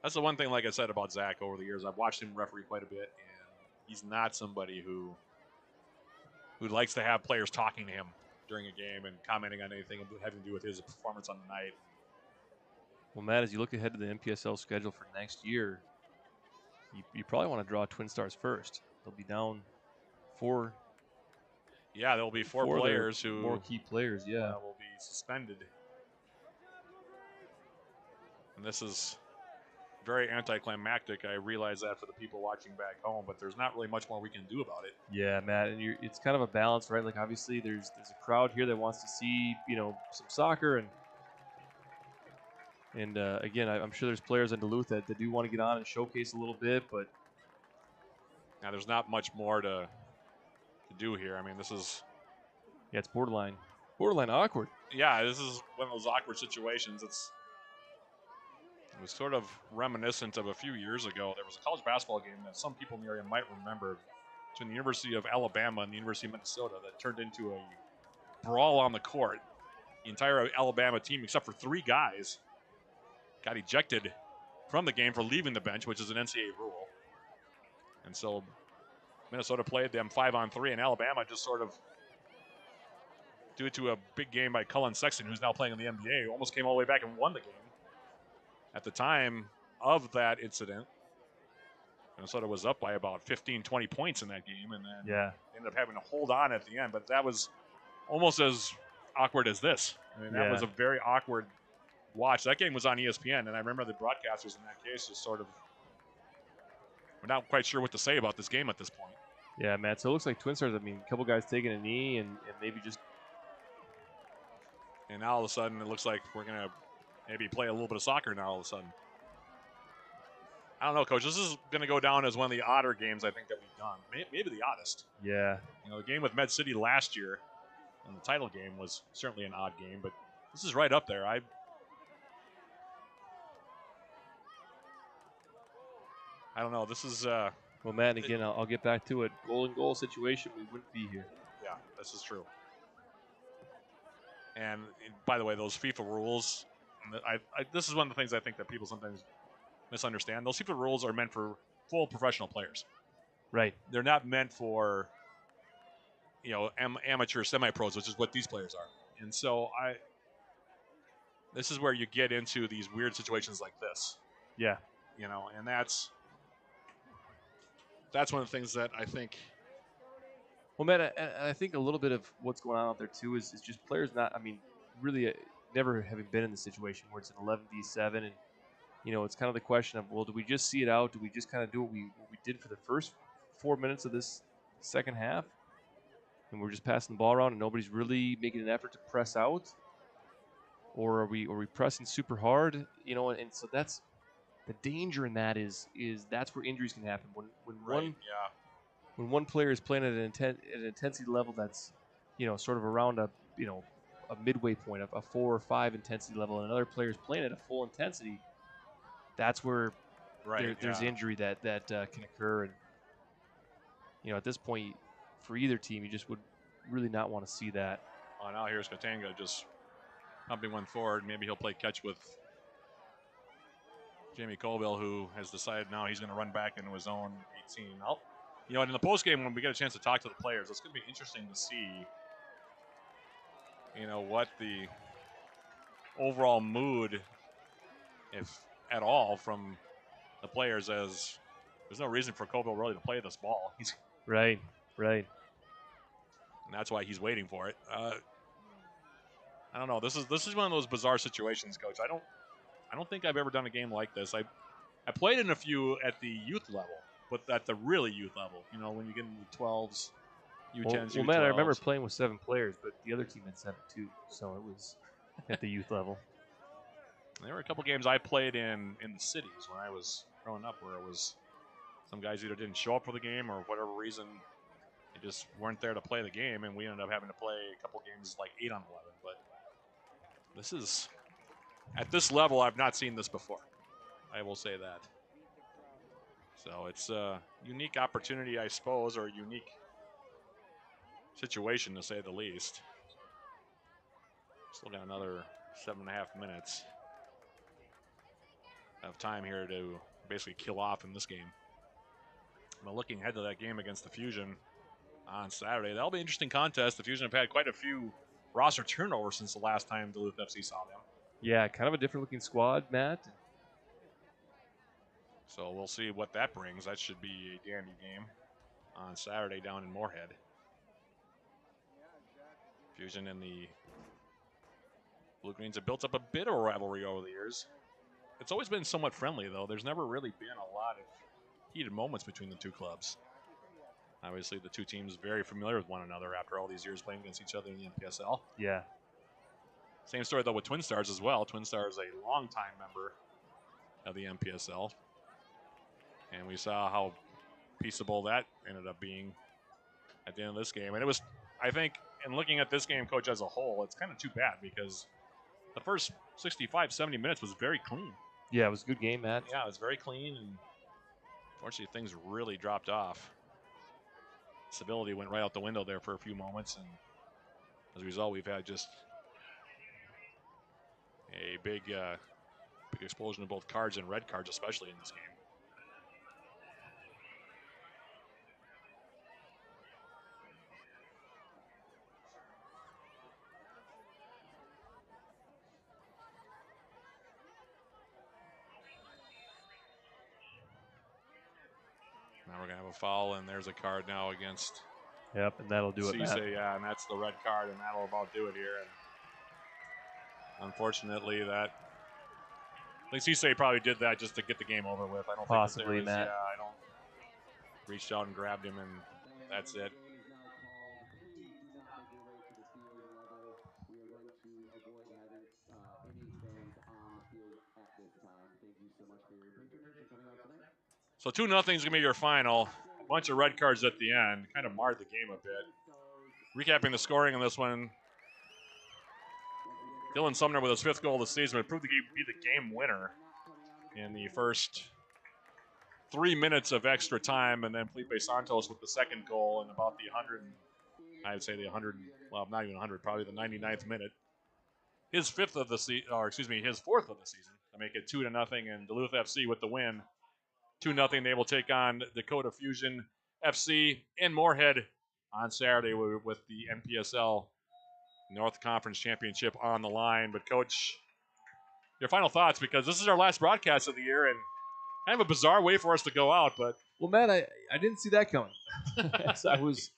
[SPEAKER 1] that's the one thing, like I said, about Zach over the years. I've watched him referee quite a bit, and he's not somebody who likes to have players talking to him during a game and commenting on anything having to do with his performance on the night.
[SPEAKER 2] Well, Matt, as you look ahead to the NPSL schedule for next year, you probably want to draw Twinstars first. They'll be down 4.
[SPEAKER 1] Yeah, there'll be 4 players who
[SPEAKER 2] more key players. Yeah,
[SPEAKER 1] will be suspended, and this is very anticlimactic. I realize that for the people watching back home, but there's not really much more we can do about it.
[SPEAKER 2] Yeah, Matt, and it's kind of a balance, right? Like obviously, there's a crowd here that wants to see some soccer, and again, I'm sure there's players in Duluth that do want to get on and showcase a little bit, but
[SPEAKER 1] now there's not much more to do here. I mean, this is
[SPEAKER 2] it's borderline awkward.
[SPEAKER 1] Yeah, this is one of those awkward situations. It was sort of reminiscent of a few years ago. There was a college basketball game that some people in the area might remember between the University of Alabama and the University of Minnesota that turned into a brawl on the court. The entire Alabama team, except for 3 guys, got ejected from the game for leaving the bench, which is an NCAA rule. And so Minnesota played them 5-on-3, and Alabama just sort of, due to a big game by Cullen Sexton, who's now playing in the NBA, almost came all the way back and won the game. At the time of that incident, Minnesota was up by about 15, 20 points in that game, and then ended up having to hold on at the end. But that was almost as awkward as this. I mean, that was a very awkward watch. That game was on ESPN, and I remember the broadcasters in that case just sort of were not quite sure what to say about this game at this point.
[SPEAKER 2] Yeah, Matt. So it looks like Twinstars, a couple guys taking a knee and maybe just.
[SPEAKER 1] And now all of a sudden it looks like we're going to maybe play a little bit of soccer now all of a sudden. I don't know, Coach. This is going to go down as one of the odder games I think that we've done. Maybe the oddest.
[SPEAKER 2] Yeah.
[SPEAKER 1] The game with Med City last year and the title game was certainly an odd game, but this is right up there. I don't know. This is
[SPEAKER 2] well, Matt, again, I'll get back to it. Goal situation, we wouldn't be here.
[SPEAKER 1] Yeah, this is true. And by the way, those FIFA rules, this is one of the things I think that people sometimes misunderstand. Those FIFA rules are meant for full professional players.
[SPEAKER 2] Right.
[SPEAKER 1] They're not meant for, amateur semi-pros, which is what these players are. And so this is where you get into these weird situations like this.
[SPEAKER 2] Yeah.
[SPEAKER 1] And that's one of the things that I think.
[SPEAKER 2] Well, Matt, I think a little bit of what's going on out there too is just players really never having been in the situation where it's an 11v7, and it's kind of the question of, well, do we just see it out? Do we just kind of do what we did for the first 4 minutes of this second half, and we're just passing the ball around and nobody's really making an effort to press out, or are we pressing super hard? And so that's the danger in that is that's where injuries can happen when one player is playing at an intensity level that's sort of around a midway point, a 4 or 5 intensity level, and another player is playing at a full intensity. That's where there's injury that can occur, and at this point for either team you just would really not want to see that.
[SPEAKER 1] Oh, now here's Katanga just pumping one forward. Maybe he'll play catch with Jamie Colville, who has decided now he's going to run back into his own 18. In the postgame when we get a chance to talk to the players, it's going to be interesting to see, what the overall mood, if at all, from the players, as there's no reason for Colville really to play this ball.
[SPEAKER 2] Right.
[SPEAKER 1] And that's why he's waiting for it. I don't know. This is one of those bizarre situations, Coach. I don't think I've ever done a game like this. I played in a few at the youth level, but at the really youth level, when you get into the 12s, U10s,
[SPEAKER 2] well, Matt, I remember playing with 7 players, but the other team had 7 too, so it was at the youth level.
[SPEAKER 1] There were a couple games I played in the cities when I was growing up where it was some guys either didn't show up for the game or whatever reason they just weren't there to play the game, and we ended up having to play a couple games like 8 on 11. But this is, at this level, I've not seen this before. I will say that. So it's a unique opportunity, I suppose, or a unique situation, to say the least. Still got another 7.5 minutes of time here to basically kill off in this game. But looking ahead to that game against the Fusion on Saturday, that'll be an interesting contest. The Fusion have had quite a few roster turnovers since the last time Duluth FC saw them.
[SPEAKER 2] Yeah, kind of a different looking squad, Matt.
[SPEAKER 1] So we'll see what that brings. That should be a dandy game on Saturday down in Moorhead. Fusion and the Blue Greens have built up a bit of a rivalry over the years. It's always been somewhat friendly, though. There's never really been a lot of heated moments between the two clubs. Obviously, the two teams very familiar with one another after all these years playing against each other in the NPSL.
[SPEAKER 2] Yeah.
[SPEAKER 1] Same story, though, with Twinstars as well. Twinstars, a longtime member of the NPSL. And we saw how peaceable that ended up being at the end of this game. And it was, I think, in looking at this game, Coach, as a whole, it's kind of too bad because the first 65, 70 minutes was very clean.
[SPEAKER 2] Yeah, it was a good game, Matt.
[SPEAKER 1] Yeah, it was very clean, and unfortunately, things really dropped off. Stability went right out the window there for a few moments, and as a result, we've had just a big explosion of both cards and red cards, especially in this game. Now we're going to have a foul, and there's a card now against
[SPEAKER 2] Yep, and that'll do it, Matt.
[SPEAKER 1] Yeah, and that's the red card, and that'll about do it here. And unfortunately, that I think Cisse probably did that just to get the game over with. I don't
[SPEAKER 2] Possibly,
[SPEAKER 1] think
[SPEAKER 2] Matt.
[SPEAKER 1] I don't reached out and grabbed him, and that's it. So 2-0 is going to be your final. A bunch of red cards at the end. Kind of marred the game a bit. Recapping the scoring in this one. Dylan Sumner with his 5th goal of the season would prove to be the game winner in the first 3 minutes of extra time. And then Felipe Santos with the 2nd goal in about the 100, I'd say the 100, well, not even 100, probably the 99th minute. His 5th of the season, or excuse me, his 4th of the season to make it 2-0, and Duluth FC with the win. 2-0, they will take on Dakota Fusion FC in Moorhead on Saturday with the NPSL North Conference Championship on the line. But, Coach, your final thoughts, because this is our last broadcast of the year, and kind of a bizarre way for us to go out. But
[SPEAKER 2] well, Matt, I didn't see that coming. So I was,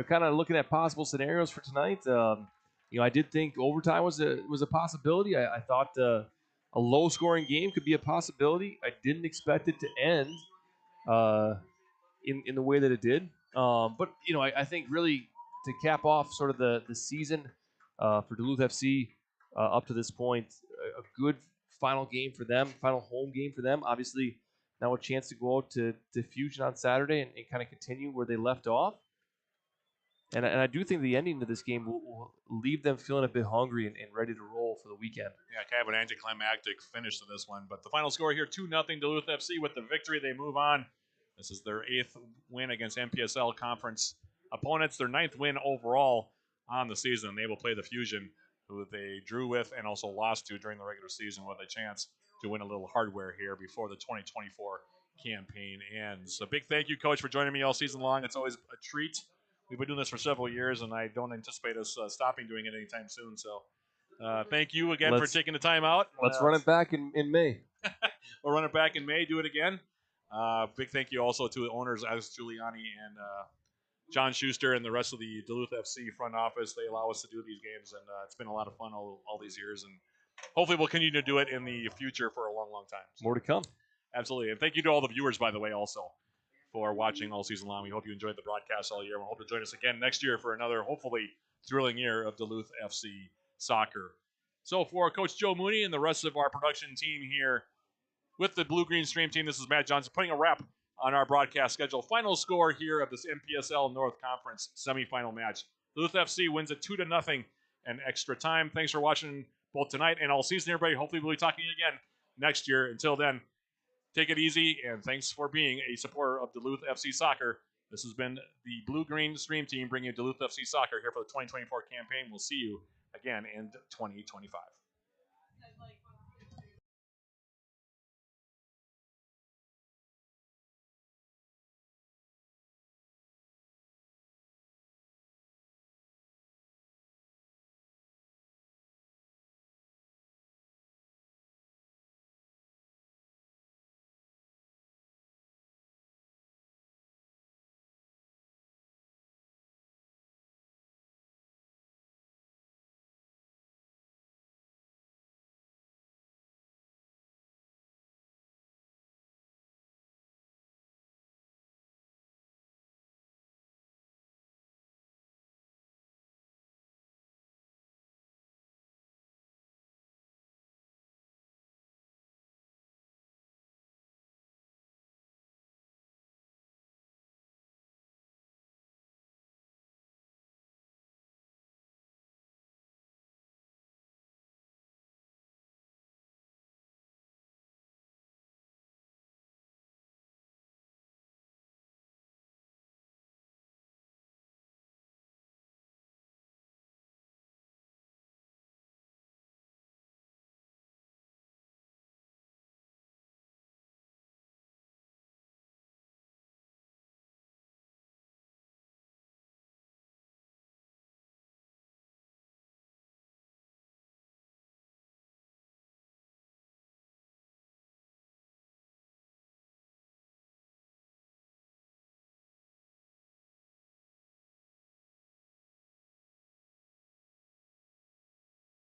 [SPEAKER 2] kind of looking at possible scenarios for tonight. I did think overtime was a possibility. I thought a low-scoring game could be a possibility. I didn't expect it to end in the way that it did. But I think really to cap off sort of the season for Duluth FC up to this point, a good final game for them, final home game for them. Obviously, now a chance to go out to Fusion on Saturday and kind of continue where they left off. And I do think the ending of this game will leave them feeling a bit hungry and ready to roll for the weekend.
[SPEAKER 1] Yeah, kind of an anticlimactic finish to this one. But the final score here, 2-0 Duluth FC. With the victory, they move on. This is their 8th win against NPSL conference opponents, their 9th win overall on the season. They will play the Fusion, who they drew with and also lost to during the regular season, with a chance to win a little hardware here before the 2024 campaign ends. A big thank you, Coach, for joining me all season long. It's always a treat. We've been doing this for several years, and I don't anticipate us stopping doing it anytime soon. So thank you again for taking the time out.
[SPEAKER 2] Let's run it back in May.
[SPEAKER 1] We'll run it back in May, do it again. Big thank you also to the owners, Alex Giuliani and John Schuster and the rest of the Duluth FC front office. They allow us to do these games, and it's been a lot of fun all these years. And hopefully we'll continue to do it in the future for a long, long time.
[SPEAKER 2] More to come.
[SPEAKER 1] Absolutely. And thank you to all the viewers, by the way, also for watching all season long. We hope you enjoyed the broadcast all year. We hope to join us again next year for another, hopefully, thrilling year of Duluth FC soccer. So for Coach Joe Mooney and the rest of our production team here with the Blue Green Stream team, this is Matt Johnson putting a wrap on our broadcast schedule. Final score here of this NPSL North Conference semifinal match. Duluth FC wins it 2-0 in extra time. Thanks for watching both tonight and all season, everybody. Hopefully we'll be talking again next year. Until then, take it easy, and thanks for being a supporter of Duluth FC Soccer. This has been the Blue Green Stream team bringing you Duluth FC Soccer here for the 2024 campaign. We'll see you again in 2025.